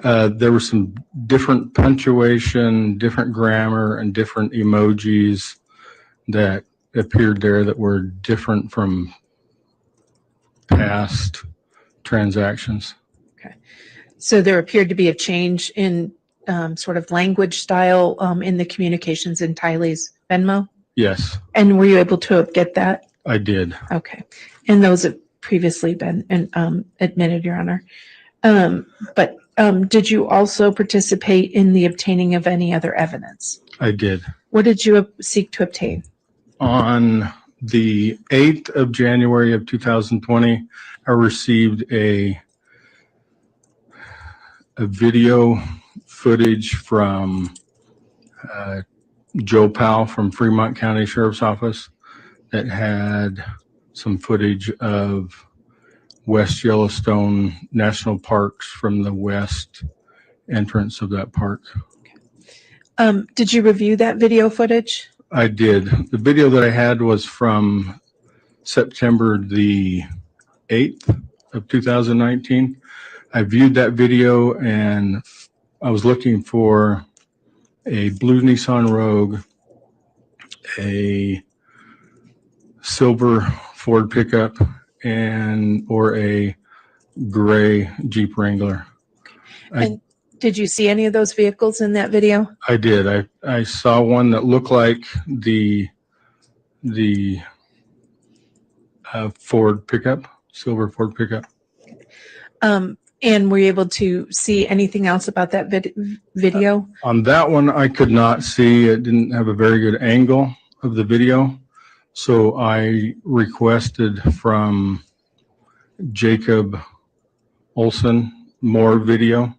There was some different punctuation, different grammar, and different emojis that appeared there that were different from past transactions. Okay. So there appeared to be a change in sort of language style in the communications in Tylee's Venmo? Yes. And were you able to get that? I did. Okay. And those have previously been admitted, Your Honor. But did you also participate in the obtaining of any other evidence? I did. What did you seek to obtain? On the 8th of January of 2020, I received a a video footage from Joe Powell from Fremont County Sheriff's Office that had some footage of West Yellowstone National Parks from the west entrance of that park. Did you review that video footage? I did. The video that I had was from September the 8th of 2019. I viewed that video and I was looking for a blue Nissan Rogue, a silver Ford pickup, or a gray Jeep Wrangler. And did you see any of those vehicles in that video? I did. I saw one that looked like the Ford pickup, silver Ford pickup. And were you able to see anything else about that video? On that one, I could not see. It didn't have a very good angle of the video. So I requested from Jacob Olson more video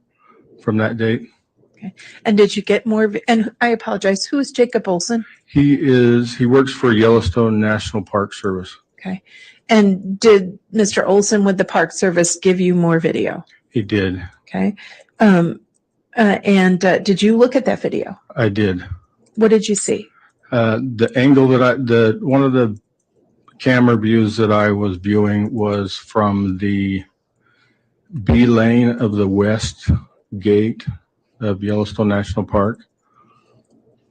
from that date. Okay. And did you get more? And I apologize. Who is Jacob Olson? He works for Yellowstone National Park Service. Okay. And did Mr. Olson with the Park Service give you more video? He did. Okay. Did you look at that video? I did. What did you see? The angle that one of the camera views that I was viewing was from the B lane of the west gate of Yellowstone National Park.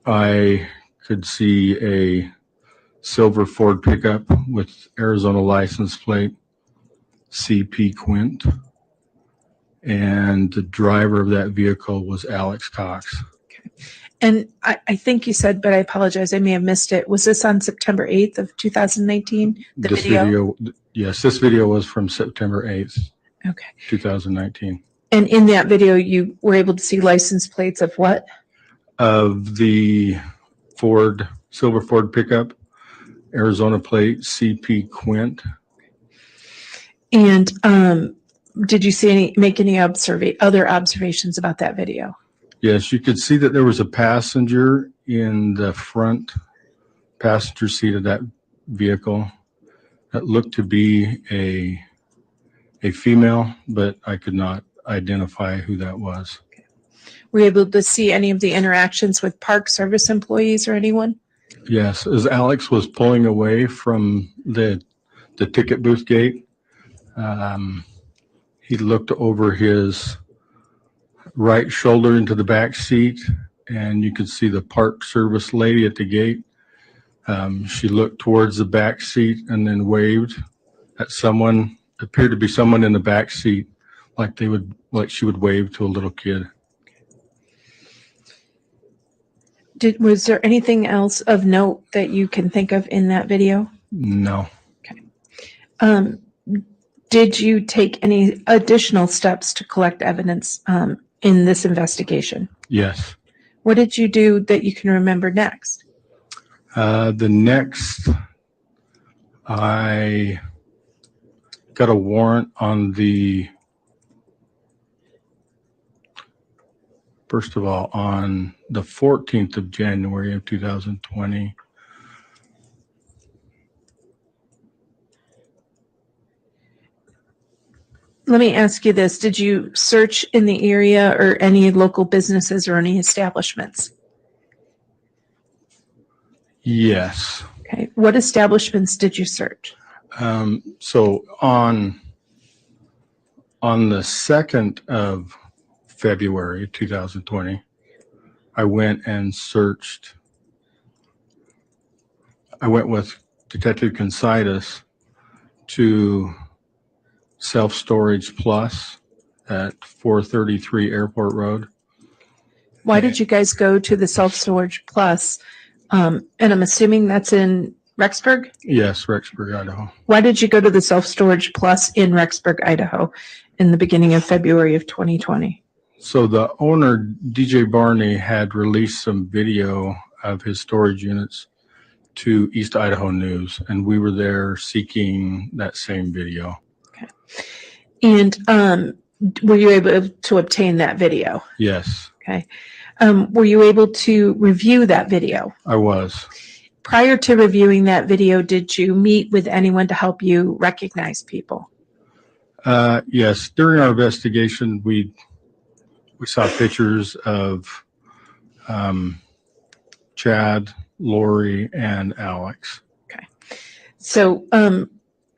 I could see a silver Ford pickup with Arizona license plate, CP Quint, and the driver of that vehicle was Alex Cox. Okay. And I think you said, but I apologize, I may have missed it. Was this on September 8th of 2019? This video, yes, this video was from September 8th, okay, 2019. And in that video, you were able to see license plates of what? Of the silver Ford pickup, Arizona plate, CP Quint. And did you make any other observations about that video? Yes, you could see that there was a passenger in the front passenger seat of that vehicle that looked to be a female, but I could not identify who that was. Were you able to see any of the interactions with Park Service employees or anyone? Yes, as Alex was pulling away from the ticket booth gate, he looked over his right shoulder into the back seat, and you could see the Park Service lady at the gate. She looked towards the back seat and then waved at someone, appeared to be someone in the back seat, like she would wave to a little kid. Was there anything else of note that you can think of in that video? No. Okay. Did you take any additional steps to collect evidence in this investigation? Yes. What did you do that you can remember next? The next, I got a warrant on first of all, on the 14th of January of 2020. Let me ask you this. Did you search in the area or any local businesses or any establishments? Yes. Okay. What establishments did you search? So on the 2nd of February 2020, I went and searched. I went with Detective Considas to Self Storage Plus at 433 Airport Road. Why did you guys go to the Self Storage Plus? And I'm assuming that's in Rexburg? Yes, Rexburg, Idaho. Why did you go to the Self Storage Plus in Rexburg, Idaho in the beginning of February of 2020? So the owner, DJ Barney, had released some video of his storage units to East Idaho News, and we were there seeking that same video. Okay. And Were you able to obtain that video? Yes, Okay. Were you able to review that video? I was. Prior to reviewing that video, did you meet with anyone to help you recognize people? Yes, during our investigation, we saw pictures of Chad, Lori, and Alex. So,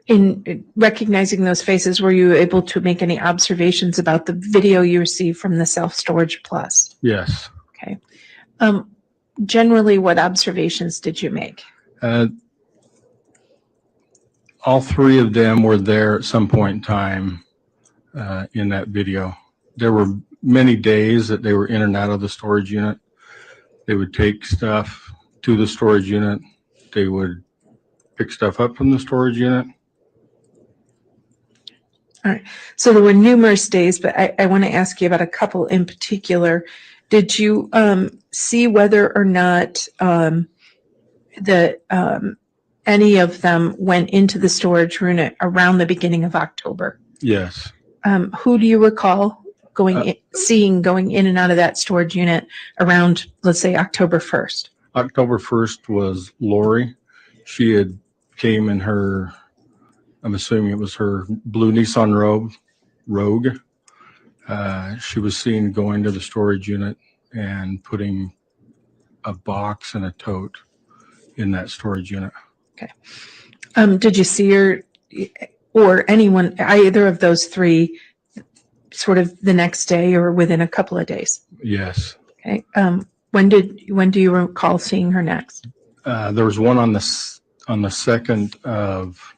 in recognizing those faces, were you able to make any observations about the video you received from the Self-Storage Plus? Yes. Okay. Generally, what observations did you make? All three of them were there at some point in time in that video. There were many days that they were in and out of the storage unit. They would take stuff to the storage unit. They would pick stuff up from the storage unit. All right. So there were numerous days, but I want to ask you about a couple in particular. Did you see whether or not any of them went into the storage unit around the beginning of October? Yes. Who do you recall seeing going in and out of that storage unit around, let's say, October 1st? October 1st was Lori. She had came in her, I'm assuming it was her blue Nissan Rogue. She was seen going to the storage unit and putting a box and a tote in that storage unit. Okay. Did you see her or anyone, either of those three, sort of the next day or within a couple of days? Yes. Okay. When do you recall seeing her next? There was one on the 2nd of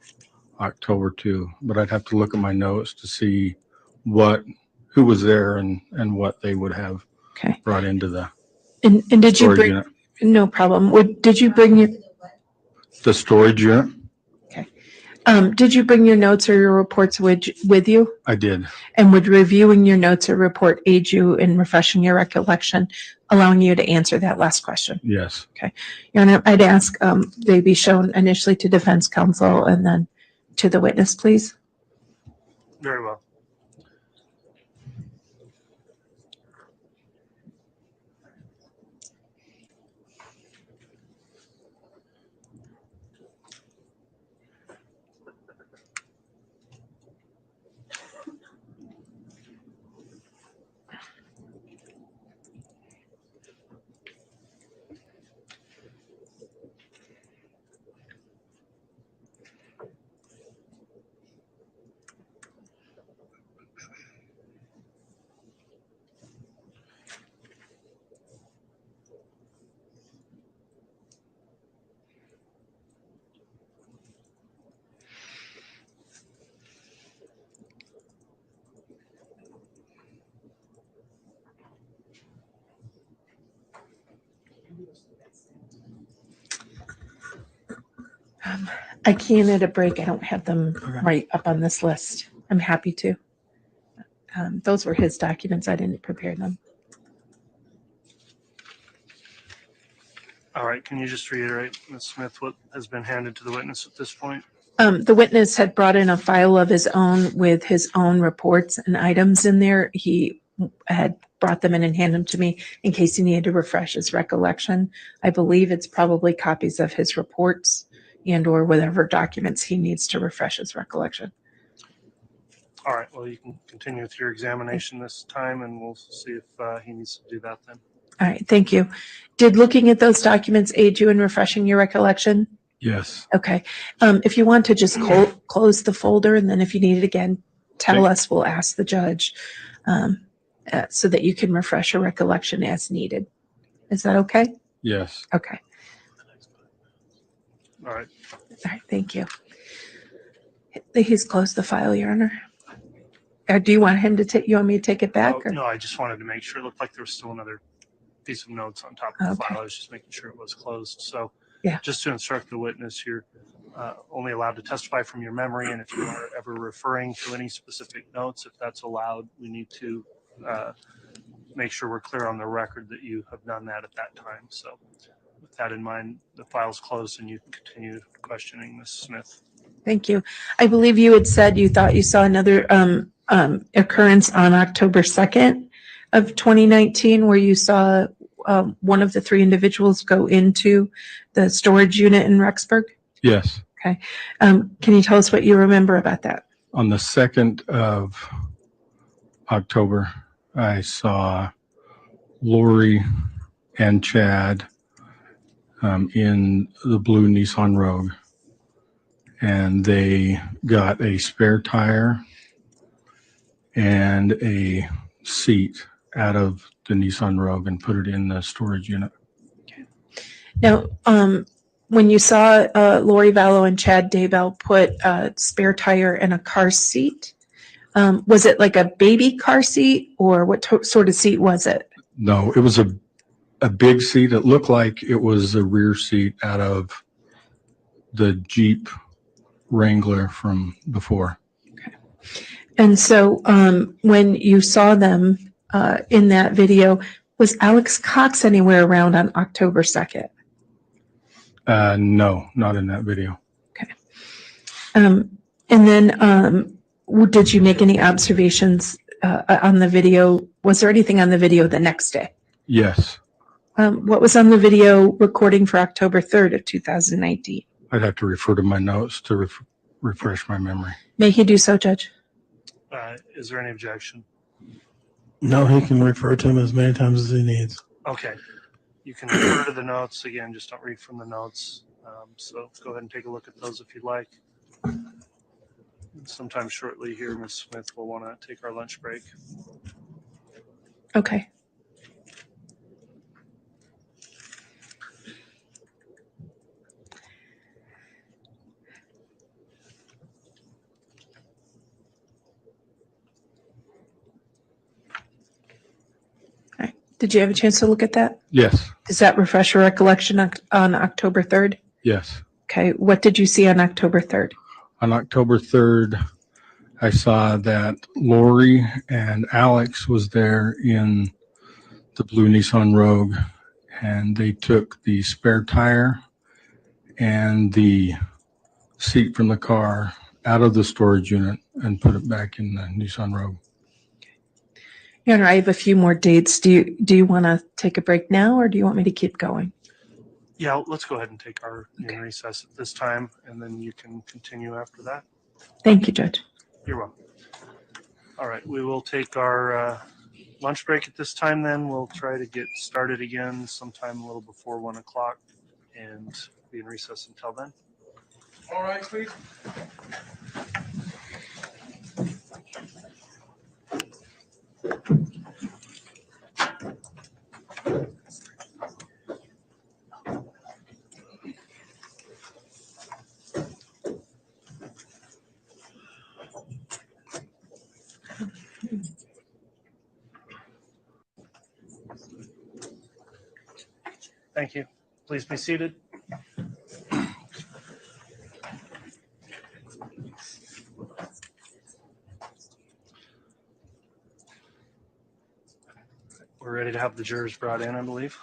October too, but I'd have to look at my notes to see who was there and what they would have brought into the and did you bring unit. No problem. Did you bring The storage unit? Okay. Did you bring your notes or your reports with you? I did. And would reviewing your notes or report aid you in refreshing your recollection, allowing you to answer that last question? Yes. Okay. Your Honor, I'd ask they be shown initially to defense counsel and then to the witness, please. Very well. I can at a break. I don't have them right up on this list. I'm happy to. Those were his documents. I didn't prepare them. All right. Can you just reiterate, Ms. Smith, what has been handed to the witness at this point? The witness had brought in a file of his own with his own reports and items in there. He had brought them in and handed them to me in case he needed to refresh his recollection. I believe it's probably copies of his reports and or whatever documents he needs to refresh his recollection. All right. Well, you can continue with your examination this time, and we'll see if he needs to do that then. All right. Thank you. Did looking at those documents aid you in refreshing your recollection? Yes. Okay. If you want to just close the folder, and then if you need it again, tell us. We'll ask the judge so that you can refresh your recollection as needed. Is that okay? Yes. Okay. All right. All right. Thank you. He's closed the file, Your Honor. Do you want him to take? You want me to take it back? Oh, Or? no, I just wanted to make sure. It looked like there was still another piece of notes on top of the Okay. file. I was just making sure it was closed. So Yeah. just to instruct the witness, you're only allowed to testify from your memory. And if you are ever referring to any specific notes, if that's allowed, we need to make sure we're clear on the record that you have done that at that time. So with that in mind, the file's closed and you can continue questioning Ms. Smith. Thank you. I believe you had said you thought you saw another occurrence on October 2nd of 2019 where you saw one of the three individuals go into the storage unit in Rexburg? Yes. Okay. Can you tell us what you remember about that? On the 2nd of October, I saw Lori and Chad in the blue Nissan Rogue, and they got a spare tire and a seat out of the Nissan Rogue and put it in the storage unit. Now, when you saw Lori Vallow and Chad Daybell put a spare tire in a car seat, was it like a baby car seat, or what sort of seat was it? No, it was a big seat. It looked like it was a rear seat out of the Jeep Wrangler from before. And so when you saw them in that video, was Alex Cox anywhere around on October 2nd? No, not in that video. Okay. And then did you make any observations on the video? Was there anything on the video the next day? Yes. What was on the video recording for October 3rd of 2019? I'd have to refer to my notes to refresh my memory. May he do so, Judge? Is there any objection? No, he can refer to them as many times as he needs. Okay. You can refer to the notes. Again, just don't read from the notes. So go ahead and take a look at those if you'd like. Sometime shortly here, Ms. Smith will want to take our lunch break. Okay. All right. Did you have a chance to look at that? Yes. Does that refresh your recollection on October 3rd? Yes. Okay. What did you see on October 3rd? On October 3rd, I saw that Lori and Alex was there in the blue Nissan Rogue, and they took the spare tire and the seat from the car out of the storage unit and put it back in the Nissan Rogue. Your Honor, I have a few more dates. Do you want to take a break now, or do you want me to keep going? Yeah, let's go ahead and take our recess at this time, and then you can continue after that. Thank you, Judge. You're welcome. All right, we will take our lunch break at this time then. We'll try to get started again sometime a little before 1 o'clock and be in recess until then. All right, please. Thank you. Please be seated. We're ready to have the jurors brought in, I believe.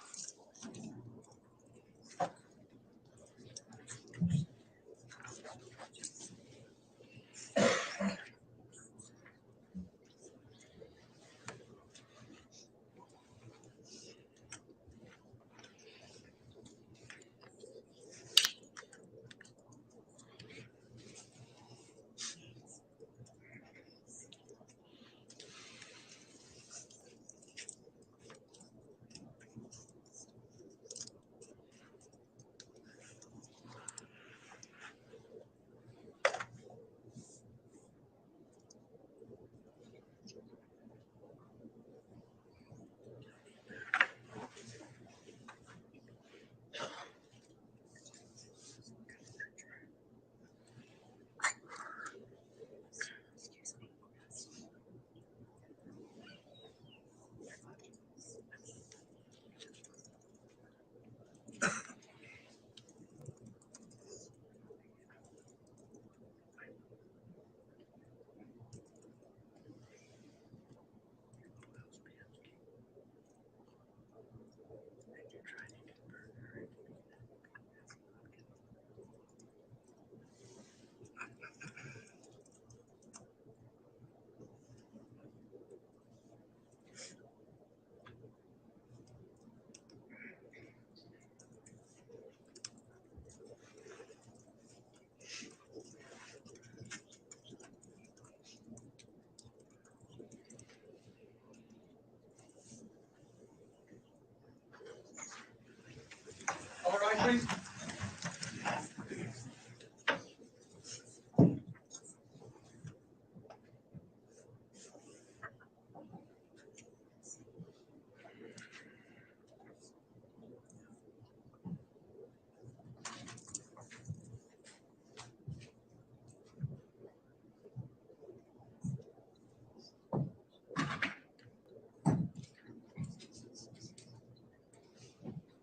please.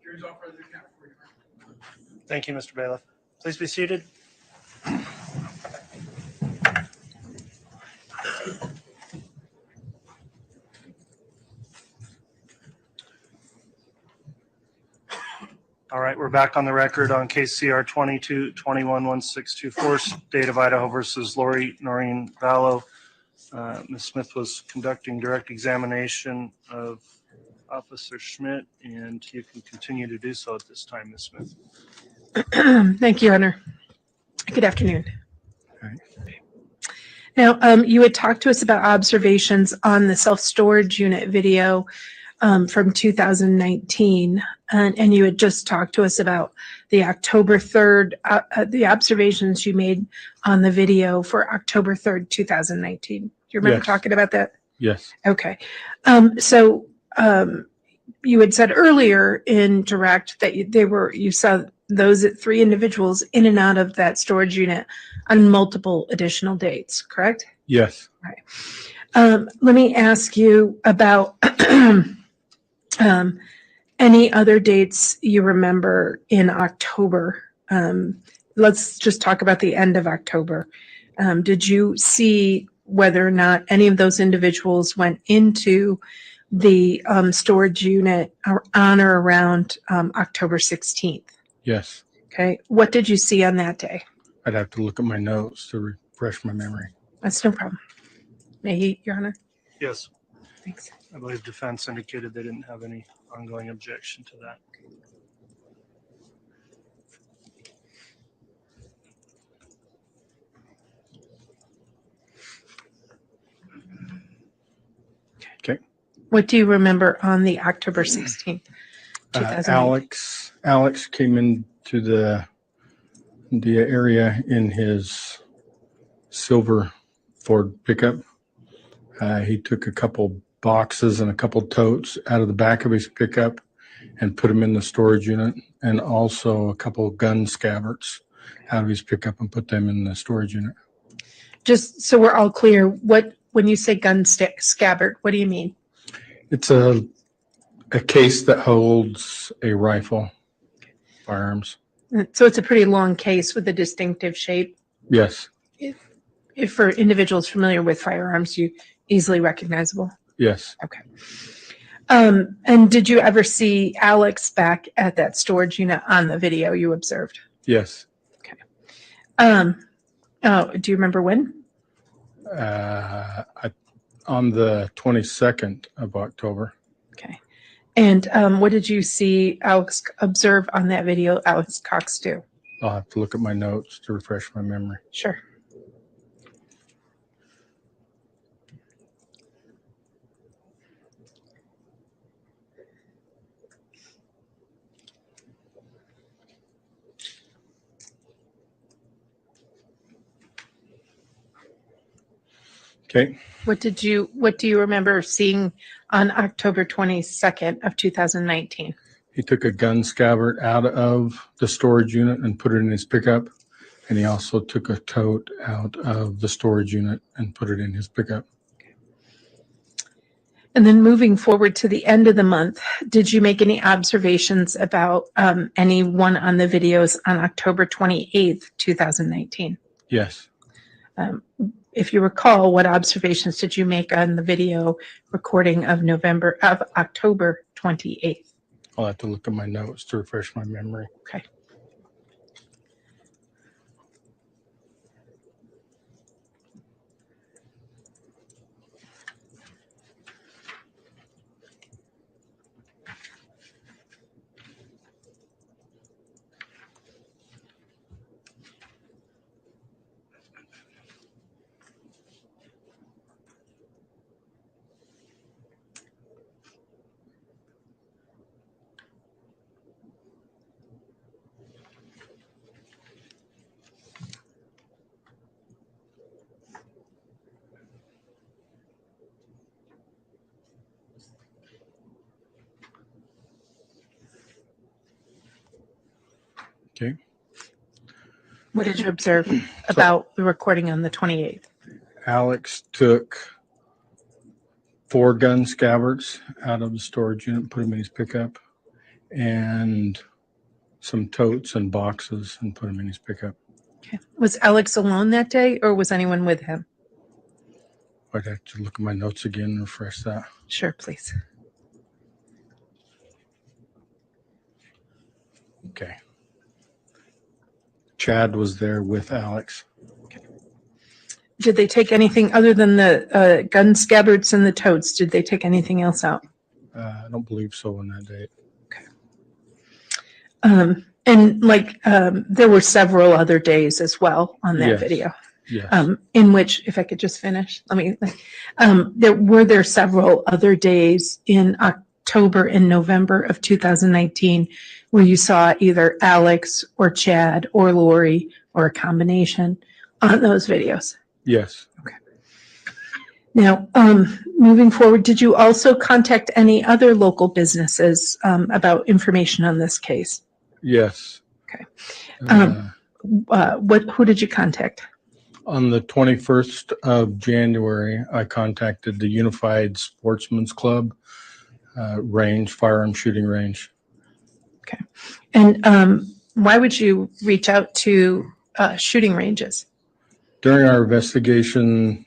Jury's all present, count for you. Thank you, Mr. Bailiff. Please be seated. All right, we're back on the record on case CR 22-21-1624, State of Idaho versus Lori Noreen Vallow. Ms. Smith was conducting direct examination of Officer Schmidt, and you can continue to do so at this time, Ms. Smith. Thank you, Hunter. Good afternoon. Right. Now, you had talked to us about observations on the self-storage unit video from 2019, and you had just talked to us about the October 3rd, the observations you made on the video for October 3rd, 2019. Do you remember Yes. talking about that? Yes. Okay. You had said earlier in direct that you saw those 3 individuals in and out of that storage unit on multiple additional dates, correct? Yes. Right. Let me ask you about any other dates you remember in October. Let's just talk about the end of October. Did you see whether or not any of those individuals went into the storage unit on or around October 16th? Yes. Okay. What did you see on that day? I'd have to look at my notes to refresh my memory. That's no problem. May he, Your Honor? Yes, Thanks. I believe defense indicated they didn't have any ongoing objection to that. Okay. What do you remember on the October 16th? 2008? Alex came into the area in his silver Ford pickup. He took a couple boxes and a couple totes out of the back of his pickup and put them in the storage unit, and also a couple gun scabbards out of his pickup and put them in the storage unit. Just so we're all clear, when you say gun scabbard, what do you mean? It's a case that holds a rifle, firearms. So it's a pretty long case with a distinctive shape. Yes. If for individuals familiar with firearms, you easily recognizable. Yes. Okay. And did you ever see Alex back at that storage unit on the video you observed? Yes. Okay. Do you remember when? On the 22nd of October. Okay. And what did you see Alex observe on that video, Alex Cox do? I'll have to look at my notes to refresh my memory. Sure. Okay. What do you remember seeing on October 22nd of 2019? He took a gun scabbard out of the storage unit and put it in his pickup. And he also took a tote out of the storage unit and put it in his pickup. And then moving forward to the end of the month, did you make any observations about anyone on the videos on October 28th, 2019? Yes. If you recall, what observations did you make on the video recording of October 28th? I'll have to look at my notes to refresh my memory. Okay. Okay. What did you observe about the recording on the 28th? Alex took 4 gun scabbards out of the storage unit, put them in his pickup, and some totes and boxes and put them in his pickup. Okay. Was Alex alone that day or was anyone with him? I'd have to look at my notes again and refresh that. Sure, please. Okay. Chad was there with Alex. Did they take anything other than the gun scabbards and the totes? Did they take anything else out? I don't believe so on that date. There were several other days as well on that Yes. video. Yes. In which, if I could just finish, there several other days in October and November of 2019 where you saw either Alex or Chad or Lori or a combination on those videos. Yes. Okay. Now, moving forward, did you also contact any other local businesses about information on this case? Yes. Okay. Uh, Who did you contact? On the 21st of January, I contacted the Unified Sportsman's Club firearm shooting range. Okay. And why would you reach out to shooting ranges? During our investigation,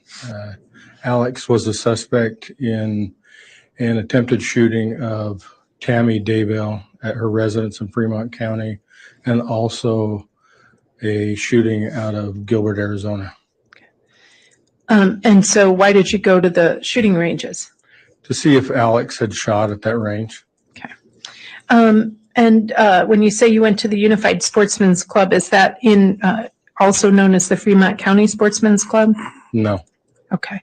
Alex was a suspect in an attempted shooting of Tammy Daybell at her residence in Fremont County, and also a shooting out of Gilbert, Arizona. And so why did you go to the shooting ranges? To see if Alex had shot at that range. Okay. And when you say you went to the Unified Sportsman's Club, is that in also known as the Fremont County Sportsman's Club? No. Okay.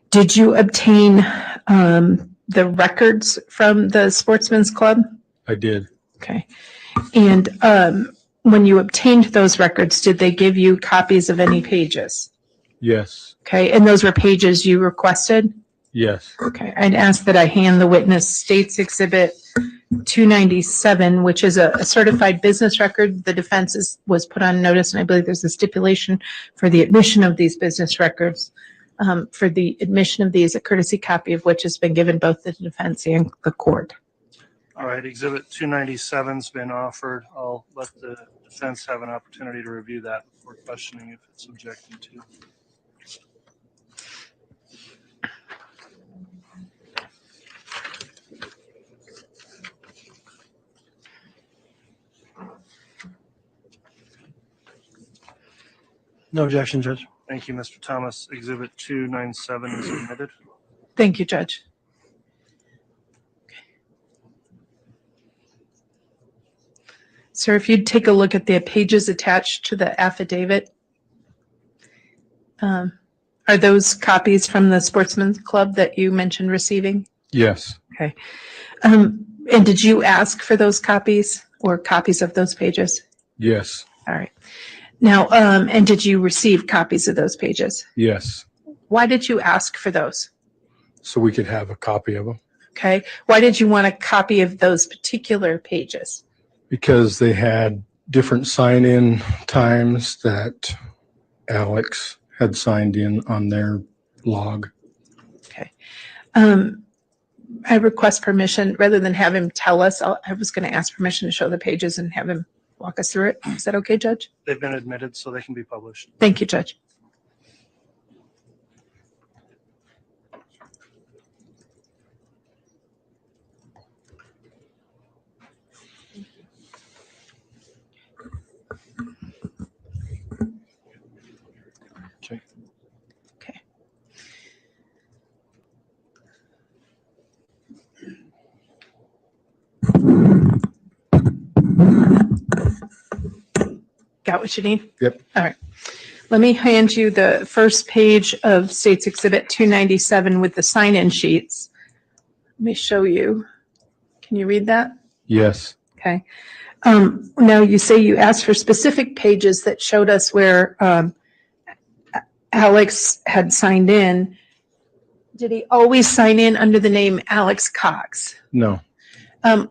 Did you obtain the records from the Sportsman's Club? I did. Okay. And when you obtained those records, did they give you copies of any pages? Yes. Okay. And those were pages you requested? Yes. Okay. I'd ask that I hand the witness States Exhibit 297, which is a certified business record. The defense was put on notice, and I believe there's a stipulation for the admission of these business records. For the admission of these, a courtesy copy of which has been given both the defense and the court. All right, Exhibit 297's been offered. I'll let the defense have an opportunity to review that before questioning if it's objected to. No objection, Judge. Thank you, Mr. Thomas. Exhibit 297 is admitted. Thank you, Judge. Sir, if you'd take a look at the pages attached to the affidavit, are those copies from the Sportsman's Club that you mentioned receiving? Yes. Okay. And did you ask for those copies or copies of those pages? Yes. All right. Now, and did you receive copies of those pages? Yes. Why did you ask for those? So we could have a copy of them. Okay. Why did you want a copy of those particular pages? Because they had different sign-in times that Alex had signed in on their log. Okay. I request permission, rather than have him tell us, I was going to ask permission to show the pages and have him walk us through it. Is that okay, Judge? They've been admitted, so they can be published. Thank you, Judge. Okay. Okay. Got what you need? Yep. All right. Let me hand you the first page of States Exhibit 297 with the sign-in sheets. Let me show you. Can you read that? Yes. Okay. Now you say you asked for specific pages that showed us where Alex had signed in. Did he always sign in under the name Alex Cox? No.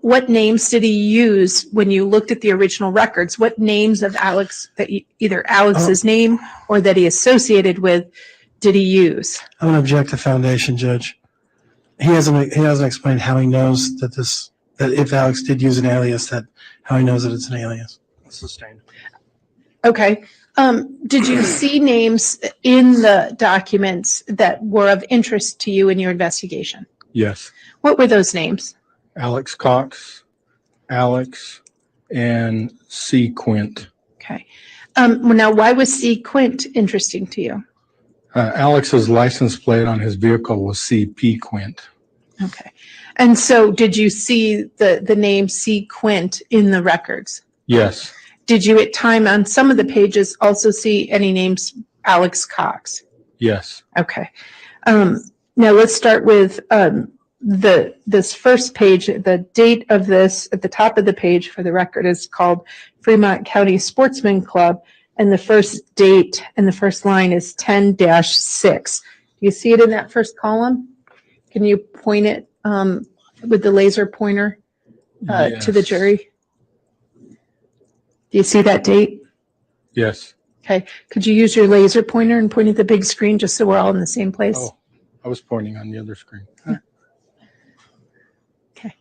What names did he use when you looked at the original records? What names of Alex, either Alex's name or that he associated with, did he use? I'm going to object to foundation, Judge. He hasn't explained how he knows that if Alex did use an alias, how he knows that it's an alias. Sustained. Okay. Did you see names in the documents that were of interest to you in your investigation? Yes. What were those names? Alex Cox, Alex, and C. Quint. Okay. Now, why was C. Quint interesting to you? Alex's license plate on his vehicle was C.P. Quint. Okay. And so did you see the name C. Quint in the records? Yes. Did you at time on some of the pages also see any names Alex Cox? Yes. Okay. Now let's start with this first page. The date of this at the top of the page for the record is called Fremont County Sportsman Club, and the first date and the first line is 10-6. Do you see it in that first column? Can you point it with the laser pointer to the Yes. jury? Do you see that date? Yes. Okay. Could you use your laser pointer and point at the big screen just so we're all in the same place? Oh, I was pointing on the other screen. Okay.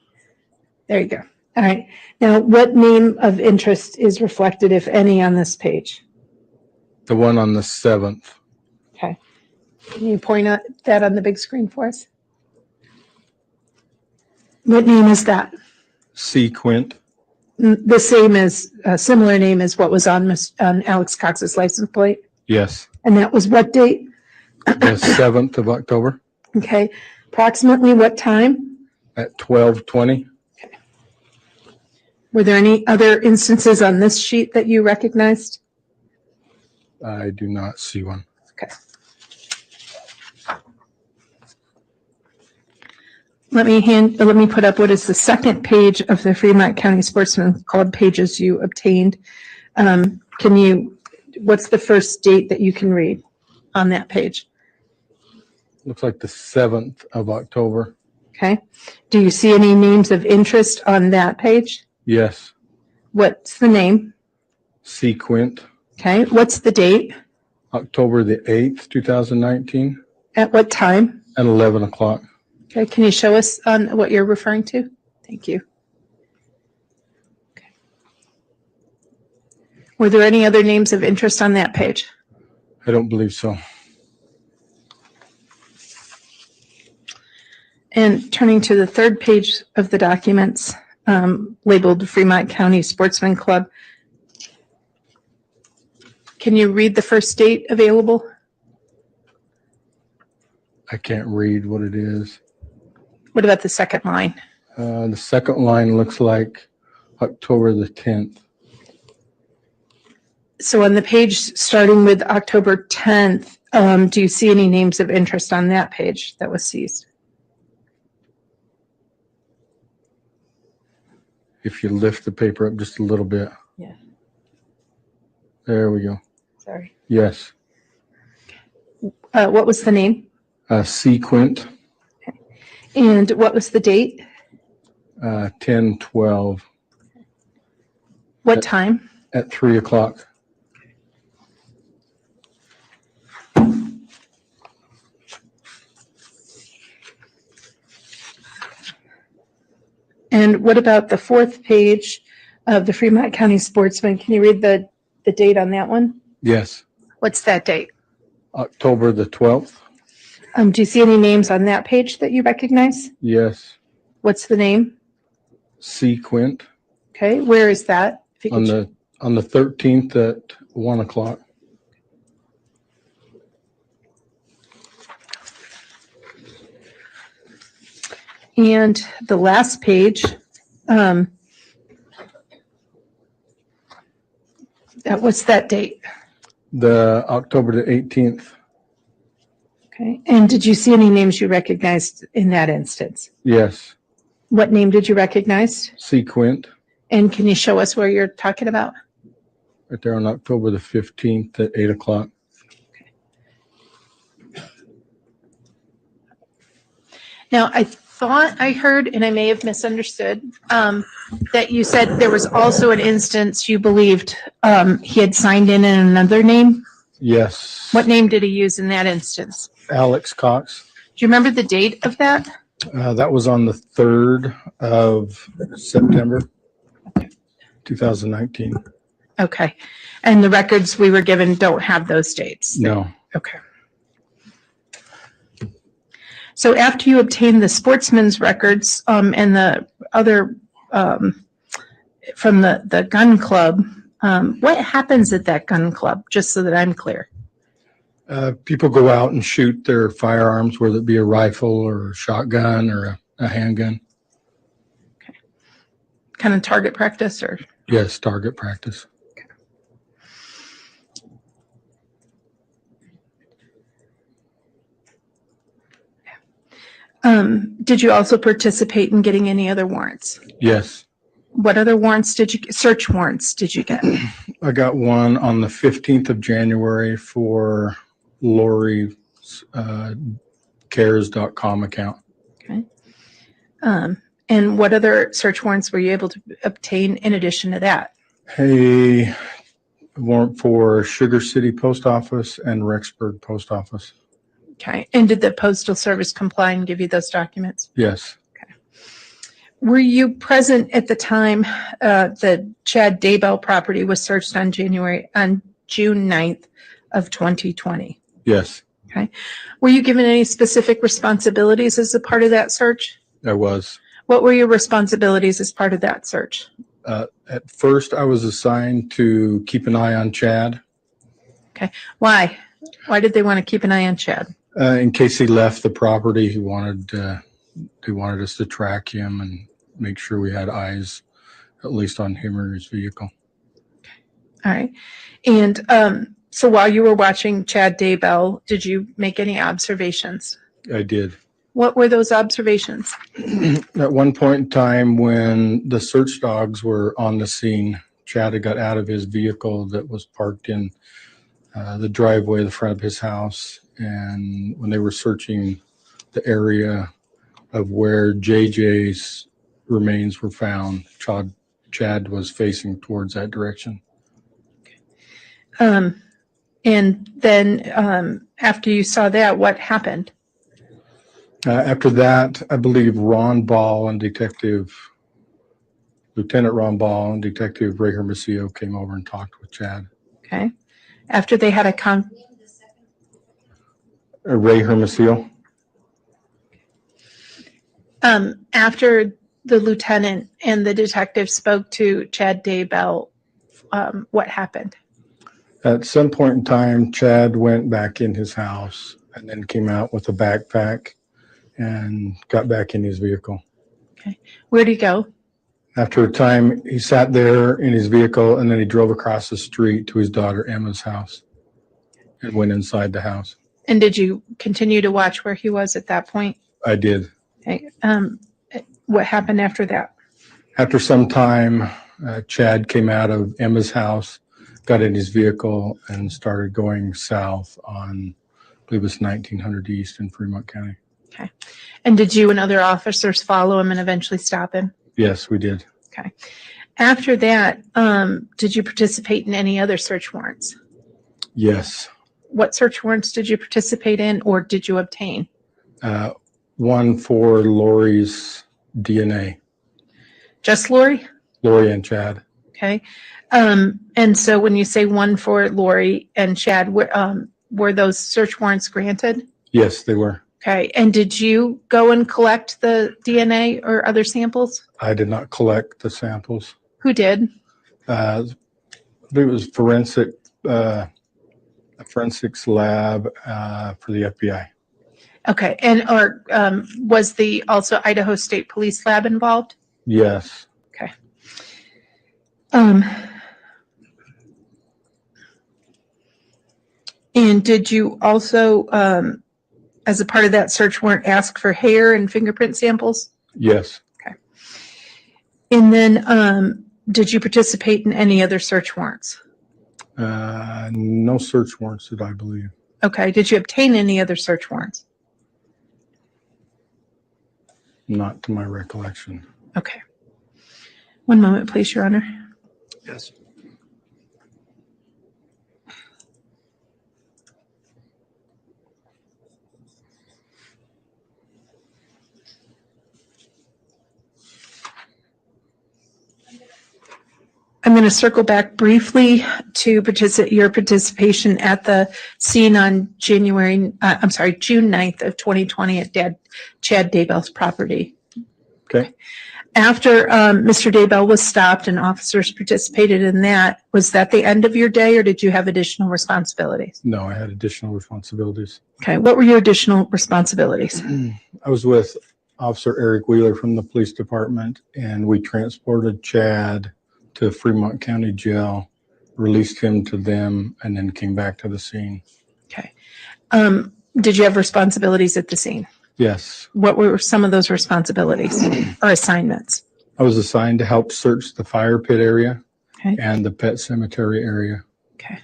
There you go. All right. Now, what name of interest is reflected, if any, on this page? The one on the 7th. Okay. Can you point at that on the big screen for us? What name is that? C. Quint. The same as, a similar name as what was on Alex Cox's license plate? Yes. And that was what date? The 7th of October Okay. Approximately what time? at 12:20. Were there any other instances on this sheet that you recognized? I do not see one. Okay. Let me put up what is the second page of the Fremont County Sportsman Club pages you obtained. What's the first date that you can read on that page? Looks like the 7th of October. Okay. Do you see any names of interest on that page? Yes. What's the name? C. Quint. Okay. What's the date? October the 8th, 2019 At what time? at 11 o'clock. Okay. Can you show us on what you're referring to? Thank you. Okay. Were there any other names of interest on that page? I don't believe so. And turning to the third page of the documents, labeled Fremont County Sportsman Club, can you read the first date available? I can't read what it is. What about the second line? The second line looks like October the 10th. So on the page starting with October 10th, do you see any names of interest on that page that was seized? If you lift the paper up just a little bit. Yeah. There we go. Sorry. Yes. What was the name? C. Quint. And what was the date? 10/12 What time? at 3 o'clock. And what about the fourth page of the Fremont County Sportsman? Can you read the date on that one? Yes. What's that date? October the 12th. Do you see any names on that page that you recognize? Yes. What's the name? C. Quint. Okay, where is that? If you could On the 13th at 1 o'clock. And the last page, what's that date? The October the 18th. Okay, and did you see any names you recognized in that instance? Yes. What name did you recognize? C. Quint. And can you show us where you're talking about? Right there on October the 15th at 8 o'clock. Now, thought I heard, and I may have misunderstood, that you said there was also an instance you believed he had signed in another name. Yes. What name did he use in that instance? Alex Cox. Do you remember the date of that? That was on the 3rd of September, 2019. Okay. And the records we were given don't have those dates? No. Okay. So after you obtained the sportsman's records and the other from the gun club, what happens at that gun club, just so that I'm clear? People go out and shoot their firearms, whether it be a rifle or a shotgun or a handgun. Okay. Kind of target practice or? Yes, target practice. Did you also participate in getting any other warrants? Yes. What other warrants did you get? Search warrants did you get? I got one on the 15th of January for Lori's cares.com account. Okay. And what other search warrants were you able to obtain in addition to that? A warrant for Sugar City Post Office and Rexburg Post Office. Okay. And did the Postal Service comply and give you those documents? Yes. Were you present at the time the Chad Daybell property was searched on June 9th of 2020? Yes, Okay. Were you given any specific responsibilities as a part of that search? I was. What were your responsibilities as part of that search? At first, I was assigned to keep an eye on Chad. Okay. Why? Why did they want to keep an eye on Chad? In case he left the property, he wanted us to track him and make sure we had eyes at least on him or his vehicle. All right. And so while you were watching Chad Daybell, did you make any observations? I did. What were those observations? At one point in time when the search dogs were on the scene, Chad had got out of his vehicle that was parked in the driveway, the front of his house. And when they were searching the area of where JJ's remains were found, Chad was facing towards that direction. And then after you saw that, what happened? After that, I believe Lieutenant Ron Ball and Detective Ray Hermosillo came over and talked with Chad. Okay. After they had a Ray Hermosillo. after the lieutenant and the detective spoke to Chad Daybell, what happened? At some point in time, Chad went back in his house and then came out with a backpack and got back in his vehicle. Okay. Where'd he go? After a time, he sat there in his vehicle and then he drove across the street to his daughter Emma's house and went inside the house. And did you continue to watch where he was at that point? I did. Okay. What happened after that? After some time, Chad came out of Emma's house, got in his vehicle, and started going south on, I believe it was 1900 East in Fremont County. Okay. And did you and other officers follow him and eventually stop him? Yes, we did. Okay. After that, did you participate in any other search warrants? Yes. What search warrants did you participate in or did you obtain? One for Lori's DNA. Just Lori? Lori and Chad. Okay. And so when you say one for Lori and Chad, were those search warrants granted? Yes, they were. Okay. And did you go and collect the DNA or other samples? I did not collect the samples. Who did? I believe it was a forensics lab for the FBI. Okay. And was the also Idaho State Police Lab involved? Yes. Okay. And did you also, as a part of that search warrant, ask for hair and fingerprint samples? Yes. Okay. And then did you participate in any other search warrants? No search warrants did I believe. Okay. Did you obtain any other search warrants? Not to my recollection. Okay. One moment, please, Your Honor. Yes. I'm going to circle back briefly to your participation at the scene on June 9th of 2020 at Chad Daybell's property. Okay. After Mr. Daybell was stopped and officers participated in that, was that the end of your day or did you have additional responsibilities? No, I had additional responsibilities. Okay. What were your additional responsibilities? I was with Officer Eric Wheeler from the police department, and we transported Chad to Fremont County Jail, released him to them, and then came back to the scene. Okay. Did you have responsibilities at the scene? Yes. What were some of those responsibilities or assignments? I was assigned to help search the fire pit area Okay. and the pet cemetery area. Okay.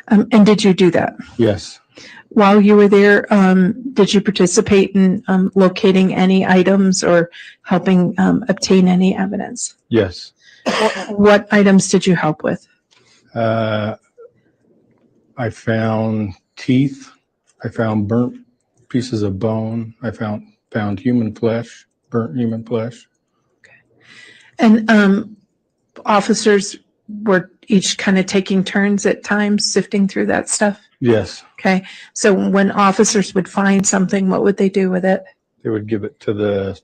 And did you do that? Yes. While you were there, did you participate in locating any items or helping obtain any evidence? Yes. What items did you help with? I found teeth. I found burnt pieces of bone. I found human flesh, burnt human flesh. And officers were each kind of taking turns at times sifting through that stuff? Yes. Okay. So when officers would find something, what would they do with it? They would give it to the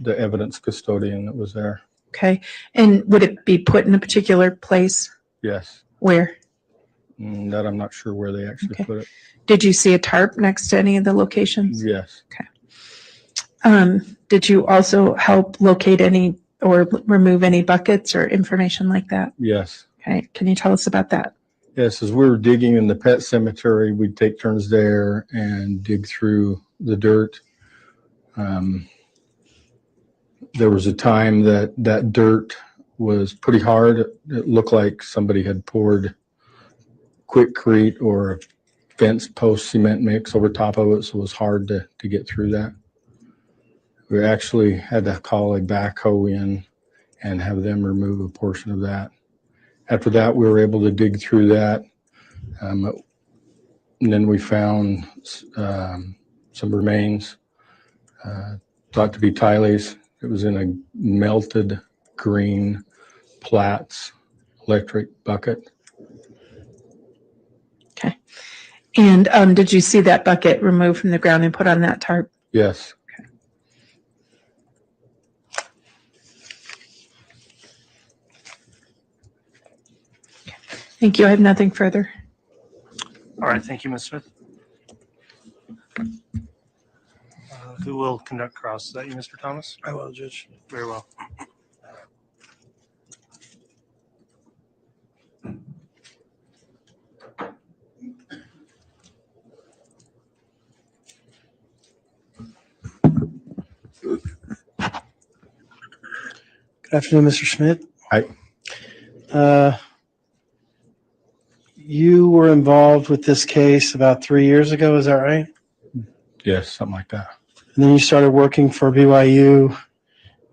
evidence custodian that was there. Okay. And would it be put in a particular place? Yes. Where? That I'm not sure where they actually Okay. put it. Did you see a tarp next to any of the locations? Yes. Okay. Did you also help locate any or remove any buckets or information like that? Yes. Okay. Can you tell us about that? Yes, as we were digging in the pet cemetery, we'd take turns there and dig through the dirt. There was a time that dirt was pretty hard. It looked like somebody had poured Quickcrete or a fence post cement mix over top of it, so it was hard to get through that. We actually had to call a backhoe in and have them remove a portion of that. After that, we were able to dig through that. And then we found some remains, thought to be Tylee's. It was in a melted green Platts electric bucket. Okay. And did you see that bucket removed from the ground and put on that tarp? Yes. Thank you. I have nothing further. All right, thank you, Ms. Smith. Who will conduct cross? Is that you, Mr. Thomas? I will, Judge. Very well. Good afternoon, Mr. Schmidt. Hi. You were involved with this case about 3 years ago, is that right? Yes, something like that. And then you started working for BYU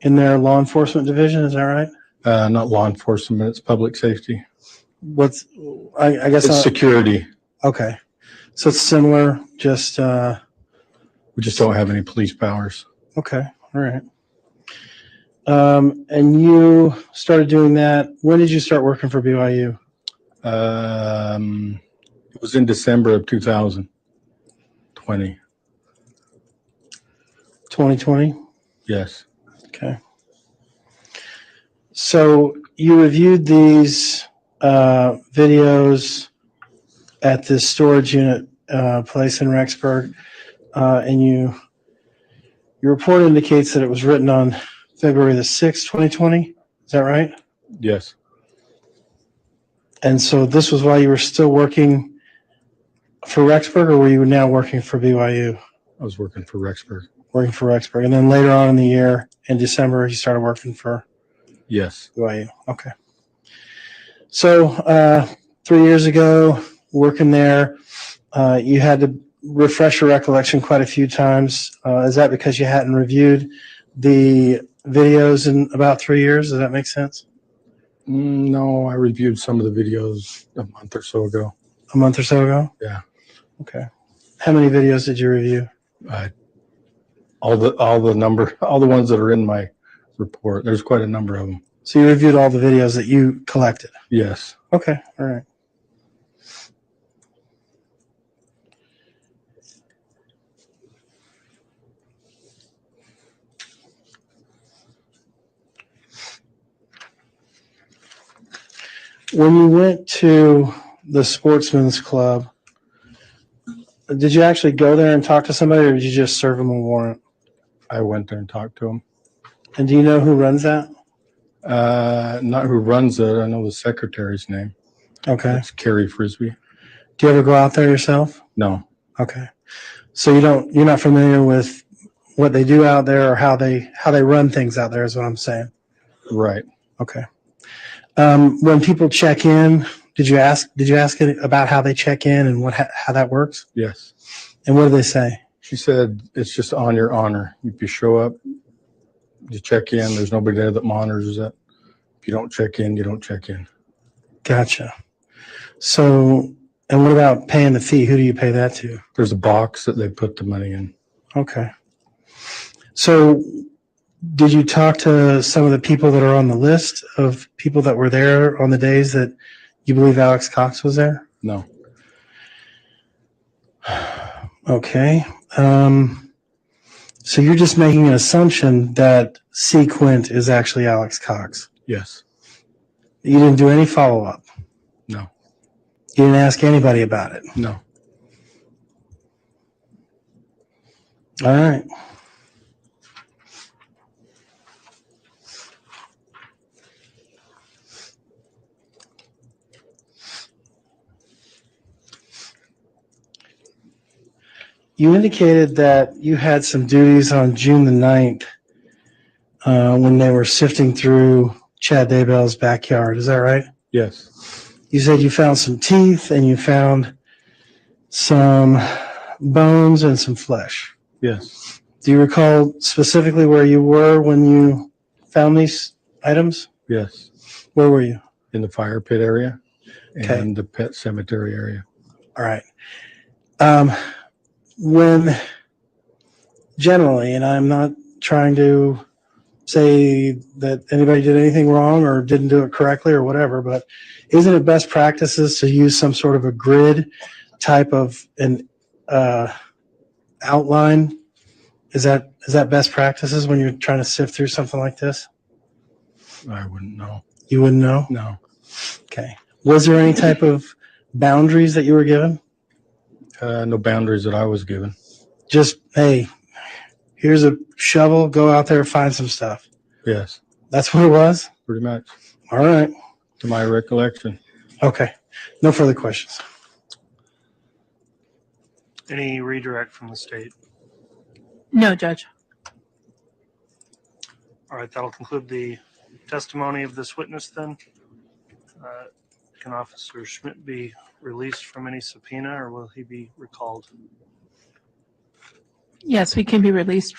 in their law enforcement division, is that right? Not law enforcement, it's public safety. I guess. It's security. Okay. So it's similar, just. We just don't have any police powers. Okay. All right. And you started doing that. When did you start working for BYU? It was in December of 2020. 2020? Yes. Okay. So you reviewed these videos at this storage unit place in Rexburg, and your report indicates that it was written on February the 6th, 2020. Is that right? Yes. And so this was while you were still working for Rexburg, or were you now working for BYU? I was working for Rexburg. Working for Rexburg. And then later on in the year, in December, you started working for Yes. BYU. Okay. So 3 years ago, working there, you had to refresh your recollection quite a few times. Is that because you hadn't reviewed the videos in about 3 years? Does that make sense? No, I reviewed some of the videos a month or so ago. A month or so ago? Yeah. Okay. How many videos did you review? All the ones that are in my report. There's quite a number of them. So you reviewed all the videos that you collected? Yes. Okay. All right. When you went to the Sportsman's Club, did you actually go there and talk to somebody, or did you just serve them a warrant? I went there and talked to them. And do you know who runs that? Not who runs it. I know the secretary's name. Okay. It's Carrie Frisbee. Do you ever go out there yourself? No. Okay. So you're not familiar with what they do out there or how they run things out there is what I'm saying. Right. Okay. When people check in, did you ask about how they check in and how that works? Yes. And what do they say? She said it's just on your honor. If you show up, you check in. There's nobody there that monitors it. If you don't check in, you don't check in. Gotcha. So, and what about paying the fee? Who do you pay that to? There's a box that they put the money in. Okay. So, did you talk to some of the people that are on the list of people that were there on the days that you believe Alex Cox was there? No. Okay. So you're just making an assumption that Sequent is actually Alex Cox. Yes. You didn't do any follow-up. No. You didn't ask anybody about it. No. All right. You indicated that you had some duties on June the 9th when they were sifting through Chad Daybell's backyard. Is that right? Yes. You said you found some teeth and you found some bones and some flesh. Yes. Do you recall specifically where you were when you found these items? Yes. Where were you? In the fire pit area Okay. and the pet cemetery area. All right. When generally, and I'm not trying to say that anybody did anything wrong or didn't do it correctly or whatever, but isn't it best practices to use some sort of a grid type of an outline? Is that best practices when you're trying to sift through something like this? I wouldn't know. You wouldn't know? No. Okay. Was there any type of boundaries that you were given? No boundaries that I was given. Just, hey, here's a shovel, go out there and find some stuff. Yes. That's what it was? Pretty much. All right. To my recollection. Okay. No further questions. Any redirect from the state? No, Judge. All right, that'll conclude the testimony of this witness then. Can Officer Schmidt be released from any subpoena or will he be recalled? Yes, we can be released.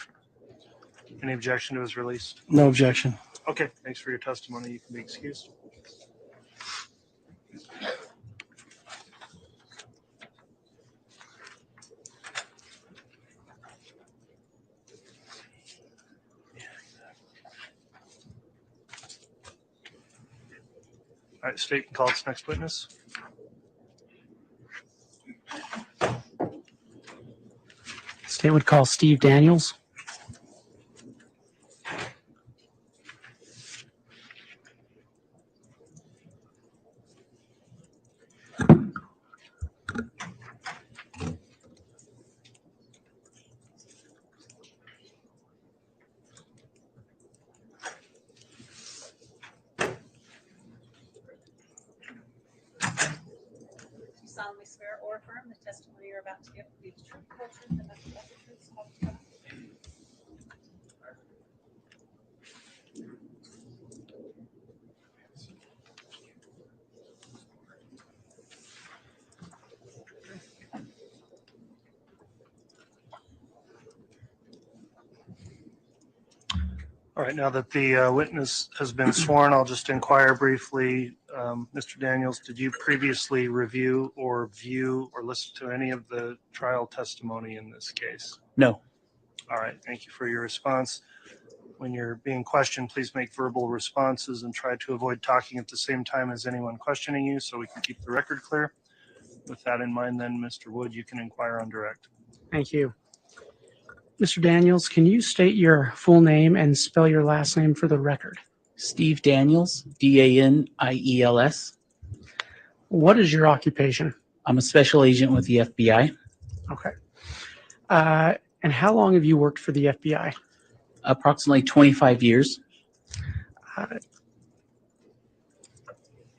Any objection to his release? No objection. Okay, thanks for your testimony. You can be excused. All right, state can call its next witness. State would call Steve Daniels. You solemnly swear or affirm the testimony you're about to give will be the truth, whole truth, and nothing but the truth, so help you God. All right, now that the witness has been sworn, I'll just inquire briefly. Mr. Daniels, did you previously review or view or listen to any of the trial testimony in this case? No. All right, thank you for your response. When you're being questioned, please make verbal responses and try to avoid talking at the same time as anyone questioning you so we can keep the record clear. With that in mind, then, Mr. Wood, you can inquire on direct. Thank you. Mr. Daniels, can you state your full name and spell your last name for the record? Steve Daniels, Daniels. What is your occupation? I'm a special agent with the FBI. Okay. And how long have you worked for the FBI? Approximately 25 years.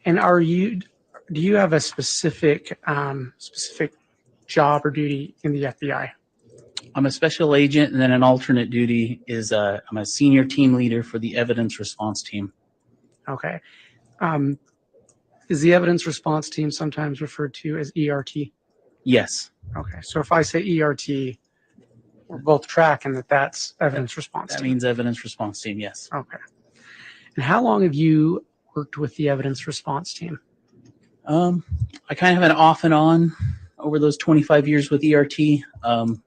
And do you have a specific job or duty in the FBI? I'm a special agent, and then an alternate duty is I'm a senior team leader for the evidence response team. Okay. Is the evidence response team sometimes referred to as ERT? Yes. Okay. So if I say ERT, we're both tracking that's evidence response That team. means evidence response team, yes. Okay. And how long have you worked with the evidence response team? I kind of have an off and on over those 25 years with ERT.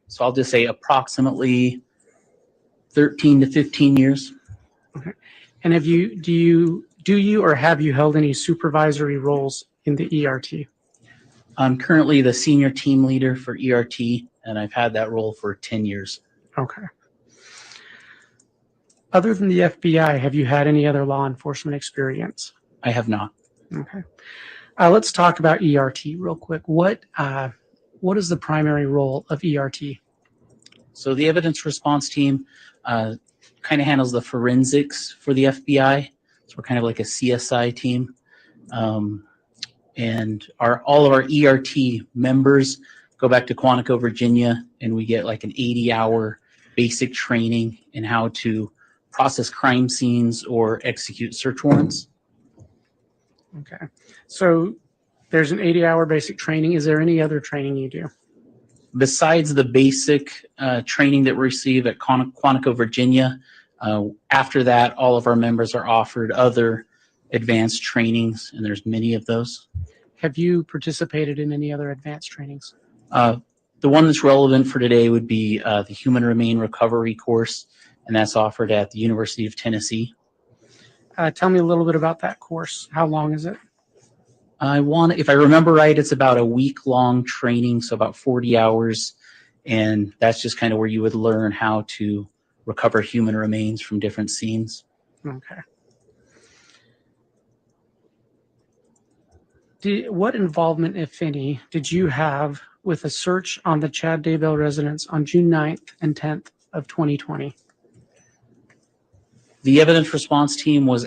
So I'll just say approximately 13 to 15 years. Okay. And do you or have you held any supervisory roles in the ERT? I'm currently the senior team leader for ERT, and I've had that role for 10 years. Okay. Other than the FBI, have you had any other law enforcement experience? I have not. Okay. Let's talk about ERT real quick. What is the primary role of ERT? So the evidence response team kind of handles the forensics for the FBI. So we're kind of like a CSI team. And all of our ERT members go back to Quantico, Virginia, and we get like an 80-hour basic training in how to process crime scenes or execute search warrants. Okay. So there's an 80-hour basic training. Is there any other training you do? Besides the basic training that we receive at Quantico, Virginia, after that, all of our members are offered other advanced trainings, and there's many of those. Have you participated in any other advanced trainings? The one that's relevant for today would be the Human Remain Recovery course, and that's offered at the University of Tennessee. Tell me a little bit about that course. How long is it? If I remember right, it's about a week-long training, so about 40 hours, and that's just kind of where you would learn how to recover human remains from different scenes. Okay. What involvement, if any, did you have with a search on the Chad Daybell residence on June 9th and 10th of 2020? The evidence response team was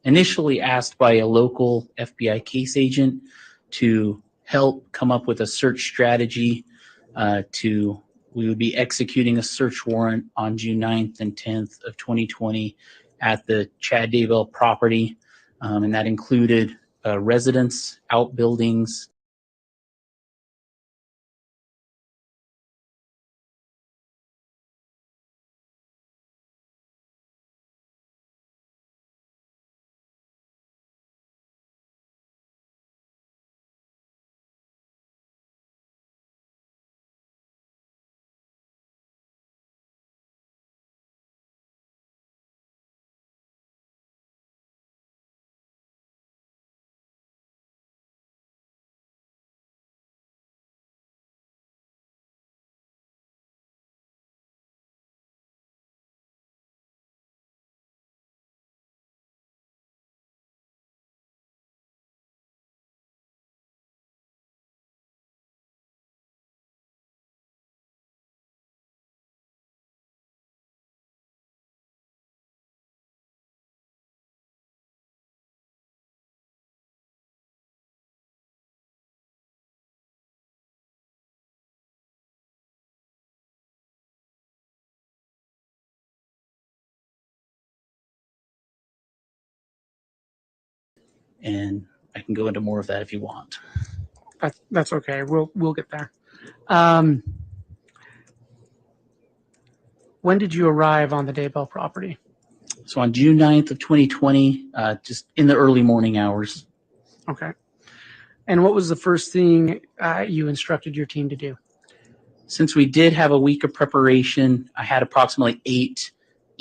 initially asked by a local FBI case agent to help come up with a search strategy. We would be executing a search warrant on June 9th and 10th of 2020 at the Chad Daybell property, and that included residence, outbuildings, and I can go into more of that if you want. That's okay. We'll get there. When did you arrive on the Daybell property? So on June 9th of 2020, just in the early morning hours. Okay. And what was the first thing you instructed your team to do? Since we did have a week of preparation, I had approximately 8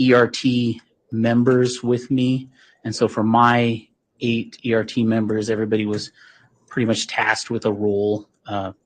ERT members with me. And so for my 8 ERT members, everybody was pretty much tasked with a role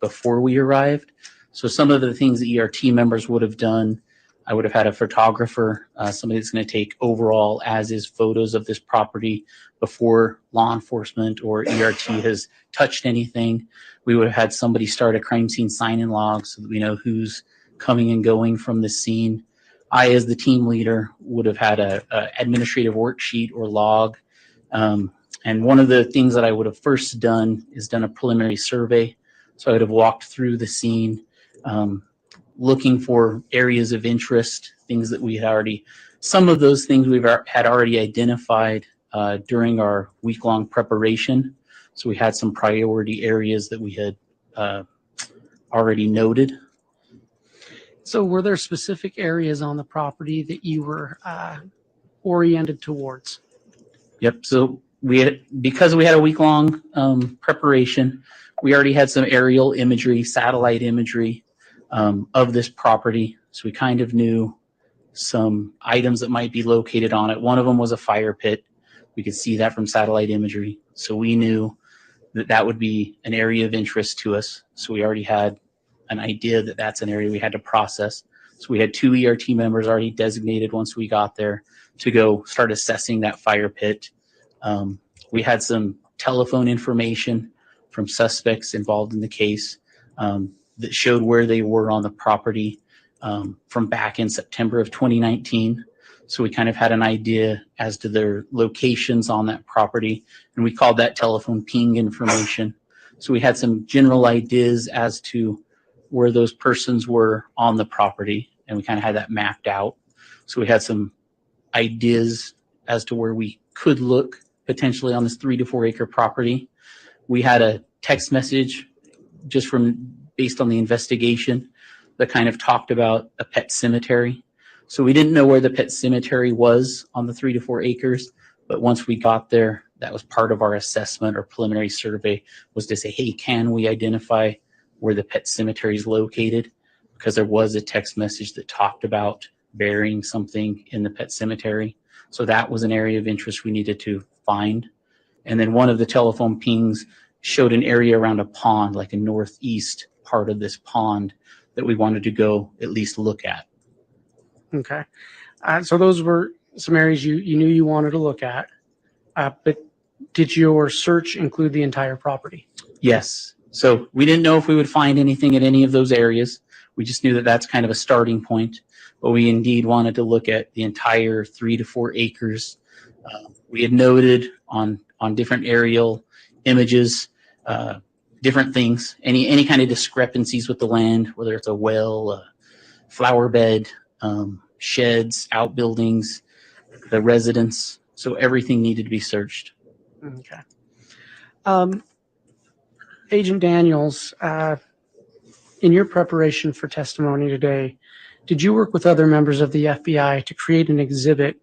before we arrived. So some of the things the ERT members would have done, I would have had a photographer, somebody that's going to take overall as-is photos of this property before law enforcement or ERT has touched anything. We would have had somebody start a crime scene sign-in log so that we know who's coming and going from the scene. I, as the team leader, would have had a administrative worksheet or log. And one of the things that I would have first done is done a preliminary survey. So I would have walked through the scene, looking for areas of interest, things that we had already, some of those things we've had already identified during our week-long preparation. So we had some priority areas that we had already noted. So were there specific areas on the property that you were oriented towards? Yep. So because we had a week-long preparation, we already had some aerial imagery, satellite imagery of this property. So we kind of knew some items that might be located on it. One of them was a fire pit. We could see that from satellite imagery. So we knew that that would be an area of interest to us. So we already had an idea that that's an area we had to process. So we had 2 ERT members already designated once we got there to go start assessing that fire pit. We had some telephone information from suspects involved in the case that showed where they were on the property from back in September of 2019. So we kind of had an idea as to their locations on that property, and we called that telephone ping information. So we had some general ideas as to where those persons were on the property, and we kind of had that mapped out. So we had some ideas as to where we could look potentially on this 3 to 4 acre property. We had a text message just from based on the investigation that kind of talked about a pet cemetery. So we didn't know where the pet cemetery was on the 3 to 4 acres, but once we got there, that was part of our assessment or preliminary survey, was to say, hey, can we identify where the pet cemetery is located? Because there was a text message that talked about burying something in the pet cemetery. So that was an area of interest we needed to find. And then one of the telephone pings showed an area around a pond, like a northeast part of this pond, that we wanted to go at least look at. Okay. So those were some areas you knew you wanted to look at. But did your search include the entire property? Yes. So we didn't know if we would find anything at any of those areas. We just knew that that's kind of a starting point. But we indeed wanted to look at the entire 3 to 4 acres. We had noted on different aerial images, different things, any kind of discrepancies with the land, whether it's a well, a flower bed, sheds, outbuildings, the residence. So everything needed to be searched. Okay. Agent Daniels, in your preparation for testimony today, did you work with other members of the FBI to create an exhibit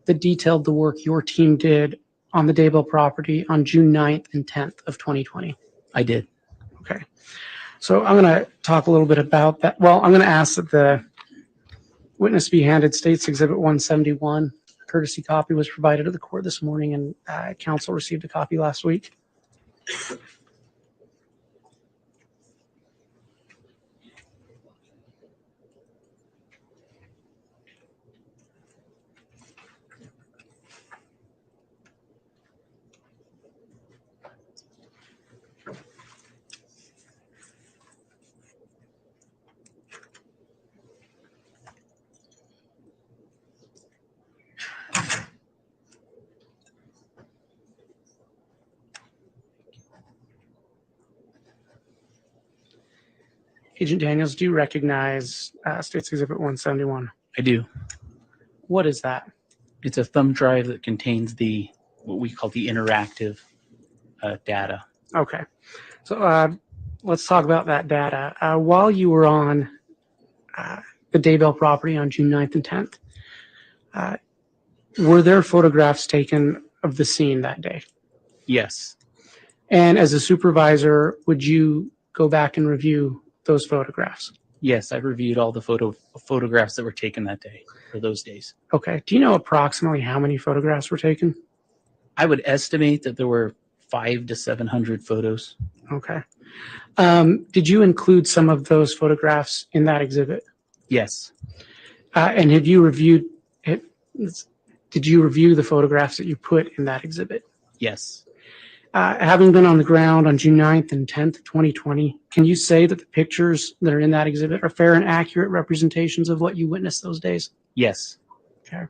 that detailed the work your team did on the Daybell property on June 9th and 10th of 2020? I did. Okay. So I'm going to talk a little bit about that. Well, I'm going to ask that the witness be handed States Exhibit 171. A courtesy copy was provided to the court this morning, and counsel received a copy last week. Agent Daniels, do you recognize States Exhibit 171? I do. What is that? It's a thumb drive that contains what we call the interactive data. Okay. So let's talk about that data. While you were on the Daybell property on June 9th and 10th, Were there photographs taken of the scene that day? Yes. And as a supervisor, would you go back and review those photographs? Yes, I reviewed all the photographs that were taken that day or those days. Okay. Do you know approximately how many photographs were taken? I would estimate that there were 500 to 700 photos. Okay. Did you include some of those photographs in that exhibit? Yes. And have you reviewed it? Did you review the photographs that you put in that exhibit? Yes. Having been on the ground on June 9th and 10th, 2020, can you say that the pictures that are in that exhibit are fair and accurate representations of what you witnessed those days? Yes. Okay.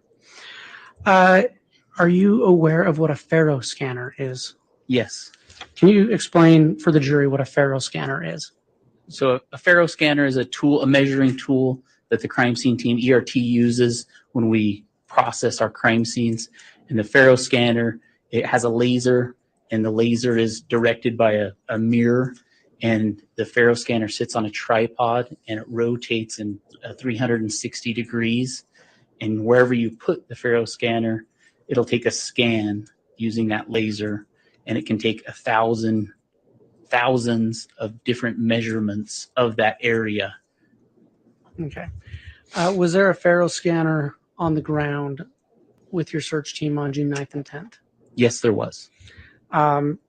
Are you aware of what a Faro scanner is? Yes. Can you explain for the jury what a Faro scanner is? So a Faro scanner is a tool, a measuring tool that the crime scene team, ERT, uses when we process our crime scenes. And the Faro scanner, it has a laser, and the laser is directed by a mirror. And the Faro scanner sits on a tripod, and it rotates in 360 degrees. And wherever you put the Faro scanner, it'll take a scan using that laser, and it can take thousands of different measurements of that area. Okay. Was there a Faro scanner on the ground with your search team on June 9th and 10th? Yes, there was. And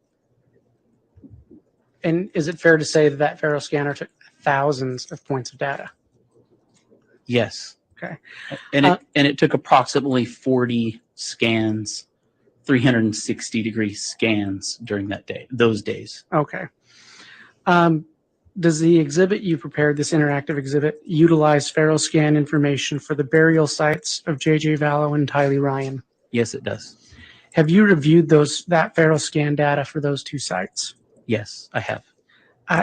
is it fair to say that that Faro scanner took thousands of points of data? Yes. Okay. And it took approximately 40 scans, 360-degree scans during those days. Okay. Does the exhibit you prepared, this interactive exhibit, utilize Faro scan information for the burial sites of J.J. Vallow and Tylee Ryan? Yes, it does. Have you reviewed that Faro scan data for those two sites? Yes, I have.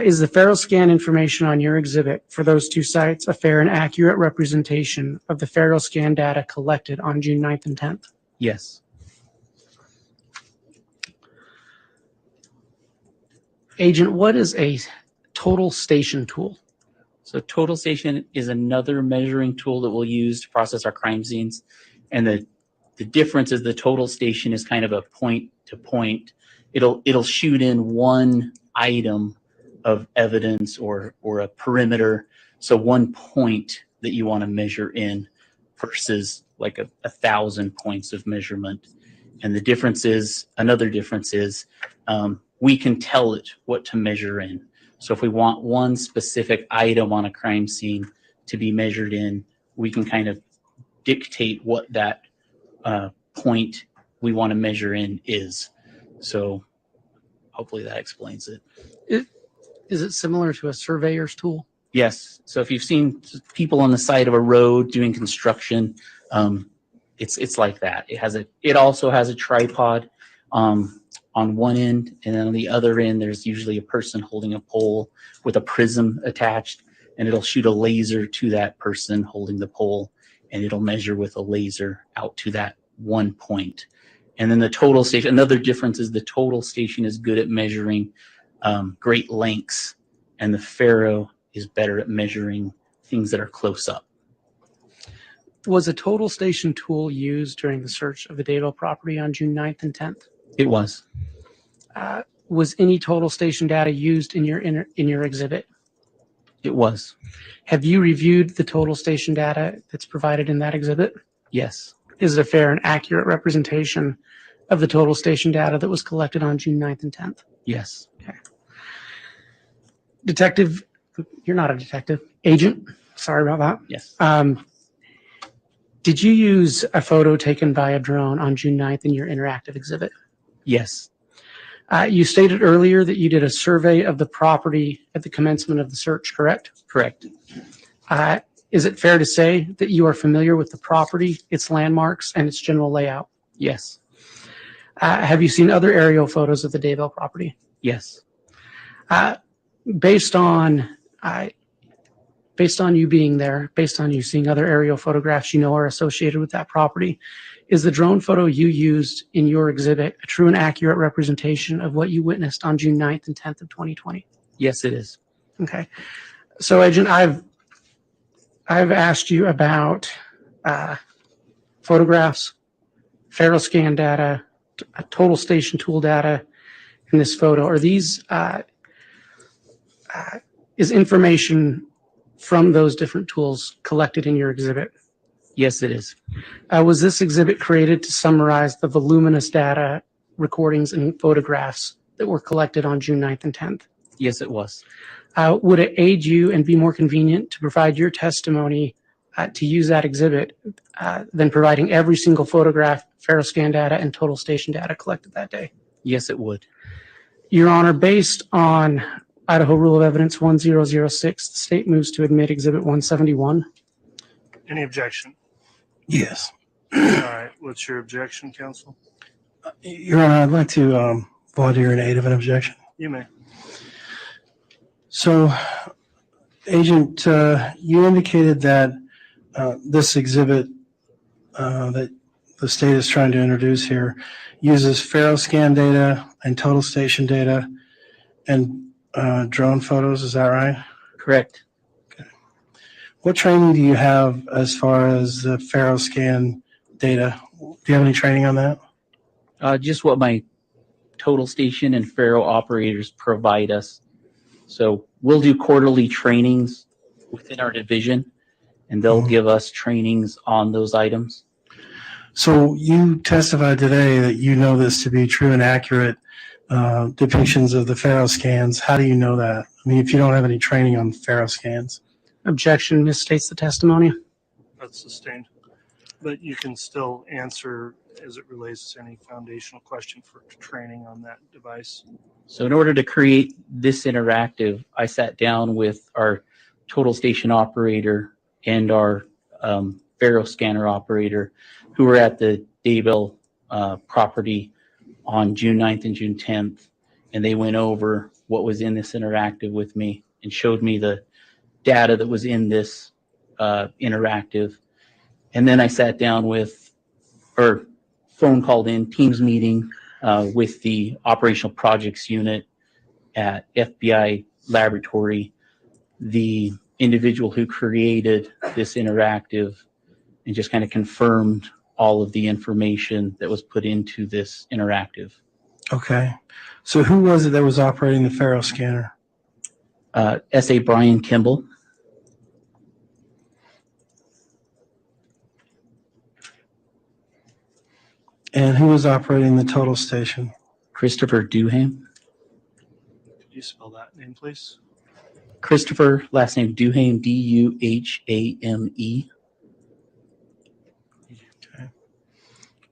Is the Faro scan information on your exhibit for those two sites a fair and accurate representation of the Faro scan data collected on June 9th and 10th? Yes. Agent, what is a total station tool? So total station is another measuring tool that we'll use to process our crime scenes. And the difference is the total station is kind of a point to point. It'll shoot in one item of evidence or a perimeter. So one point that you want to measure in versus like 1,000 points of measurement. And another difference is we can tell it what to measure in. So if we want one specific item on a crime scene to be measured in, we can kind of dictate what that point we want to measure in is. So hopefully that explains it. Is it similar to a surveyor's tool? Yes. So if you've seen people on the side of a road doing construction, it's like that. It also has a tripod on one end, and then on the other end, there's usually a person holding a pole with a prism attached, and it'll shoot a laser to that person holding the pole, and it'll measure with a laser out to that one point. And then the total station, another difference is the total station is good at measuring great lengths, and the Faro is better at measuring things that are close up. Was a total station tool used during the search of the Daybell property on June 9th and 10th? It was. Was any total station data used in your exhibit? It was. Have you reviewed the total station data that's provided in that exhibit? Yes. Is it a fair and accurate representation of the total station data that was collected on June 9th and 10th? Yes. Okay. Detective, you're not a detective. Agent, sorry about that. Yes. Did you use a photo taken by a drone on June 9th in your interactive exhibit? Yes. You stated earlier that you did a survey of the property at the commencement of the search, correct? Correct. Is it fair to say that you are familiar with the property, its landmarks, and its general layout? Yes. Have you seen other aerial photos of the Daybell property? Yes. Based on you being there, based on you seeing other aerial photographs you know are associated with that property, is the drone photo you used in your exhibit a true and accurate representation of what you witnessed on June 9th and 10th of 2020? Yes, it is. Okay. So, Agent, I've asked you about photographs Ferroscan data, total station tool data in this photo. Are these is information from those different tools collected in your exhibit? Yes, it is. Was this exhibit created to summarize the voluminous data, recordings, and photographs that were collected on June 9th and 10th? Yes, it was. Would it aid you and be more convenient to provide your testimony to use that exhibit than providing every single photograph, Ferroscan data, and total station data collected that day? Yes, it would. Your Honor, based on Idaho Rule of Evidence 1006, the state moves to admit Exhibit 171. Any objection? Yes. All right. What's your objection, counsel? Your Honor, I'd like to volunteer in aid of an objection. You may. So, Agent, you indicated that this exhibit that the state is trying to introduce here uses Ferroscan data and total station data and drone photos. Is that right? Correct. What training do you have as far as the Ferroscan data? Do you have any training on that? Just what my total station and Faro operators provide us. So we'll do quarterly trainings within our division, and they'll give us trainings on those items. So you testified today that you know this to be true and accurate depictions of the Ferroscans. How do you know that? I mean, if you don't have any training on Ferroscans. Objection misstates the testimony. That's sustained. But you can still answer as it relates to any foundational question for training on that device. So in order to create this interactive, I sat down with our total station operator and our Faro scanner operator who were at the Daybell property on June 9th and June 10th. And they went over what was in this interactive with me and showed me the data that was in this interactive. And then I sat down with, or phone called in, Teams meeting with the operational projects unit at FBI laboratory, the individual who created this interactive, and just kind of confirmed all of the information that was put into this interactive. Okay. So who was it that was operating the Faro scanner? S.A. Brian Kimball. And who was operating the total station? Christopher Duham. Could you spell that name, please? Christopher, last name Duhame, D-U-H-A-M-E. Okay.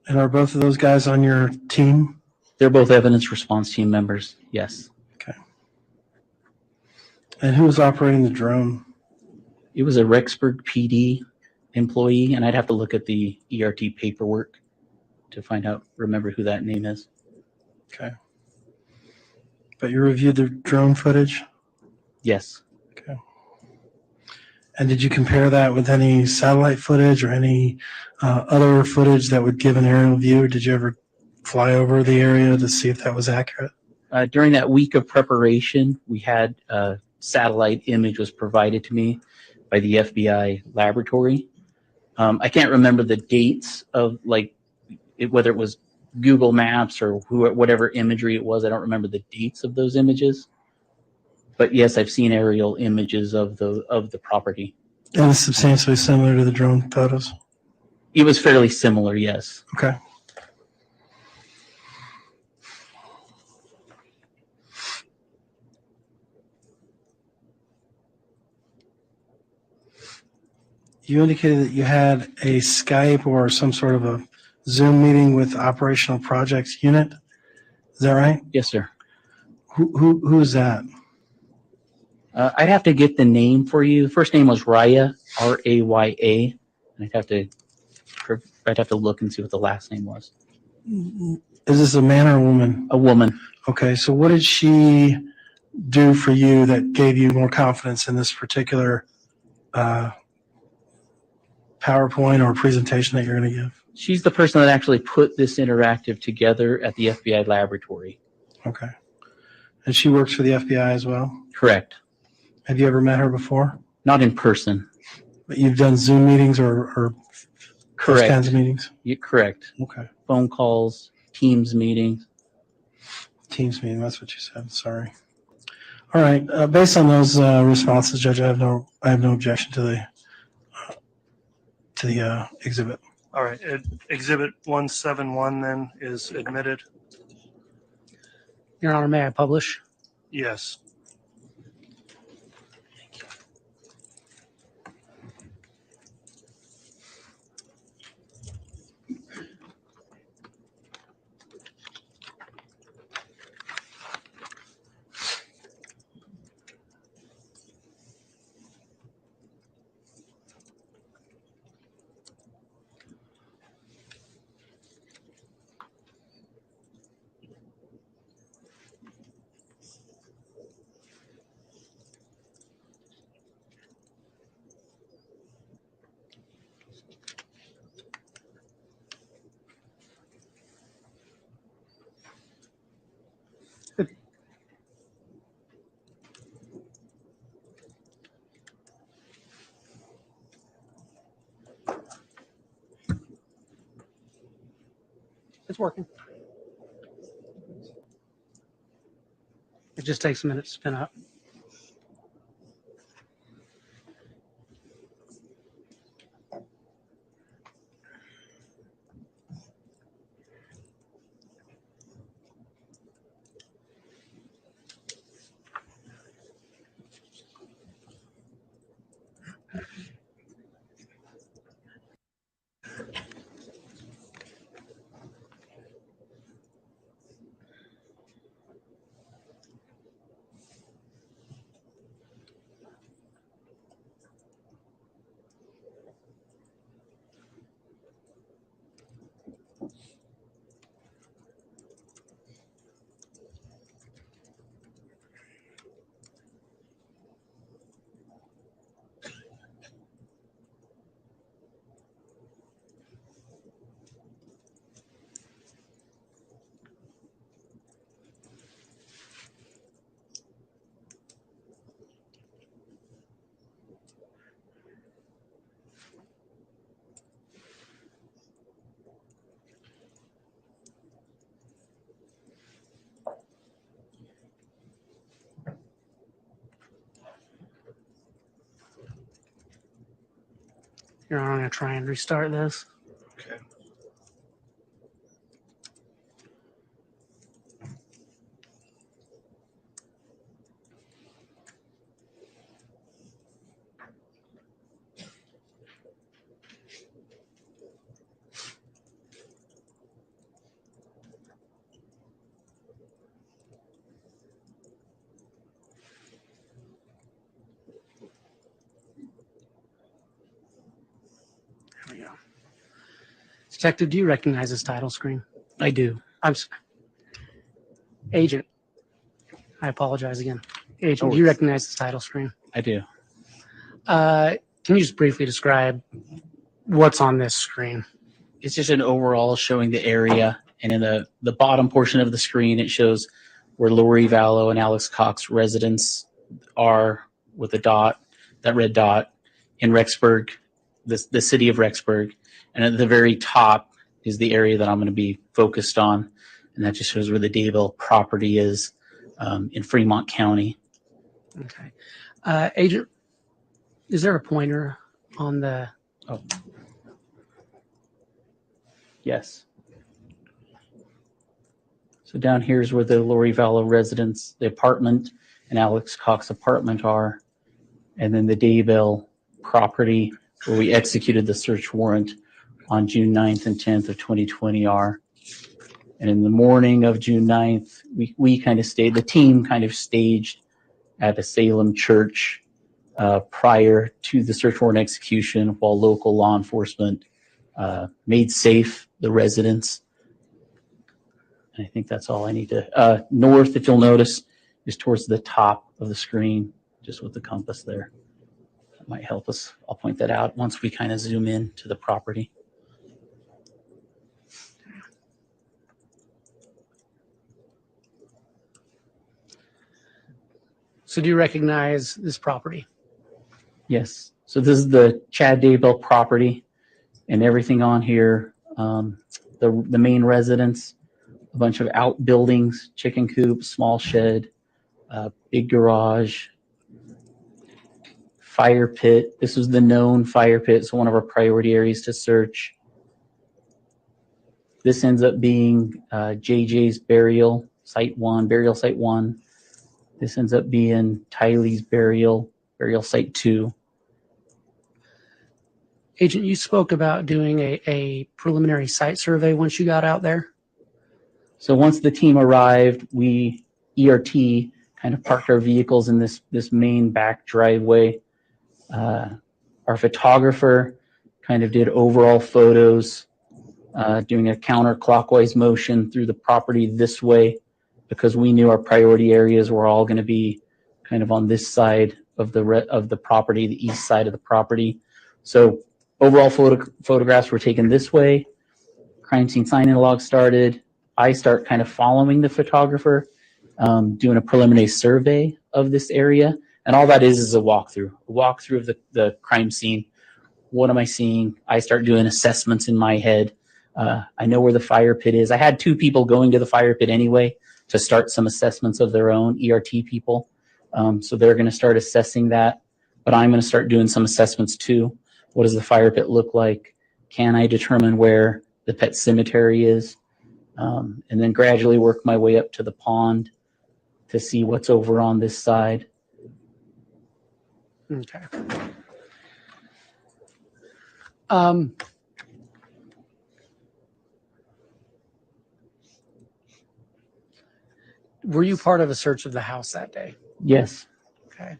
And are both of those guys on your team? They're both evidence response team members, yes. Okay. And who was operating the drone? It was a Rexburg PD employee, and I'd have to look at the ERT paperwork to find out, remember who that name is. Okay. But you reviewed the drone footage? Yes. Okay. And did you compare that with any satellite footage or any other footage that would give an aerial view? Or did you ever fly over the area to see if that was accurate? During that week of preparation, we had a satellite image was provided to me by the FBI laboratory. I can't remember the dates of whether it was Google Maps or whatever imagery it was. I don't remember the dates of those images. But yes, I've seen aerial images of the property. And it's substantially similar to the drone photos? It was fairly similar, yes. Okay. You indicated that you had a Skype or some sort of a Zoom meeting with Operational Projects Unit. Is that right? Yes, sir. Who is that? I'd have to get the name for you. The first name was Raya, R-A-Y-A. And I'd have to look and see what the last name was. Is this a man or a woman? A woman. Okay, so what did she do for you that gave you more confidence in this particular PowerPoint or presentation that you're going to give? She's the person that actually put this interactive together at the FBI laboratory. Okay. And she works for the FBI as well? Correct. Have you ever met her before? Not in person. But you've done Zoom meetings or Those Correct. kinds of meetings? Correct. Okay. Phone calls, Teams meetings. Teams meeting, that's what you said. Sorry. All right. Based on those responses, Judge, I have no objection to the exhibit. All right, Exhibit 171 then is admitted. Your Honor, may I publish? Yes. It's working. It just takes a minute to spin up. Your Honor, I'm going to try and restart this. Okay. There we go. Detective, do you recognize this title screen? I do. Agent, I apologize again. Agent, Oh, do you recognize this title screen? I do. Can you just briefly describe what's on this screen? It's just an overall showing the area, and in the bottom portion of the screen, it shows where Lori Vallow and Alex Cox residents are with a dot, that red dot, in Rexburg, the city of Rexburg, and at the very top is the area that I'm going to be focused on, and that just shows where the Daybell property is in Fremont County. Okay. Agent, is there a pointer on the... Oh. Yes. So down here is where the Lori Vallow residence, the apartment, and Alex Cox apartment are. And then the Daybell property where we executed the search warrant on June 9th and 10th of 2020 are. And in the morning of June 9th, we kind of stayed, the team kind of staged at a Salem church prior to the search warrant execution while local law enforcement made safe the residents. And I think that's all I need to. North, if you'll notice, is towards the top of the screen, just with the compass there. That might help us. I'll point that out once we kind of zoom in to the property. So do you recognize this property? Yes. So this is the Chad Daybell property. and everything on here. The main residence, a bunch of outbuildings, chicken coop, small shed, big garage, fire pit. This was the known fire pit, so one of our priority areas to search. This ends up being JJ's burial site 1, burial site 1. This ends up being Tylee's burial site 2. Agent, you spoke about doing a preliminary site survey once you got out there. So once the team arrived, we ERT kind of parked our vehicles in this main back driveway. Our photographer kind of did overall photos, doing a counterclockwise motion through the property this way, because we knew our priority areas were all going to be kind of on this side of the property, the east side of the property. So overall photographs were taken this way. Crime scene sign log started. I start kind of following the photographer, doing a preliminary survey of this area. And all that is a walkthrough of the crime scene. What am I seeing? I start doing assessments in my head. I know where the fire pit is. I had 2 people going to the fire pit anyway to start some assessments of their own, ERT people. So they're going to start assessing that. But I'm going to start doing some assessments too. What does the fire pit look like? Can I determine where the pet cemetery is? And then gradually work my way up to the pond to see what's over on this side. Okay. Were you part of a search of the house that day? Yes. Okay.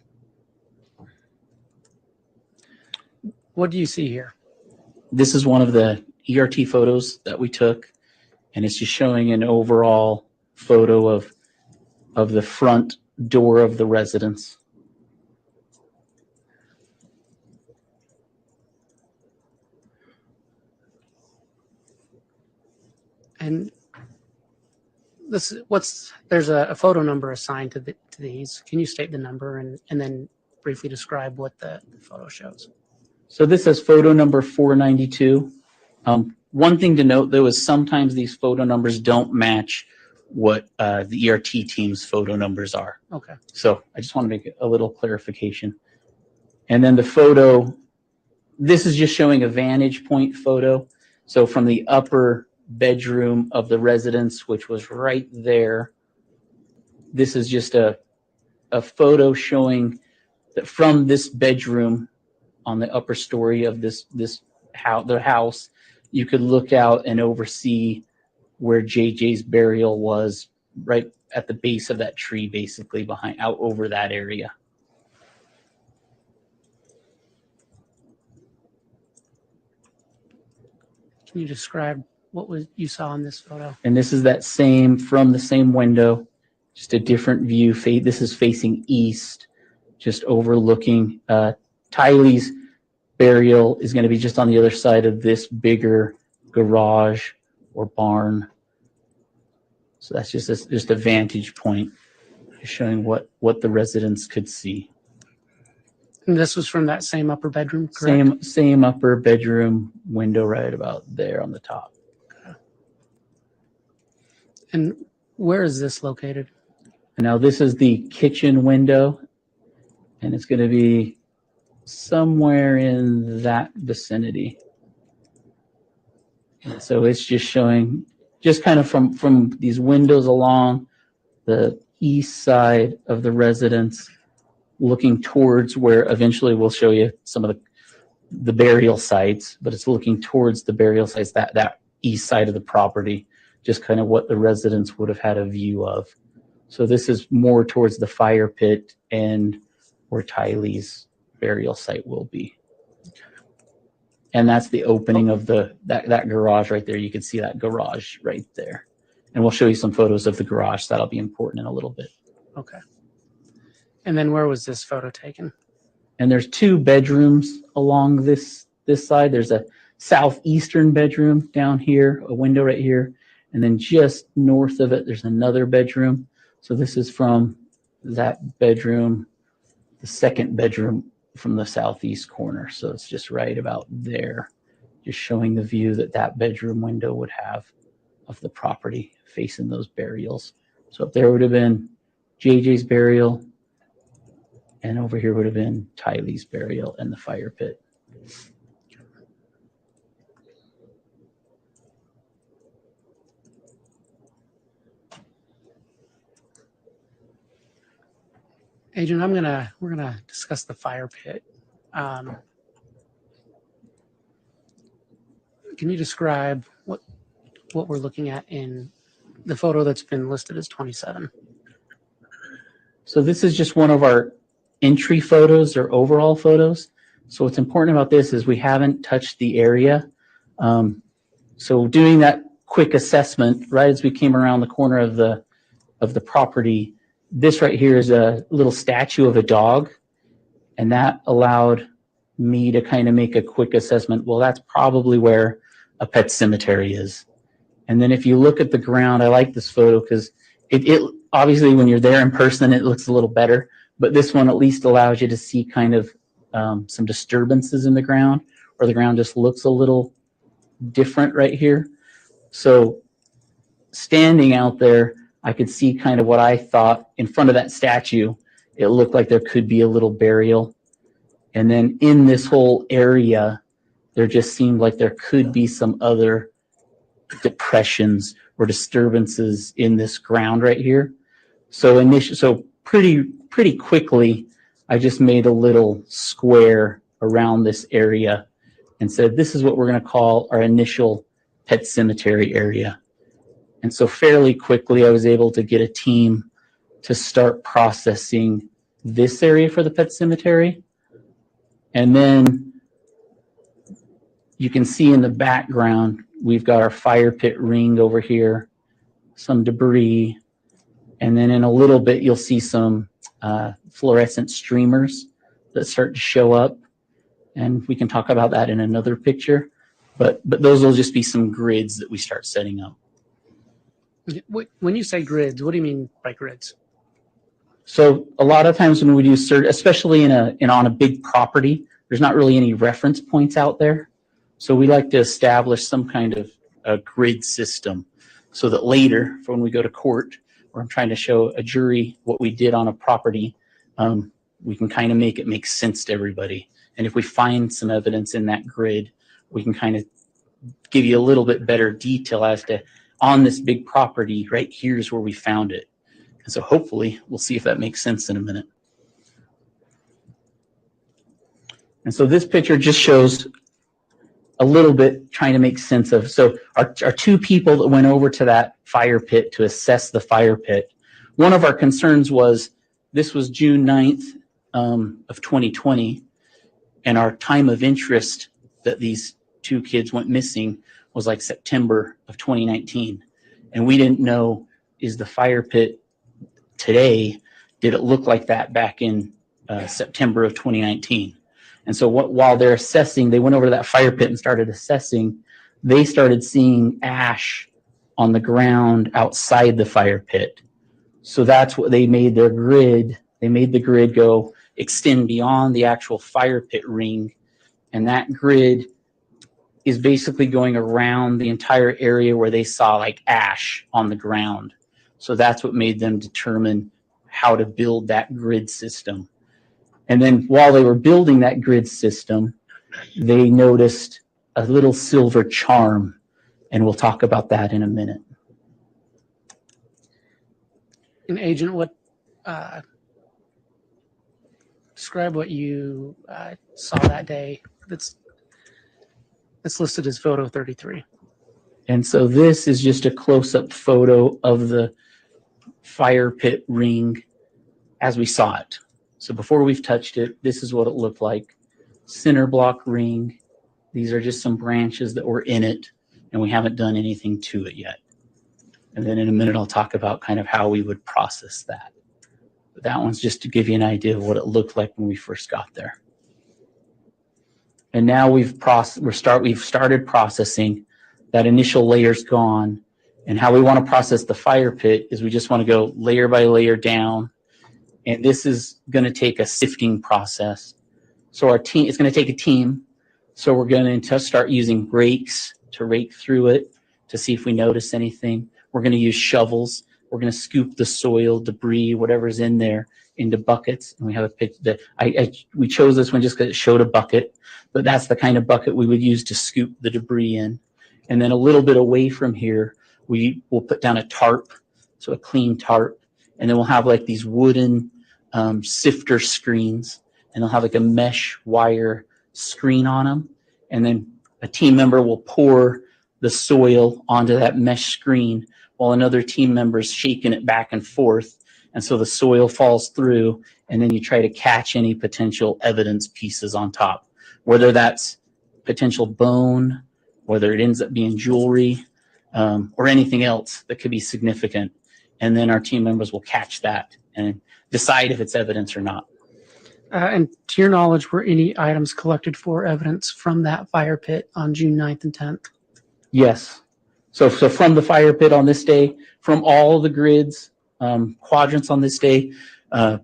What do you see here? This is one of the ERT photos that we took, and it's just showing an overall photo of the front door of the residence. And there's a photo number assigned to these. Can you state the number and then briefly describe what the photo shows? So this says photo number 492. One thing to note, though, is sometimes these photo numbers don't match what the ERT team's photo numbers are. Okay. So I just want to make a little clarification. And then the photo, this is just showing a vantage point photo. So from the upper bedroom of the residence, which was right there, this is just a photo showing that from this bedroom on the upper story of the house, you could look out and oversee where JJ's burial was, right at the base of that tree, basically out over that area. Can you describe what you saw in this photo? And this is from the same window, just a different view. This is facing east, just overlooking. Tylee's burial is going to be just on the other side of this bigger garage or barn. So that's just a vantage point, showing what the residents could see. And this was from that same upper bedroom, correct? Same upper bedroom window right about there on the top. Okay. And where is this located? Now this is the kitchen window, and it's going to be somewhere in that vicinity. And so it's just showing, just kind of from these windows along the east side of the residence, looking towards where eventually we'll show you some of the burial sites, but it's looking towards the burial sites, that east side of the property, just kind of what the residents would have had a view of. So this is more towards the fire pit and where Tylee's burial site will be. And that's the opening of that garage right there. You can see that garage right there. And we'll show you some photos of the garage. That'll be important in a little bit. Okay. And then where was this photo taken? And there's 2 bedrooms along this side. There's a southeastern bedroom down here, a window right here. And then just north of it, there's another bedroom. So this is from that bedroom, the second bedroom from the southeast corner. So it's just right about there, just showing the view that that bedroom window would have of the property facing those burials. So up there would have been JJ's burial, and over here would have been Tylee's burial and the fire pit. Agent, we're gonna discuss the fire pit. Can you describe what we're looking at in the photo that's been listed as 27? So this is just one of our entry photos or overall photos. So what's important about this is we haven't touched the area. So doing that quick assessment right as we came around the corner of the property, this right here is a little statue of a dog, and that allowed me to kind of make a quick assessment. Well, that's probably where a pet cemetery is. And then if you look at the ground, I like this photo because it obviously when you're there in person, it looks a little better, but this one at least allows you to see kind of some disturbances in the ground, or the ground just looks a little different right here. So standing out there, I could see kind of what I thought in front of that statue. It looked like there could be a little burial. And then in this whole area, there just seemed like there could be some other depressions or disturbances in this ground right here. So pretty quickly, I just made a little square around this area and said, this is what we're going to call our initial pet cemetery area. And so fairly quickly, I was able to get a team to start processing this area for the pet cemetery. And then you can see in the background, we've got our fire pit ring over here, some debris. And then in a little bit, you'll see some fluorescent streamers that start to show up. And we can talk about that in another picture. But those will just be some grids that we start setting up. When you say grids, what do you mean by grids? So a lot of times when we do search, especially on a big property, there's not really any reference points out there. So we like to establish some kind of a grid system so that later, for when we go to court, or I'm trying to show a jury what we did on a property, we can kind of make it make sense to everybody. And if we find some evidence in that grid, we can kind of give you a little bit better detail as to, on this big property, right here's where we found it. And so hopefully we'll see if that makes sense in a minute. And so this picture just shows a little bit trying to make sense of, so our two people that went over to that fire pit to assess the fire pit, one of our concerns was this was June 9th of 2020, and our time of interest that these two kids went missing was like September of 2019. And we didn't know, is the fire pit today, did it look like that back in September of 2019? And so while they're assessing, they went over to that fire pit and started assessing, they started seeing ash on the ground outside the fire pit. So that's what they made their grid. They made the grid go extend beyond the actual fire pit ring. And that grid is basically going around the entire area where they saw like ash on the ground. So that's what made them determine how to build that grid system. And then while they were building that grid system, they noticed a little silver charm, and we'll talk about that in a minute. And Agent, describe what you saw that day that's listed as photo 33. And so this is just a close-up photo of the fire pit ring as we saw it. So before we've touched it, this is what it looked like. Center block ring. These are just some branches that were in it, and we haven't done anything to it yet. And then in a minute, I'll talk about kind of how we would process that. But that one's just to give you an idea of what it looked like when we first got there. And now we've started processing. That initial layer's gone. And how we want to process the fire pit is we just want to go layer by layer down. And this is going to take a sifting process. So our team, it's going to take a team. So we're going to start using rakes to rake through it to see if we notice anything. We're going to use shovels. We're going to scoop the soil, debris, whatever's in there into buckets. And we have a picture that we chose this one just because it showed a bucket, but that's the kind of bucket we would use to scoop the debris in. And then a little bit away from here, we will put down a tarp, so a clean tarp, and then we'll have like these wooden sifter screens, and they'll have like a mesh wire screen on them, and then a team member will pour the soil onto that mesh screen while another team member is shaking it back and forth, and so the soil falls through, and then you try to catch any potential evidence pieces on top, whether that's potential bone, whether it ends up being jewelry, or anything else that could be significant, and then our team members will catch that and decide if it's evidence or not. And to your knowledge, were any items collected for evidence from that fire pit on June 9th and 10th? Yes. So from the fire pit on this day, from all the grids, quadrants on this day,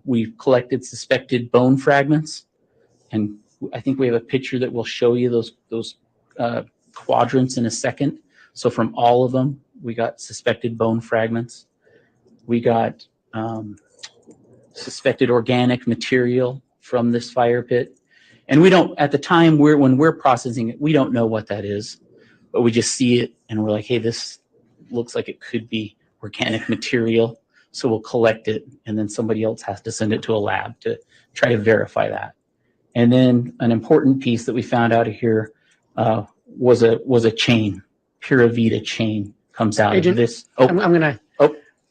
we've collected suspected bone fragments. And I think we have a picture that will show you those quadrants in a second. So from all of them, we got suspected bone fragments. We got suspected organic material from this fire pit. And we don't, at the time when we're processing it, we don't know what that is, but we just see it and we're like, hey, this looks like it could be organic material. So we'll collect it, and then somebody else has to send it to a lab to try to verify that. And then an important piece that we found out of here was a chain, Pura Vida chain comes out Agent, of this. I'm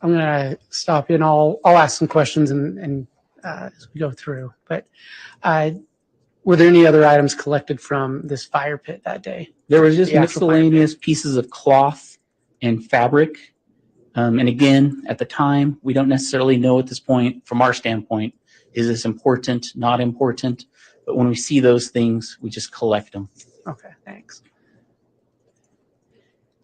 gonna stop you, and I'll ask some questions and as we go through. But were there any other items collected from this fire pit that day? There was just The actual fire pit? miscellaneous pieces of cloth and fabric. And again, at the time, we don't necessarily know at this point, from our standpoint, is this important, not important? But when we see those things, we just collect them. Okay, thanks.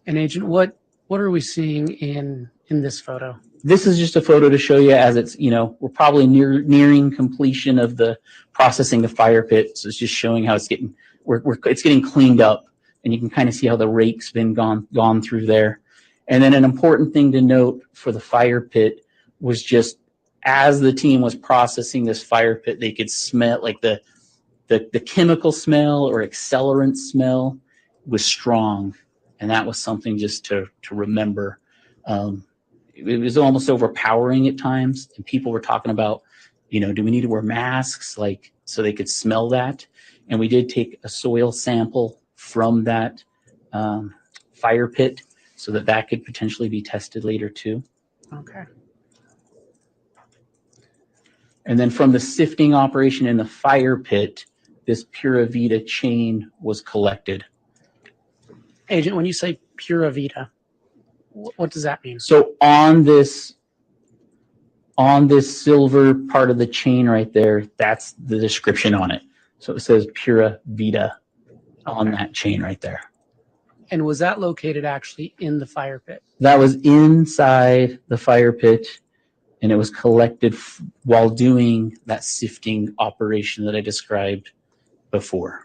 And Agent, what are we seeing in this photo? This is just a photo to show you as it's, we're probably nearing completion of the processing the fire pit. So it's just showing how it's getting, it's getting cleaned up, and you can kind of see how the rake's been gone through there. And then an important thing to note for the fire pit was just as the team was processing this fire pit, they could smell like the chemical smell or accelerant smell was strong. And that was something just to remember. It was almost overpowering at times, and people were talking about, do we need to wear masks, like, so they could smell that? And we did take a soil sample from that fire pit so that could potentially be tested later too. Okay. And then from the sifting operation in the fire pit, this Pura Vida chain was collected. Agent, when you say Pura Vida, what does that mean? So on this silver part of the chain right there, that's the description on it. So it says Pura Vida on that chain right there. And was that located actually in the fire pit? That was inside the fire pit, and it was collected while doing that sifting operation that I described before.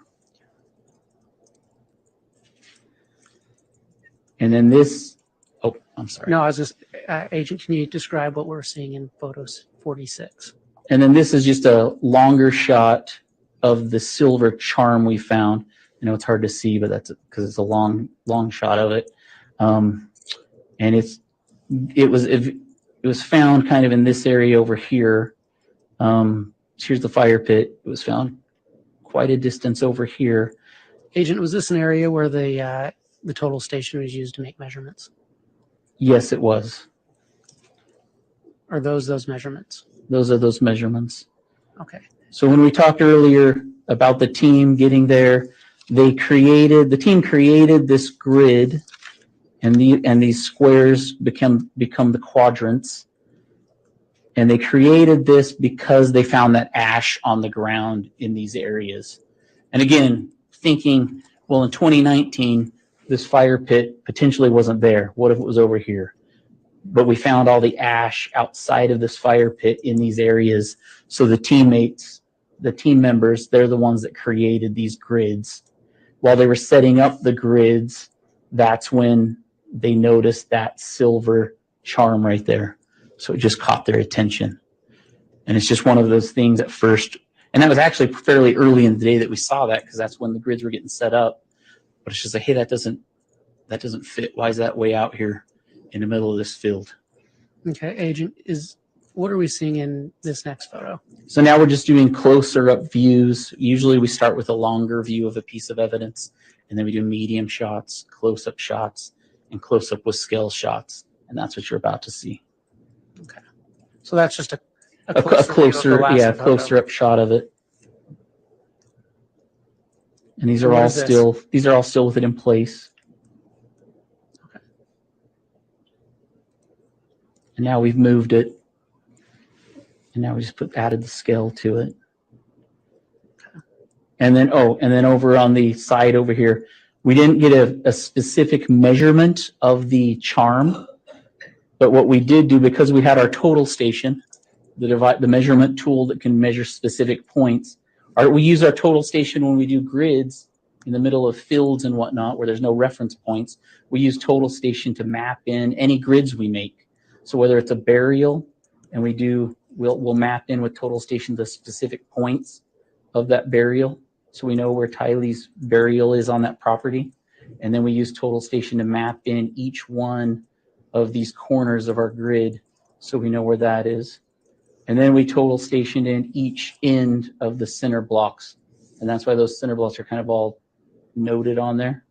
And then this, I'm sorry. No, I was just, Agent, can you describe what we're seeing in photos 46? And then this is just a longer shot of the silver charm we found. I know it's hard to see, but that's because it's a long shot of it. And it was found kind of in this area over here. Here's the fire pit. It was found quite a distance over here. Agent, was this an area where the total station was used to make measurements? Yes, it was. Are those measurements? Those are those measurements. Okay. So when we talked earlier about the team getting there, the team created this grid, and these squares become the quadrants. And they created this because they found that ash on the ground in these areas. And again, thinking, well, in 2019, this fire pit potentially wasn't there. What if it was over here? But we found all the ash outside of this fire pit in these areas. So the team members, they're the ones that created these grids while they were setting up the grids, that's when they noticed that silver charm right there. So it just caught their attention. And it's just one of those things at first. And that was actually fairly early in the day that we saw that, because that's when the grids were getting set up. But it's just like, hey, that doesn't fit. Why is that way out here in the middle of this field? Okay, Agent, what are we seeing in this next photo? So now we're just doing closer up views. Usually we start with a longer view of a piece of evidence, and then we do medium shots, close up shots, and close up with scale shots. And that's what you're about to see. Okay. So that's just a closer closer up shot of it. And these are all still with it in place. Okay. And now we've moved it. And now we just added the scale to it. And then over on the side over here, we didn't get a specific measurement of the charm, but what we did do, because we had our total station, the measurement tool that can measure specific points, we use our total station when we do grids in the middle of fields and whatnot where there's no reference points. We use total station to map in any grids we make. So whether it's a burial, and we'll map in with total station the specific points of that burial, so we know where Tylee's burial is on that property. And then we use total station to map in each one of these corners of our grid, so we know where that is. And then we total stationed in each end of the center blocks. And that's why those center blocks are kind of all noted on there.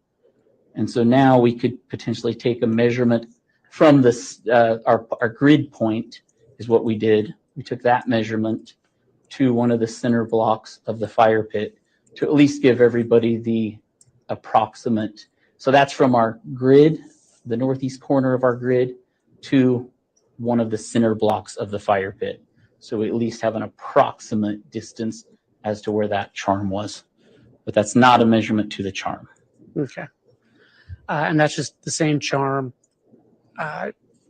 And so now we could potentially take a measurement from this, our grid point is what we did. We took that measurement to one of the center blocks of the fire pit to at least give everybody the approximate. So that's from our grid, the northeast corner of our grid, to one of the center blocks of the fire pit. So we at least have an approximate distance as to where that charm was. But that's not a measurement to the charm. Okay. And that's just the same charm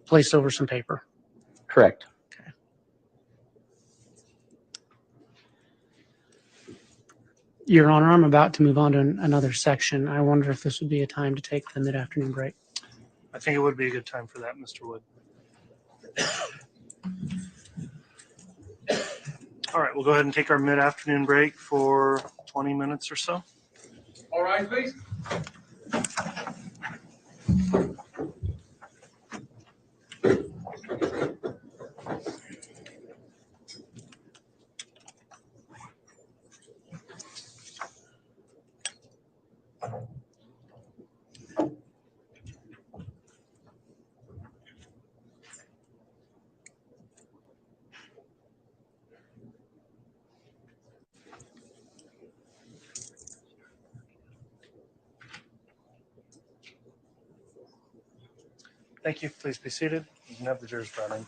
placed over some paper. Correct. Okay. Your Honor, I'm about to move on to another section. I wonder if this would be a time to take the mid-afternoon break. I think it would be a good time for that, Mr. Wood. All right, we'll go ahead and take our mid-afternoon break for 20 minutes or so. All right, please. Thank you. Please be seated. You can have the jurors brought in.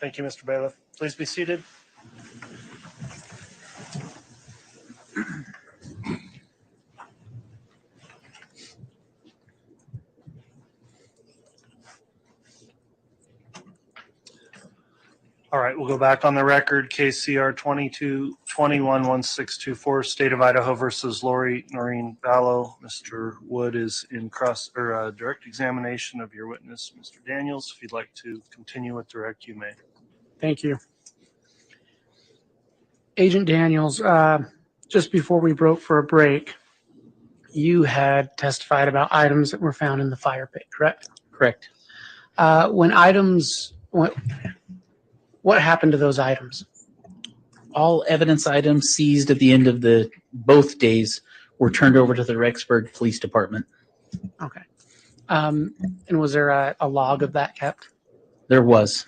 Thank you, Mr. Bailiff. Please be seated. All right, we'll go back on the record. KCR 22211624, State of Idaho versus Lori Noreen Vallow. Mr. Wood is in direct examination of your witness, Mr. Daniels. If you'd like to continue with direct, you may. Thank you. Agent Daniels, just before we broke for a break, you had testified about items that were found in the fire pit, correct? Correct. What happened to those items? All evidence items seized at the end of both days were turned over to the Rexburg Police Department. Okay. And was there a log of that kept? There was.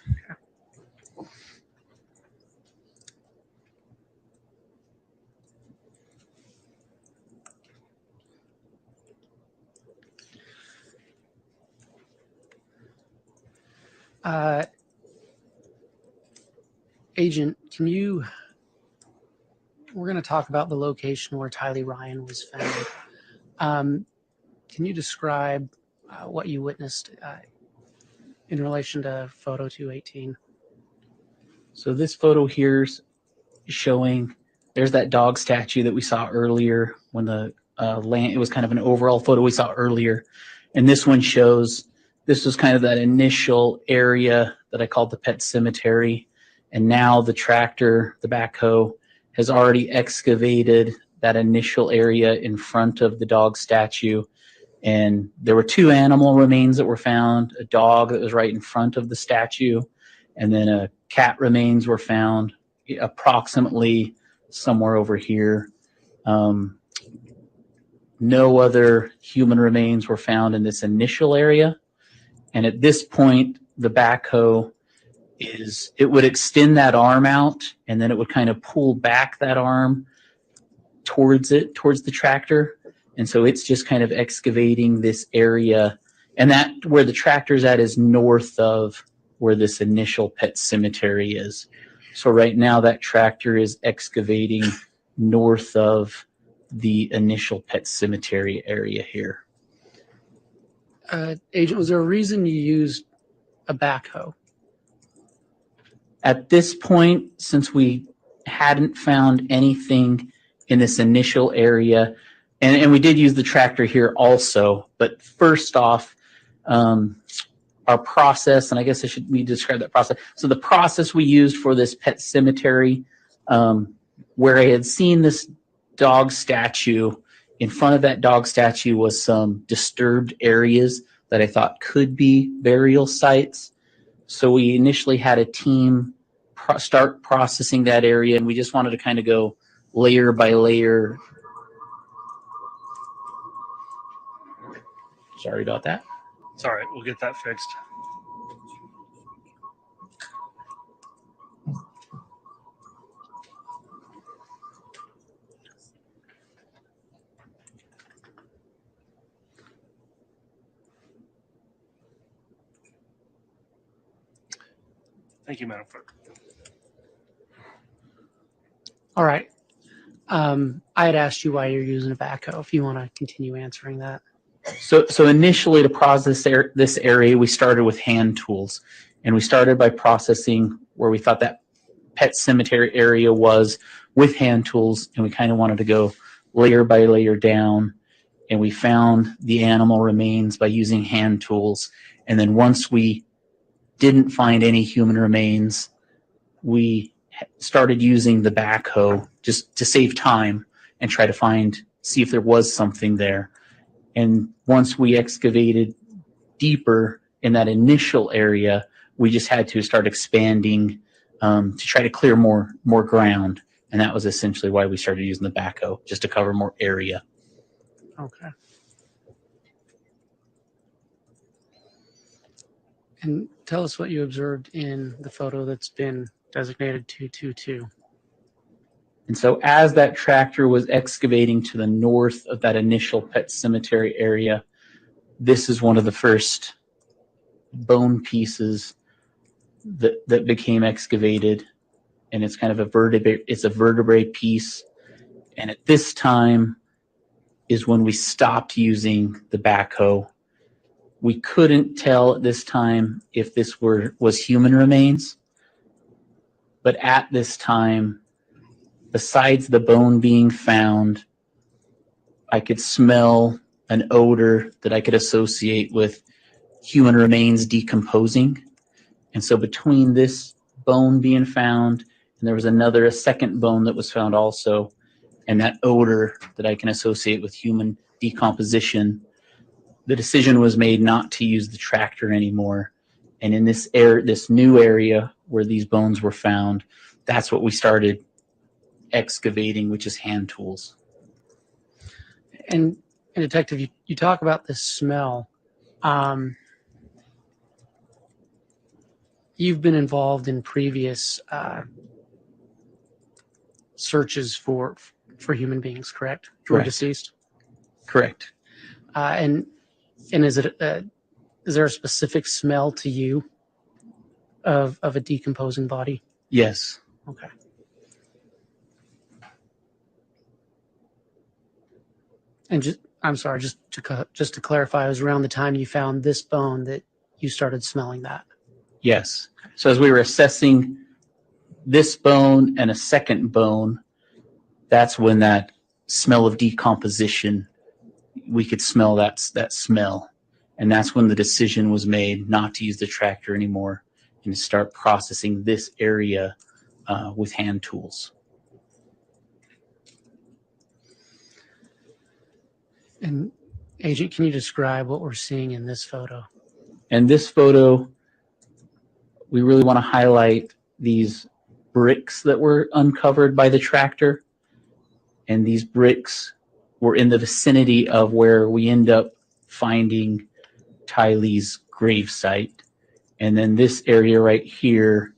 Agent, we're going to talk about the location where Tylee Ryan was found. Can you describe what you witnessed in relation to photo 218? So this photo here's showing there's that dog statue that we saw earlier when the land, it was kind of an overall photo we saw earlier. And this one shows, this was kind of that initial area that I called the pet cemetery. And now the tractor, the backhoe, has already excavated that initial area in front of the dog statue. And there were 2 animal remains that were found, a dog that was right in front of the statue, and then a cat remains were found approximately somewhere over here. No other human remains were found in this initial area. And at this point, the backhoe it would extend that arm out, and then it would kind of pull back that arm towards the tractor. And so it's just kind of excavating this area. And that where the tractor's at is north of where this initial pet cemetery is. So right now that tractor is excavating north of the initial pet cemetery area here. Agent, was there a reason you used a backhoe? At this point, since we hadn't found anything in this initial area, and we did use the tractor here also, but first off, our process, and I guess we describe that process. So the process we used for this pet cemetery, where I had seen this dog statue, in front of that dog statue was some disturbed areas that I thought could be burial sites. So we initially had a team start processing that area, and we just wanted to kind of go layer by layer. Sorry about that. It's all right. We'll get that fixed. Thank you, Madam Clerk. All right. I had asked you why you're using a backhoe. If you want to continue answering that. So initially to process this area, we started with hand tools, and we started by processing where we thought that pet cemetery area was with hand tools, and we kind of wanted to go layer by layer down, and we found the animal remains by using hand tools. And then once we didn't find any human remains, we started using the backhoe just to save time and try to see if there was something there. And once we excavated deeper in that initial area, we just had to start expanding to try to clear more ground. And that was essentially why we started using the backhoe, just to cover more area. Okay. And tell us what you observed in the photo that's been designated 222. And so as that tractor was excavating to the north of that initial pet cemetery area, this is one of the first bone pieces that became excavated, and it's kind of a vertebrae piece. And at this time is when we stopped using the backhoe. We couldn't tell at this time if this was human remains, but at this time, besides the bone being found, I could smell an odor that I could associate with human remains decomposing. And so between this bone being found, and there was a second bone that was found also, and that odor that I can associate with human decomposition, the decision was made not to use the tractor anymore. And in this new area where these bones were found, that's what we started excavating, which is hand tools. And Detective, you talk about this smell. You've been involved in previous searches for human beings, correct? Who are Correct. deceased. Correct. And is there a specific smell to you of a decomposing body? Yes. Okay. And I'm sorry, just to clarify, it was around the time you found this bone that you started smelling that. Yes. So as we were assessing this bone and a second bone, that's when that smell of decomposition, we could smell that smell. And that's when the decision was made not to use the tractor anymore and to start processing this area with hand tools. And Agent, can you describe what we're seeing in this photo? And this photo, we really want to highlight these bricks that were uncovered by the tractor. And these bricks were in the vicinity of where we end up finding Tylee's grave site. And then this area right here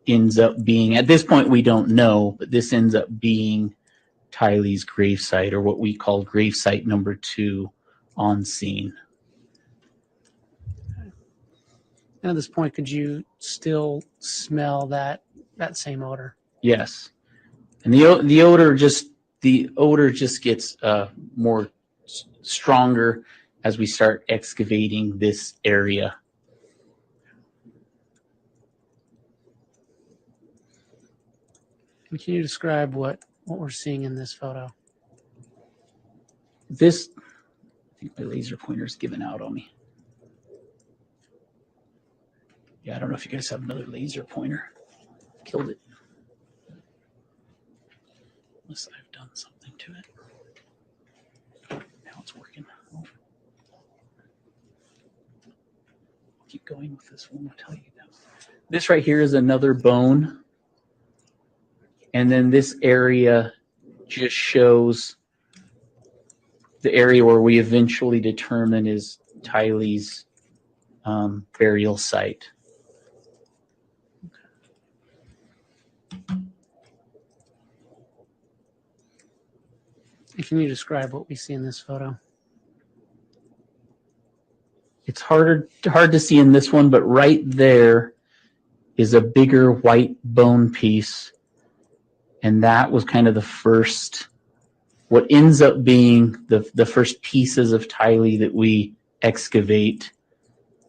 ends up being, at this point we don't know, but this ends up being Tylee's grave site, or what we call grave site number 2 on scene. And at this point, could you still smell that same odor? Yes. And the odor just gets more stronger as we start excavating this area. And can you describe what we're seeing in this photo? This, I think my laser pointer's given out on me. Yeah, I don't know if you guys have another laser pointer. Killed it. Unless I've done something to it. Now it's working. I'll keep going with this one. I'll tell you that. This right here is another bone. And then this area just shows the area where we eventually determine is Tylee's burial site. And can you describe what we see in this photo? It's hard to see in this one, but right there is a bigger white bone piece. And that was kind of the first, what ends up being the first pieces of Tylee that we excavate,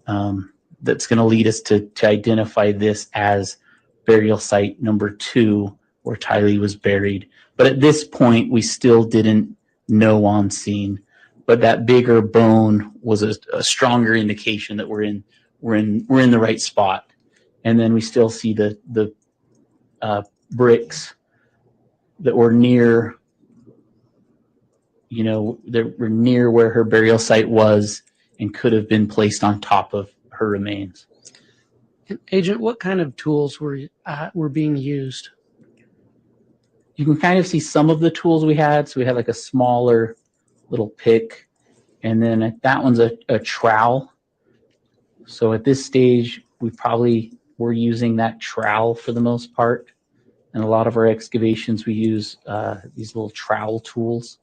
that's going to lead us to identify this as burial site number 2, where Tylee was buried. But at this point, we still didn't know on scene. But that bigger bone was a stronger indication that we're in the right spot. And then we still see the bricks that were near, that were near where her burial site was and could have been placed on top of her remains. And Agent, what kind of tools were being used? You can kind of see some of the tools we had. So we had like a smaller little pick, and then that one's a trowel. So at this stage, we probably were using that trowel for the most part. And a lot of our excavations, we use these little trowel tools.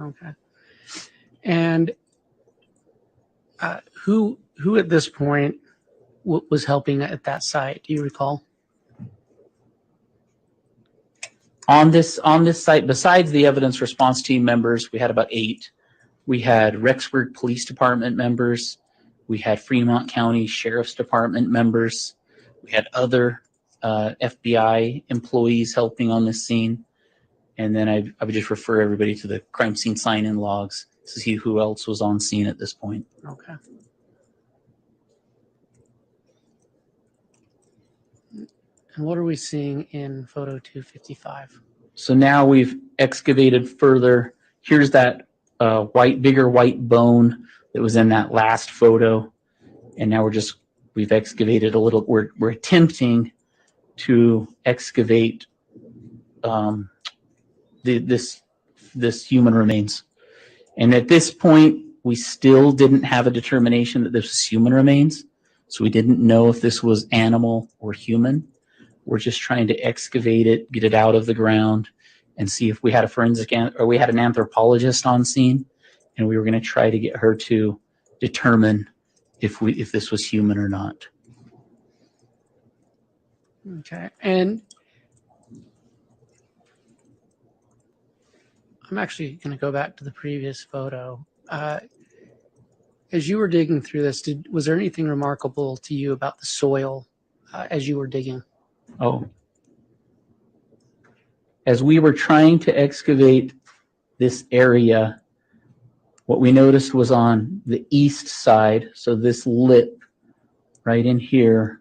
Okay. And who at this point was helping at that site? Do you recall? On this site, besides the evidence response team members, we had about 8. We had Rexburg Police Department members. We had Fremont County Sheriff's Department members. We had other FBI employees helping on this scene. And then I would just refer everybody to the crime scene sign-in logs to see who else was on scene at this point. Okay. And what are we seeing in photo 255? So now we've excavated further. Here's that bigger white bone that was in that last photo. And now we've excavated a little, we're attempting to excavate this human remains. And at this point, we still didn't have a determination that this was human remains. So we didn't know if this was animal or human. We're just trying to excavate it, get it out of the ground, and see if we had a forensic or we had an anthropologist on scene, and we were going to try to get her to determine if this was human or not. Okay. And I'm actually going to go back to the previous photo. As you were digging through this, was there anything remarkable to you about the soil as you were digging? Oh. As we were trying to excavate this area, what we noticed was on the east side, so this lip right in here,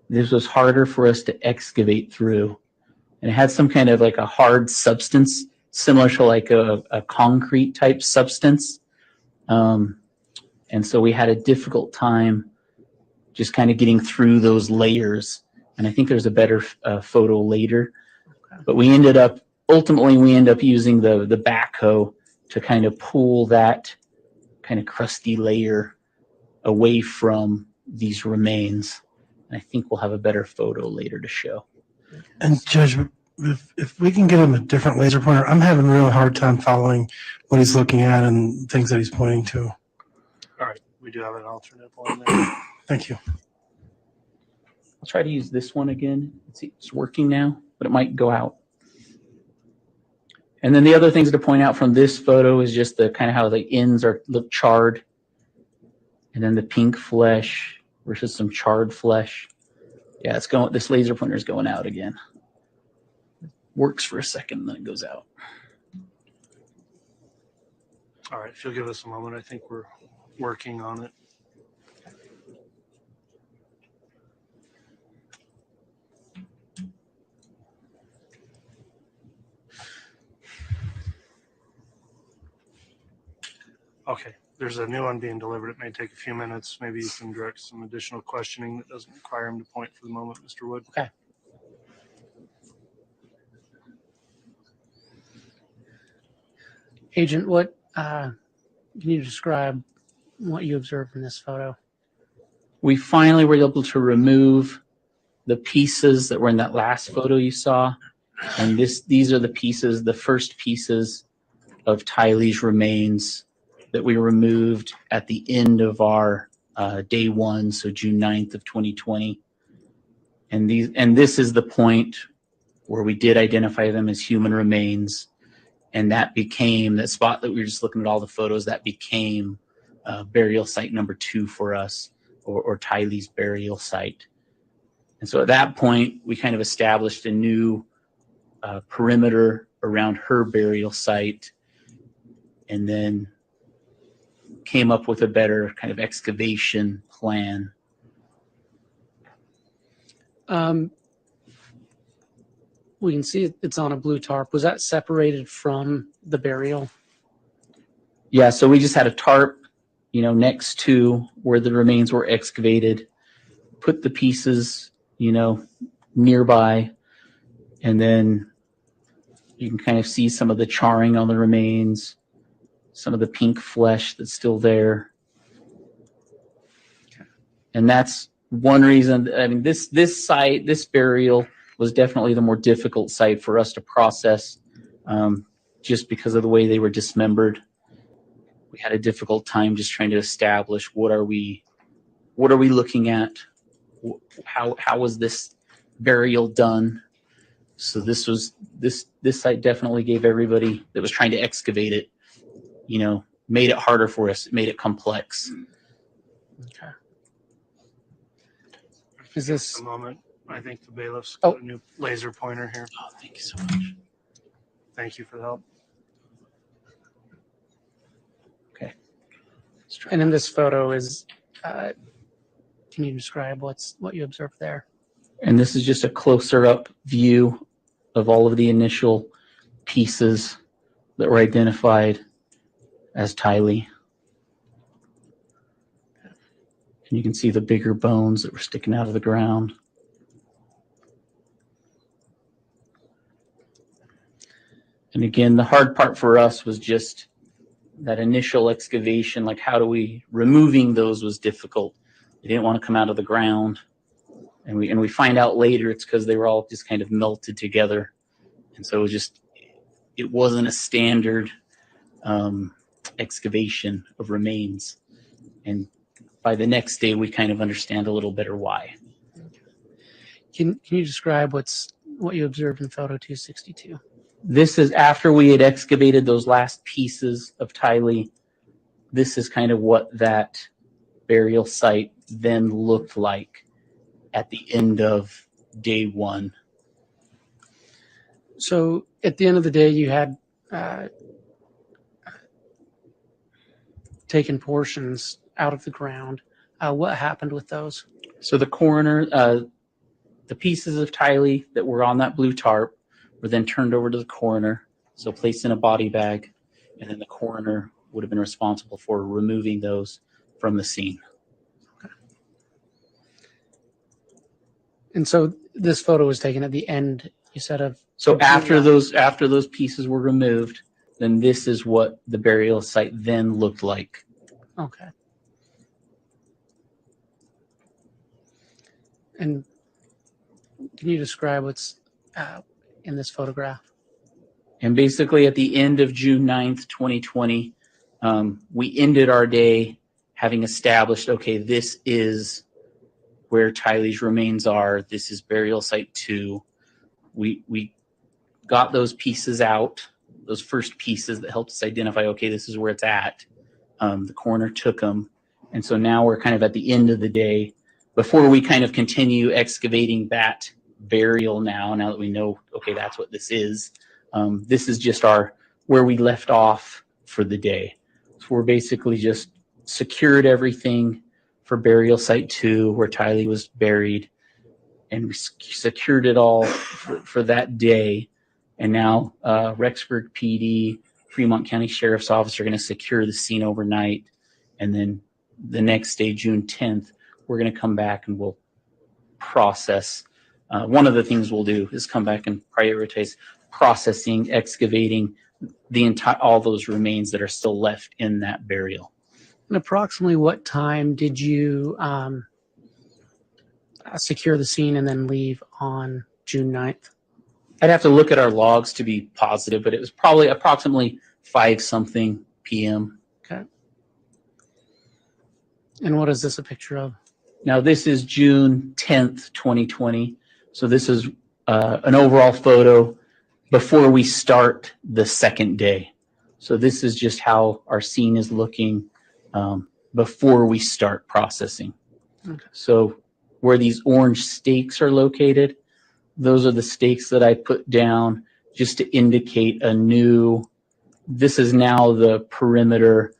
this was harder for us to excavate through. And it had some kind of like a hard substance, similar to like a concrete type substance. And so we had a difficult time just kind of getting through those layers. And I think there's a better photo later. But ultimately we end up using the backhoe to kind of pull that kind of crusty layer away from these remains. And I think we'll have a better photo later to show. And Judge, if we can get him a different laser pointer, I'm having a real hard time following what he's looking at and things that he's pointing to. All right, we do have an alternate one there. Thank you. I'll try to use this one again. It's working now, but it might go out. And then the other things to point out from this photo is just the kind of how the ends look charred. And then the pink flesh versus some charred flesh. Yeah, this laser pointer is going out again. Works for a second, and then it goes out. All right, if you'll give us a moment, I think we're working on it. Okay, there's a new one being delivered. It may take a few minutes. Maybe you can direct some additional questioning that doesn't require him to point for the moment, Mr. Wood. Okay. Agent, what can you describe what you observed in this photo? We finally were able to remove the pieces that were in that last photo you saw. And these are the first pieces of Tylee's remains that we removed at the end of our day 1, so June 9th of 2020. And this is the point where we did identify them as human remains. And that spot that we were just looking at all the photos, that became burial site number 2 for us, or Tylee's burial site. And so at that point, we kind of established a new perimeter around her burial site, and then came up with a better kind of excavation plan. We can see it's on a blue tarp. Was that separated from the burial? Yeah, so we just had a tarp, next to where the remains were excavated, put the pieces, nearby, and then you can kind of see some of the charring on the remains, some of the pink flesh that's still there. And that's one reason. I mean, this site, this burial, was definitely the more difficult site for us to process, just because of the way they were dismembered. We had a difficult time just trying to establish what are we what are we looking at? How was this burial done? So this site definitely gave everybody that was trying to excavate it, made it harder for us, made it complex. Okay. Is this a moment? I think the bailiff's Oh. got a new laser pointer here. Oh, thank you so much. Thank you for the help. Okay. Let's try and in that. this photo is can you describe what you observed there? And this is just a closer up view of all of the initial pieces that were identified as Tylee. And you can see the bigger bones that were sticking out of the ground. And again, the hard part for us was just that initial excavation, like removing those was difficult. They didn't want to come out of the ground. And we find out later it's because they were all just kind of melted together. And so it wasn't a standard excavation of remains. And by the next day, we kind of understand a little better why. Can you describe what you observed in photo 262? This is after we had excavated those last pieces of Tylee. This is kind of what that burial site then looked like at the end of day one. So at the end of the day, you had taken portions out of the ground. What happened with those? So the coroner, the pieces of Tylee that were on that blue tarp were then turned over to the coroner, so placed in a body bag, and then the coroner would have been responsible for removing those from the scene. Okay. And so this photo was taken at the end, you said, of. So after those pieces were removed, then this is what the burial site then looked like. Okay. And can you describe what's in this photograph? And basically at the end of June 9th, 2020, we ended our day having established, okay, this is where Tylee's remains are. This is burial site 2. We got those pieces out, those first pieces that helped us identify, okay, this is where it's at. The coroner took them. And so now we're kind of at the end of the day before we kind of continue excavating that burial now that we know, okay, that's what this is. This is just where we left off for the day. So we're basically just secured everything for burial site 2 where Tylee was buried, and we secured it all for that day. And now Rexburg PD, Fremont County Sheriff's Office are going to secure the scene overnight. And then the next day, June 10th, we're going to come back and we'll process. One of the things we'll do is come back and prioritize processing, excavating all those remains that are still left in that burial. And approximately what time did you secure the scene and then leave on June 9th? I'd have to look at our logs to be positive, but it was probably approximately 5-something p.m. Okay. And what is this a picture of? Now, this is June 10th, 2020. So this is an overall photo before we start the second day. So this is just how our scene is looking before we start processing. Okay. So where these orange stakes are located, those are the stakes that I put down just to indicate this is now the perimeter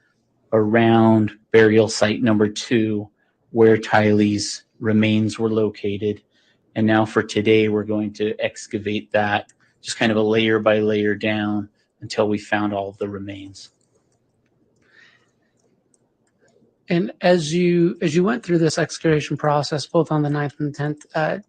around burial site number 2 where Tylee's remains were located. And now for today, we're going to excavate that just kind of a layer by layer down until we found all of the remains. And as you went through this excavation process, both on the 9th and the 10th,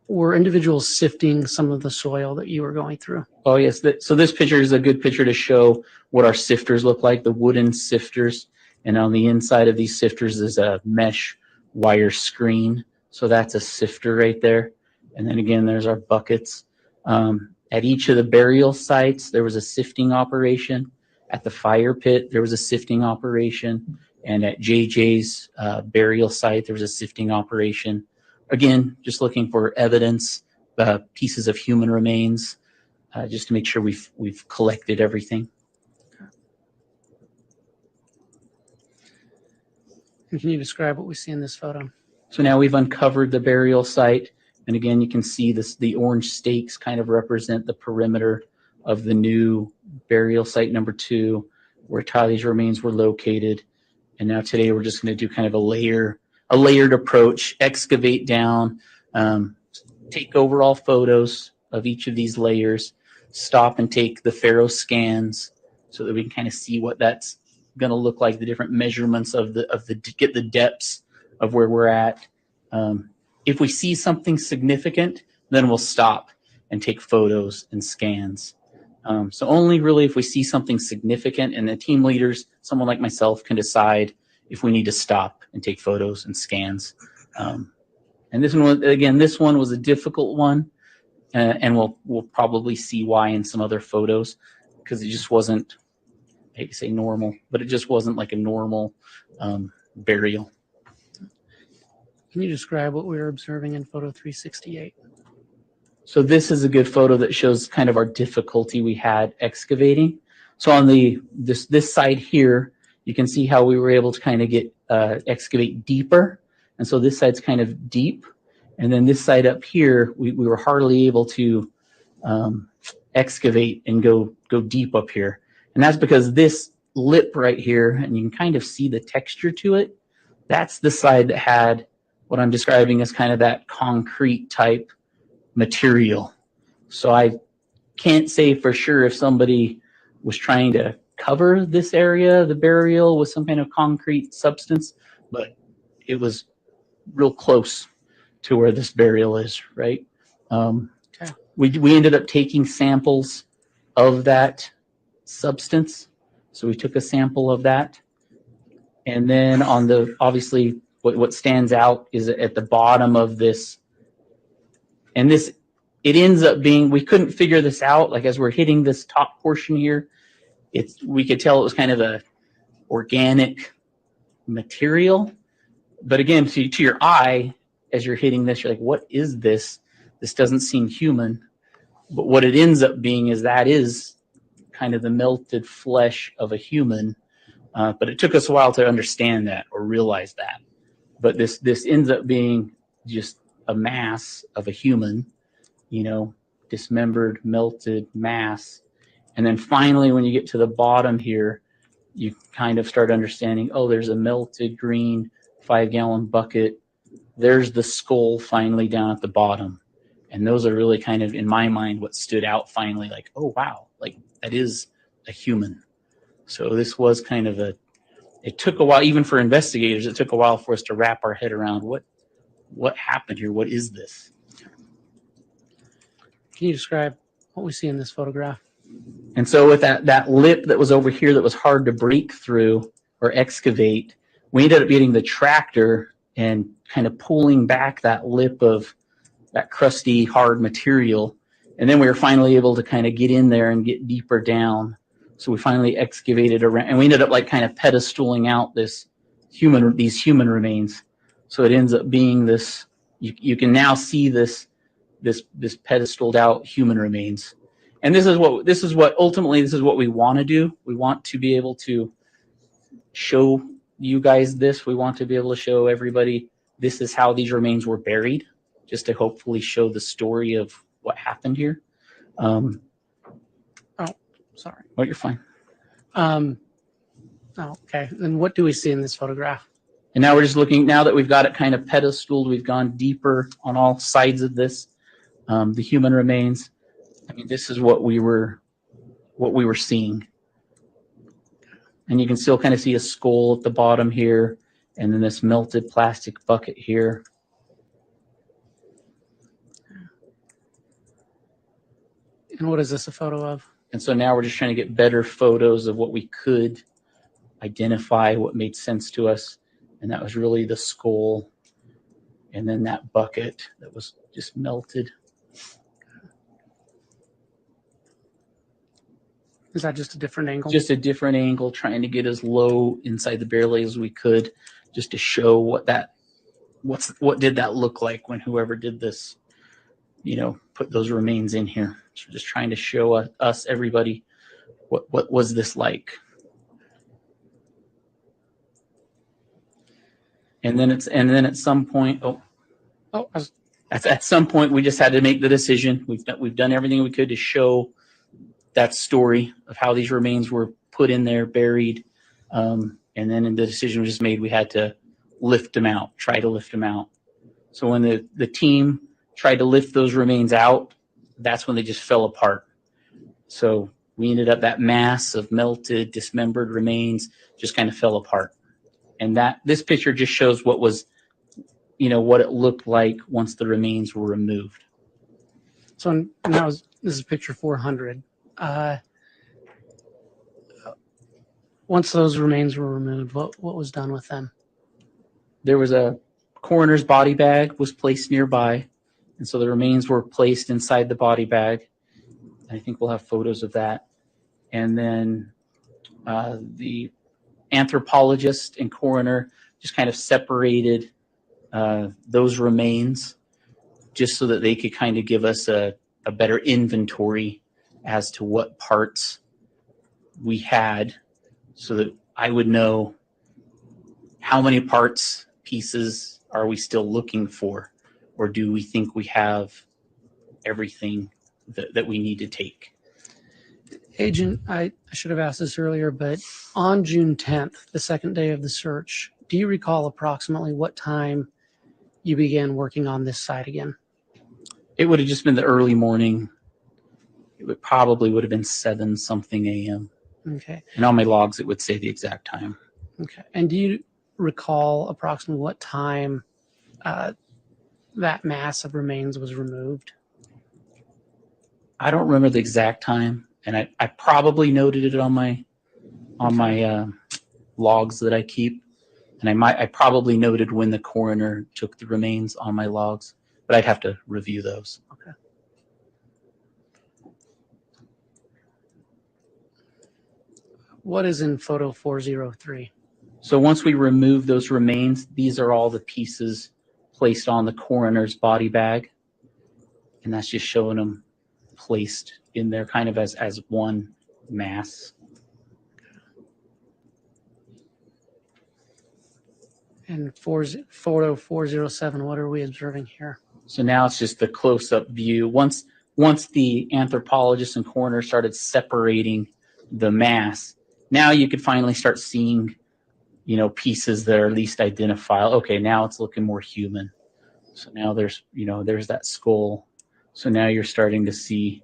were individuals sifting some of the soil that you were going through? Oh, yes. So this picture is a good picture to show what our sifters look like, the wooden sifters. And on the inside of these sifters is a mesh wire screen. So that's a sifter right there. And then again, there's our buckets. At each of the burial sites, there was a sifting operation. At the fire pit, there was a sifting operation. And at JJ's burial site, there was a sifting operation. Again, just looking for evidence, pieces of human remains, just to make sure we've collected everything. Can you describe what we see in this photo? So now we've uncovered the burial site. And again, you can see the orange stakes kind of represent the perimeter of the new burial site number 2, where Tylee's remains were located. And now today we're just going to do kind of a layered approach, excavate down, take overall photos of each of these layers, stop and take the Faro scans so that we can kind of see what that's going to look like, the different measurements of get the depths of where we're at. If we see something significant, then we'll stop and take photos and scans. So only really if we see something significant, and the team leaders, someone like myself, can decide if we need to stop and take photos and scans. And this one was a difficult one, and we'll probably see why in some other photos, because it just wasn't, I hate to say normal, but it just wasn't like a normal burial. Can you describe what we were observing in photo 368? So this is a good photo that shows kind of our difficulty we had excavating. So on this side here, you can see how we were able to kind of get excavate deeper. And so this side's kind of deep. And then this side up here, we were hardly able to excavate and go deep up here. And that's because this lip right here, and you can kind of see the texture to it, that's the side that had what I'm describing as kind of that concrete type material. So I can't say for sure if somebody was trying to cover this area, the burial, with some kind of concrete substance, but it was real close to where this burial is, right? Okay. We ended up taking samples of that substance. So we took a sample of that. And then on the, obviously, what stands out is at the bottom of this, and this, it ends up being, we couldn't figure this out, like as we're hitting this top portion here, we could tell it was kind of a organic material. But again, to your eye, as you're hitting this, you're like, what is this? This doesn't seem human. But what it ends up being is that is kind of the melted flesh of a human. But it took us a while to understand that or realize that. But this ends up being just a mass of a human, dismembered, melted mass. And then finally, when you get to the bottom here, you kind of start understanding, oh, there's a melted green 5-gallon bucket. There's the skull finally down at the bottom. And those are really kind of, in my mind, what stood out finally, like, oh, wow, like that is a human. So this was kind of it took a while, even for investigators, it took a while for us to wrap our head around what happened here? What is this? Can you describe what we see in this photograph? And so with that lip that was over here that was hard to break through or excavate, we ended up getting the tractor and kind of pulling back that lip of that crusty, hard material. And then we were finally able to kind of get in there and get deeper down. So we finally excavated around, and we ended up like kind of pedestaling out these human remains. So it ends up being this, you can now see this pedestaled out human remains. And this is what ultimately we want to do. We want to be able to show you guys this. We want to be able to show everybody this is how these remains were buried, just to hopefully show the story of what happened here. Sorry. Oh, you're fine. Okay. Then what do we see in this photograph? And now we're just looking, now that we've got it kind of pedestaled, we've gone deeper on all sides of this, the human remains. I mean, this is what we were seeing. And you can still kind of see a skull at the bottom here, and then this melted plastic bucket here. And what is this a photo of? And so now we're just trying to get better photos of what we could identify, what made sense to us. And that was really the skull, and then that bucket that was just melted. Is that just a different angle? Just a different angle, trying to get as low inside the barrel as we could, just to show what did that look like when whoever did this, put those remains in here. So just trying to show us, everybody, what was this like. And then at some point, at some point we just had to make the decision. We've done everything we could to show that story of how these remains were put in there, buried, and then the decision was just made. We had to try to lift them out. So when the team tried to lift those remains out, that's when they just fell apart. So we ended up, that mass of melted, dismembered remains just kind of fell apart. And this picture just shows what was, what it looked like once the remains were removed. So, and this is picture 400. Once those remains were removed, what was done with them? There was a coroner's body bag was placed nearby, and so the remains were placed inside the body bag. I think we'll have photos of that. And then the anthropologist and coroner just kind of separated those remains just so that they could kind of give us a better inventory as to what parts we had, so that I would know how many pieces are we still looking for, or do we think we have everything that we need to take. Agent, I should have asked this earlier, but on June 10th, the second day of the search, do you recall approximately what time you began working on this site again? It would have just been the early morning. It probably would have been 7-something a.m. Okay. And on my logs, it would say the exact time. Okay. And do you recall approximately what time that mass of remains was removed? I don't remember the exact time, and I probably noted it on my logs that I keep, and I probably noted when the coroner took the remains on my logs, but I'd have to review those. Okay. What is in photo 403? So once we remove those remains, these are all the pieces placed on the coroner's body bag, and that's just showing them placed in there kind of as one mass. And photo 407, what are we observing here? So now it's just the close-up view. Once the anthropologist and coroner started separating the mass, now you could finally start seeing, pieces that are at least identifiable. Okay, now it's looking more human. So now there's that skull. So now you're starting to see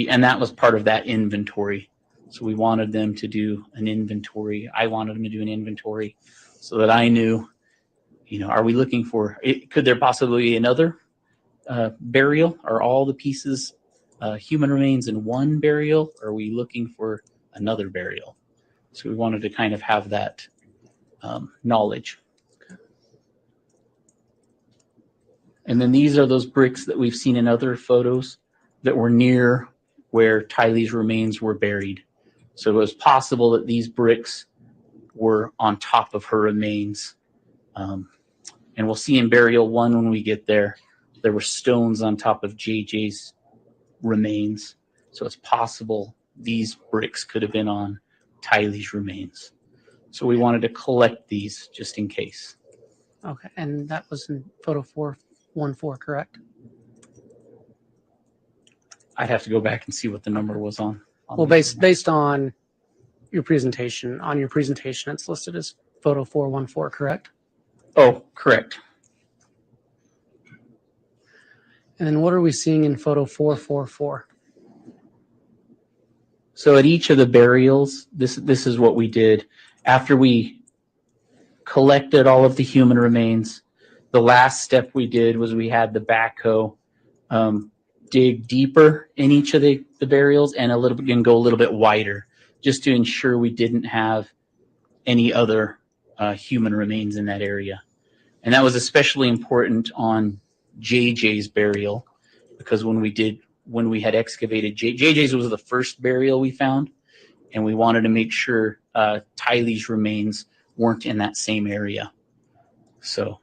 and that was part of that inventory. So we wanted them to do an inventory. I wanted them to do an inventory so that I knew, are we looking for, could there possibly be another burial? Are all the pieces human remains in one burial? Or are we looking for another burial? So we wanted to kind of have that knowledge. And then these are those bricks that we've seen in other photos that were near where Tylee's remains were buried. So it was possible that these bricks were on top of her remains. And we'll see in burial 1 when we get there, there were stones on top of JJ's remains. So it's possible these bricks could have been on Tylee's remains. So we wanted to collect these just in case. Okay, and that was in photo 414, correct? I'd have to go back and see what the number was on. Well, based on your presentation, it's listed as photo 414, correct? Oh, correct. And then what are we seeing in photo 444? So at each of the burials, this is what we did. After we collected all of the human remains, the last step we did was we had the backhoe dig deeper in each of the burials and go a little bit wider, just to ensure we didn't have any other human remains in that area. And that was especially important on JJ's burial, because when we had excavated JJ's was the first burial we found, and we wanted to make sure Tylee's remains weren't in that same area. So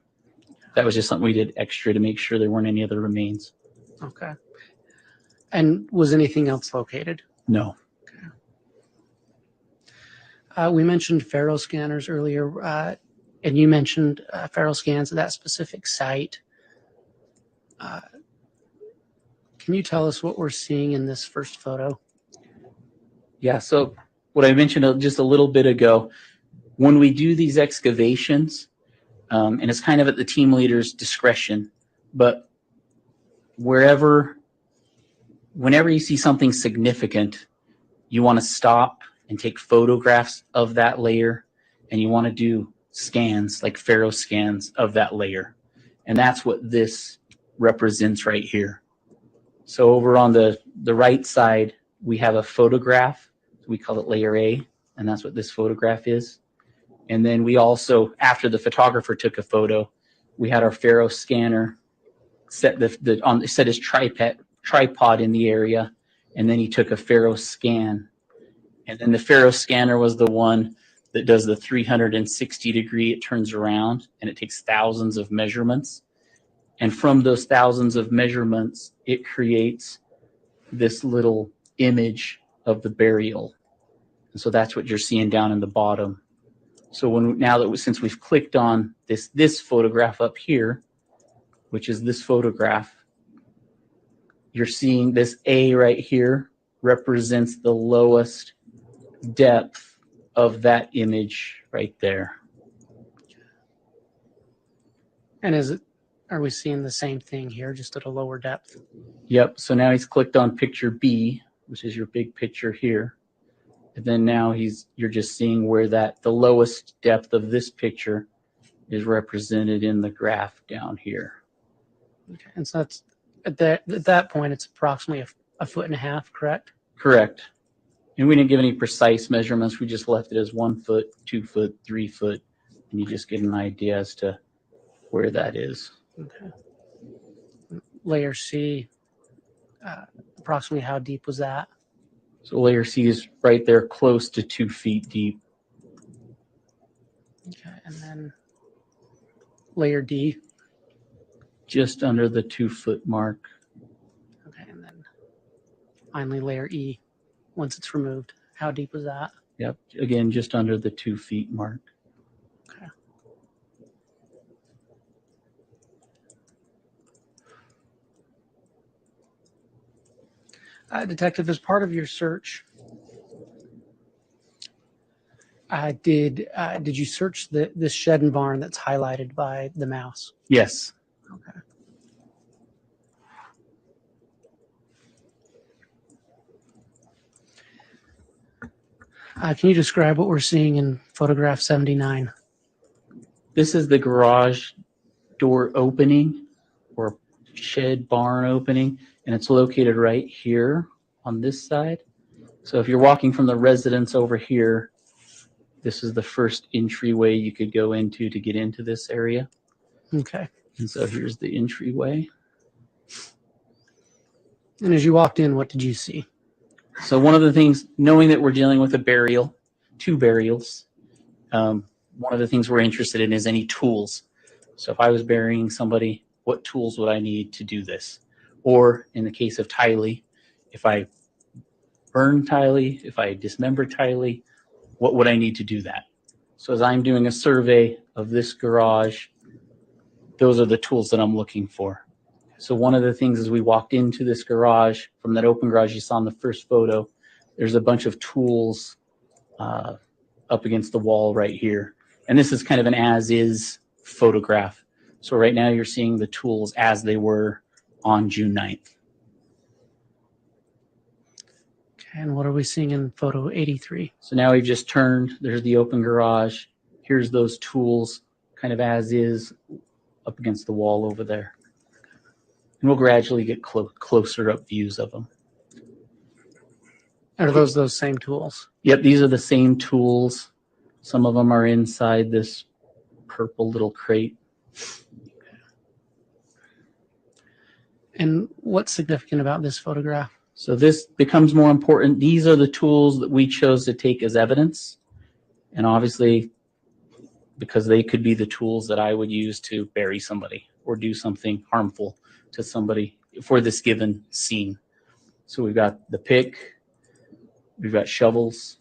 that was just something we did extra to make sure there weren't any other remains. Okay. And was anything else located? No. We mentioned Faro scanners earlier, and you mentioned Faro scans at that specific site. Can you tell us what we're seeing in this first photo? Yeah, so what I mentioned just a little bit ago, when we do these excavations, and it's kind of at the team leader's discretion, but whenever you see something significant, you want to stop and take photographs of that layer, and you want to do scans, like Faro scans of that layer. And that's what this represents right here. So over on the right side, we have a photograph. We call it layer A, and that's what this photograph is. And then we also, after the photographer took a photo, we had our Faro scanner set set his tripod in the area, and then he took a Faro scan. And then the Faro scanner was the one that does the 360-degree, it turns around, and it takes thousands of measurements. And from those thousands of measurements, it creates this little image of the burial. And so that's what you're seeing down in the bottom. So since we've clicked on this photograph up here, which is this photograph, you're seeing this A right here represents the lowest depth of that image right there. And are we seeing the same thing here, just at a lower depth? Yep. So now he's clicked on picture B, which is your big picture here. And then now you're just seeing where the lowest depth of this picture is represented in the graph down here. Okay. And so that's at that point, it's approximately a foot and a half, correct? Correct. And we didn't give any precise measurements. We just left it as 1 foot, 2 foot, 3 foot, and you just get an idea as to where that is. Okay. Layer C, approximately how deep was that? So layer C is right there, close to 2 feet deep. Okay, and then layer D, just under the 2 foot mark. Okay, and then finally layer E, once it's removed, how deep was that? Yep, again, just under the 2 feet mark. Okay. Detective, as part of your search, did you search this shed and barn that's highlighted by the mouse? Yes. Okay. Can you describe what we're seeing in photograph 79? This is the garage door opening or shed barn opening, and it's located right here on this side. So if you're walking from the residence over here, this is the first entryway you could go into to get into this area. Okay. And so here's the entryway. And as you walked in, what did you see? So one of the things, knowing that we're dealing with a burial, 2 burials, one of the things we're interested in is any tools. So if I was burying somebody, what tools would I need to do this? Or in the case of Tylee, if I burn Tylee, if I dismember Tylee, what would I need to do that? So as I'm doing a survey of this garage, those are the tools that I'm looking for. So one of the things as we walked into this garage, from that open garage you saw in the first photo, there's a bunch of tools up against the wall right here. And this is kind of an as-is photograph. So right now you're seeing the tools as they were on June 9th. Okay, and what are we seeing in photo 83? So now we've just turned, there's the open garage. Here's those tools kind of as is up against the wall over there. And we'll gradually get closer up views of them. Are those same tools? Yep, these are the same tools. Some of them are inside this purple little crate. And what's significant about this photograph? So this becomes more important. These are the tools that we chose to take as evidence. And obviously, because they could be the tools that I would use to bury somebody or do something harmful to somebody for this given scene. So we've got the pick, we've got shovels.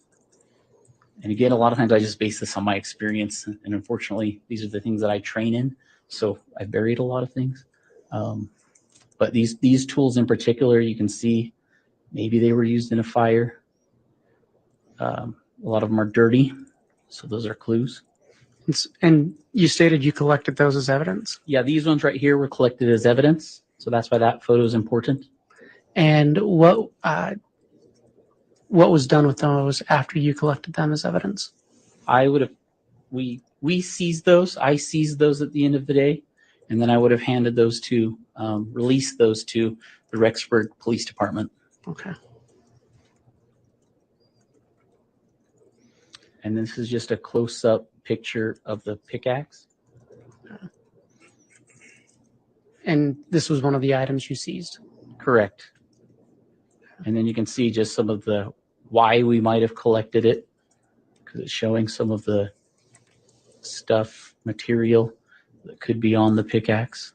And again, a lot of times I just base this on my experience. And unfortunately, these are the things that I train in. So I buried a lot of things. But these tools in particular, you can see maybe they were used in a fire. A lot of them are dirty. So those are clues. And you stated you collected those as evidence? Yeah, these ones right here were collected as evidence. So that's why that photo is important. And what was done with those after you collected them as evidence? I would have, we seized those. I seized those at the end of the day. And then I would have handed those to, released those to the Rexburg Police Department. Okay. And this is just a close-up picture of the pickaxe. And this was one of the items you seized? Correct. And then you can see just some of the why we might have collected it, because it's showing some of the stuff, material that could be on the pickaxe.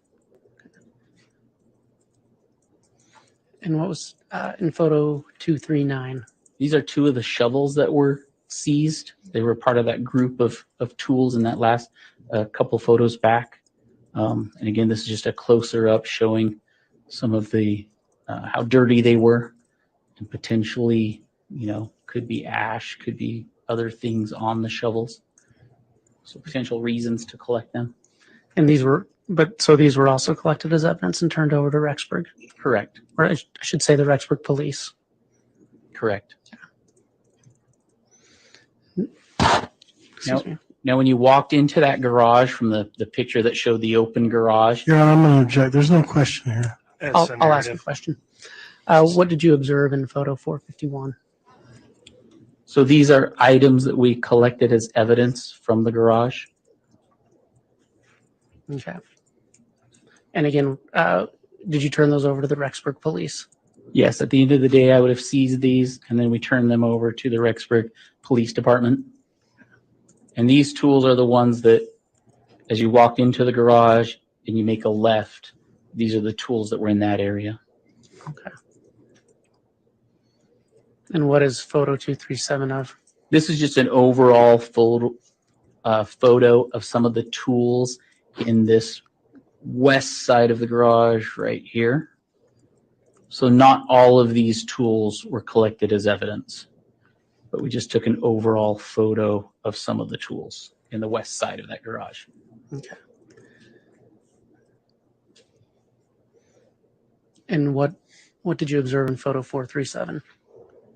And what was in photo 239? These are two of the shovels that were seized. They were part of that group of tools in that last couple photos back. And again, this is just a closer up showing some of the how dirty they were, and potentially, could be ash, could be other things on the shovels. So potential reasons to collect them. And these were also collected as evidence and turned over to Rexburg? Correct. Or I should say the Rexburg Police. Correct. Excuse me. Now, when you walked into that garage from the picture that showed the open garage. Your Honor, I'm going to object. There's no question here. I'll ask a question. What did you observe in photo 451? So these are items that we collected as evidence from the garage. Okay. And again, did you turn those over to the Rexburg Police? Yes, at the end of the day, I would have seized these, and then we turned them over to the Rexburg Police Department. And these tools are the ones that, as you walk into the garage and you make a left, these are the tools that were in that area. Okay. And what is photo 237 of? This is just an overall photo of some of the tools in this west side of the garage right here. So not all of these tools were collected as evidence, but we just took an overall photo of some of the tools in the west side of that garage. Okay. And what did you observe in photo 437?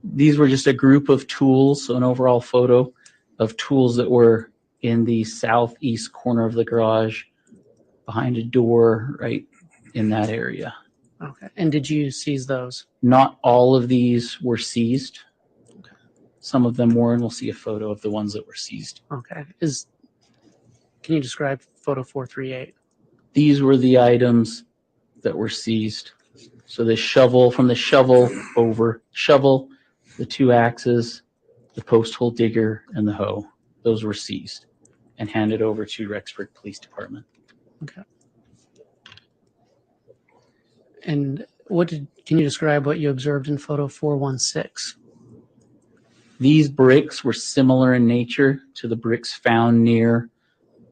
These were just a group of tools, so an overall photo of tools that were in the southeast corner of the garage behind a door right in that area. Okay. And did you seize those? Not all of these were seized. Okay. Some of them were, and we'll see a photo of the ones that were seized. Okay. Can you describe photo 438? These were the items that were seized. So the shovel, from the shovel, the 2 axes, the post hole digger, and the hoe. Those were seized and handed over to Rexburg Police Department. Okay. And can you describe what you observed in photo 416? These bricks were similar in nature to the bricks found near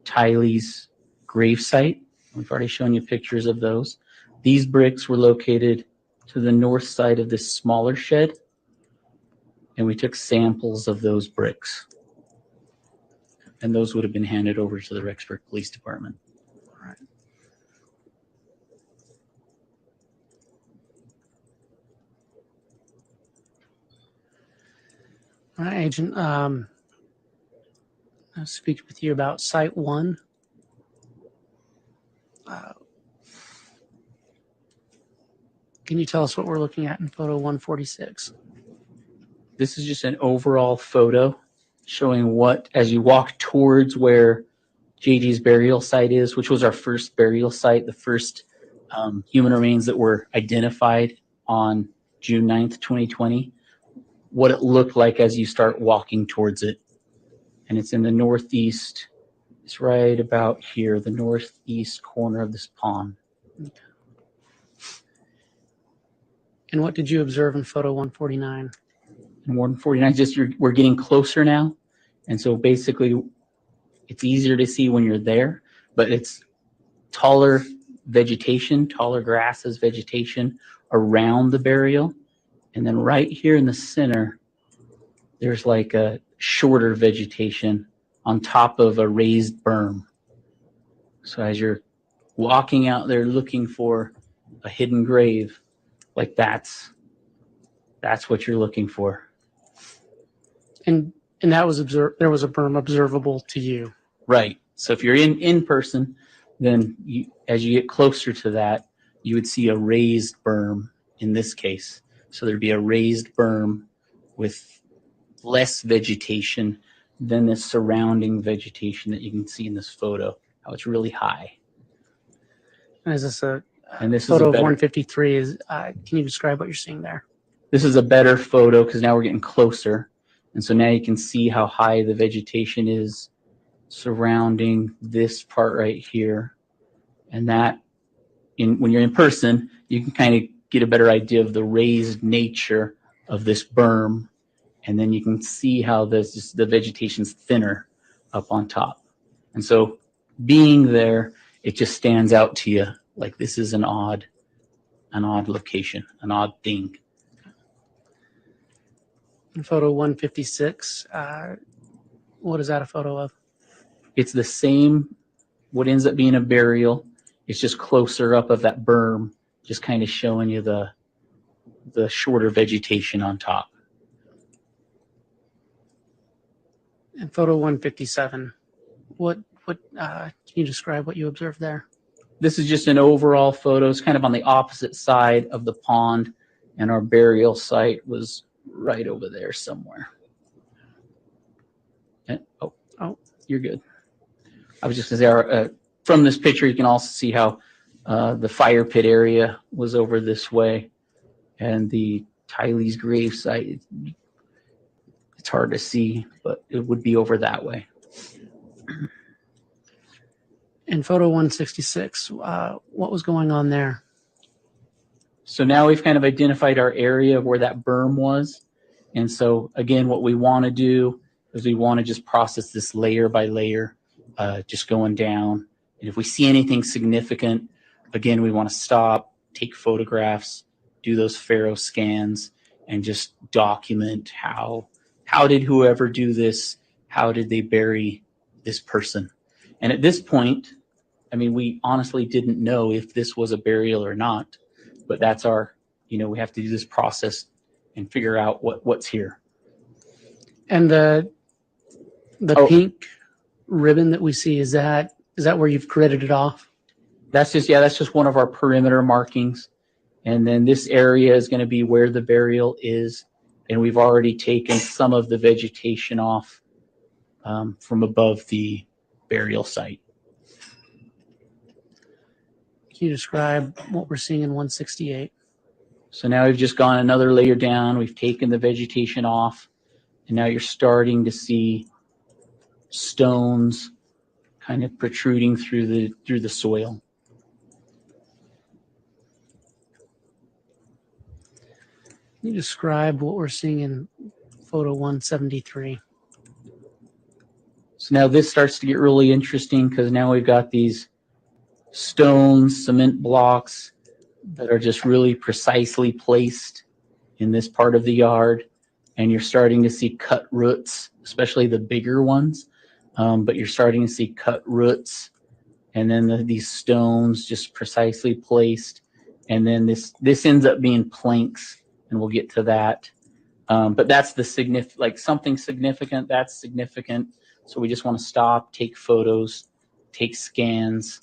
Tylee's gravesite. We've already shown you pictures of those. These bricks were located to the north side of this smaller shed, and we took samples of those bricks. And those would have been handed over to the Rexburg Police Department. All right. All right, Agent. I'll speak with you about Site 1. Can you tell us what we're looking at in photo 146? This is just an overall photo showing what, as you walk towards where JG's burial site is, which was our first burial site, the first human remains that were identified on June 9th, 2020, what it looked like as you start walking towards it. And it's in the northeast. It's right about here, the northeast corner of this pond. And what did you observe in photo 149? And 149, just we're getting closer now. And so basically it's easier to see when you're there, but it's taller vegetation, taller grasses, vegetation around the burial. And then right here in the center, there's like a shorter vegetation on top of a raised berm. So as you're walking out there looking for a hidden grave, like that's what you're looking for. And that was there was a berm observable to you. Right. So if you're in person, then as you get closer to that, you would see a raised berm in this case. So there'd be a raised berm with less vegetation than the surrounding vegetation that you can see in this photo, how it's really high. And is this a And this photo is of 153? Can you describe what you're seeing there? This is a better photo because now we're getting closer. And so now you can see how high the vegetation is surrounding this part right here. And that, when you're in person, you can kind of get a better idea of the raised nature of this berm. And then you can see how the vegetation's thinner up on top. And so being there, it just stands out to you like this is an odd location, an odd thing. In photo 156, what is that a photo of? It's the same, what ends up being a burial. It's just closer up of that berm, just kind of showing you the shorter vegetation on top. In photo 157, can you describe what you observed there? This is just an overall photo. It's kind of on the opposite side of the pond, and our burial site was right over there somewhere. Oh, you're good. I was just going to say, from this picture, you can also see how the fire pit area was over this way, and the Tylee's grave site, it's hard to see, but it would be over that way. In photo 166, what was going on there? So now we've kind of identified our area where that berm was. And so again, what we want to do is we want to just process this layer by layer, just going down. And if we see anything significant, again, we want to stop, take photographs, do those Faro scans, and just document how did whoever do this, how did they bury this person? And at this point, I mean, we honestly didn't know if this was a burial or not, but that's our, we have to do this process and figure out what's here. And the pink ribbon that we see, is that where you've gridded it off? That's just one of our perimeter markings. And then this area is going to be where the burial is. And we've already taken some of the vegetation off from above the burial site. Can you describe what we're seeing in 168? So now we've just gone another layer down. We've taken the vegetation off. And now you're starting to see stones kind of protruding through the soil. Can you describe what we're seeing in photo 173? So now this starts to get really interesting because now we've got these stones, cement blocks that are just really precisely placed in this part of the yard. And you're starting to see cut roots, especially the bigger ones. But you're starting to see cut roots, and then these stones just precisely placed. And then this ends up being planks, and we'll get to that. But that's the something significant, that's significant. So we just want to stop, take photos, take scans.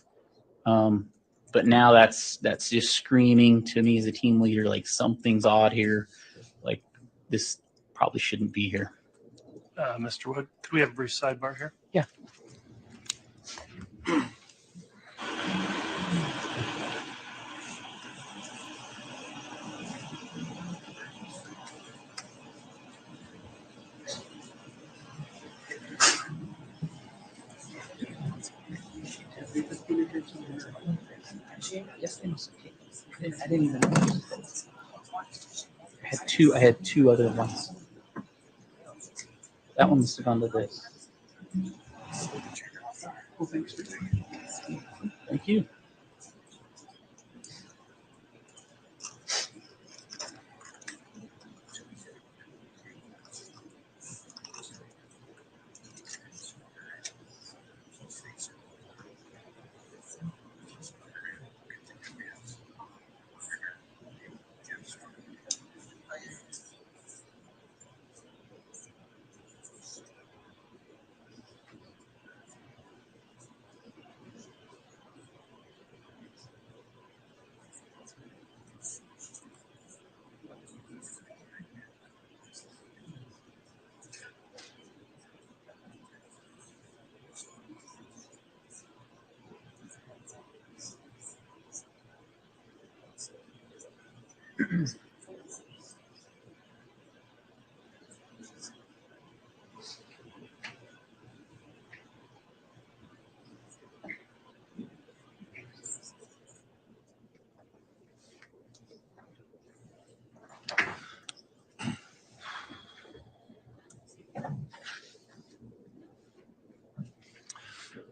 But now that's just screaming to me as a team leader, like something's odd here. Like this probably shouldn't be here. Mr. Wood, could we have a brief sidebar here? Yeah. Yes, they must have taken this. I didn't even know. I had two other ones. That one must have gone to this. Oh, thanks for taking it. Thank you.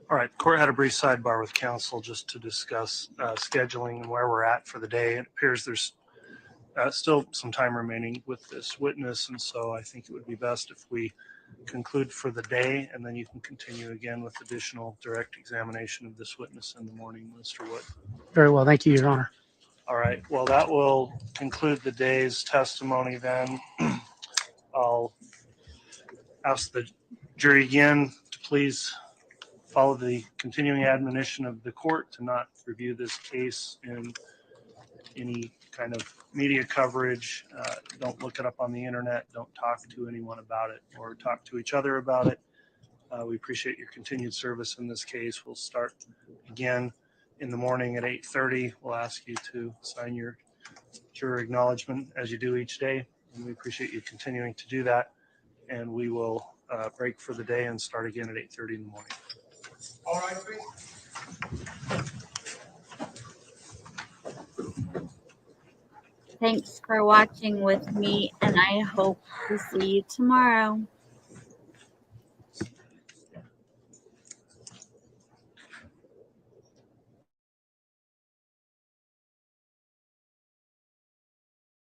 All right, the court had a brief sidebar with counsel just to discuss scheduling and where we're at for the day. It appears there's still some time remaining with this witness, and so I think it would be best if we conclude for the day, and then you can continue again with additional direct examination of this witness in the morning, Mr. Wood. Very well. Thank you, Your Honor. All right, well, that will conclude the day's testimony then. I'll ask the jury again to please follow the continuing admonition of the court to not review this case in any kind of media coverage. Don't look it up on the internet. Don't talk to anyone about it or talk to each other about it. We appreciate your continued service in this case. We'll start again in the morning at 8:30. We'll ask you to sign your juror acknowledgement as you do each day, and we appreciate you continuing to do that. And we will break for the day and start again at 8:30 in the morning. All right, please. Thanks for watching with me, and I hope to see you tomorrow.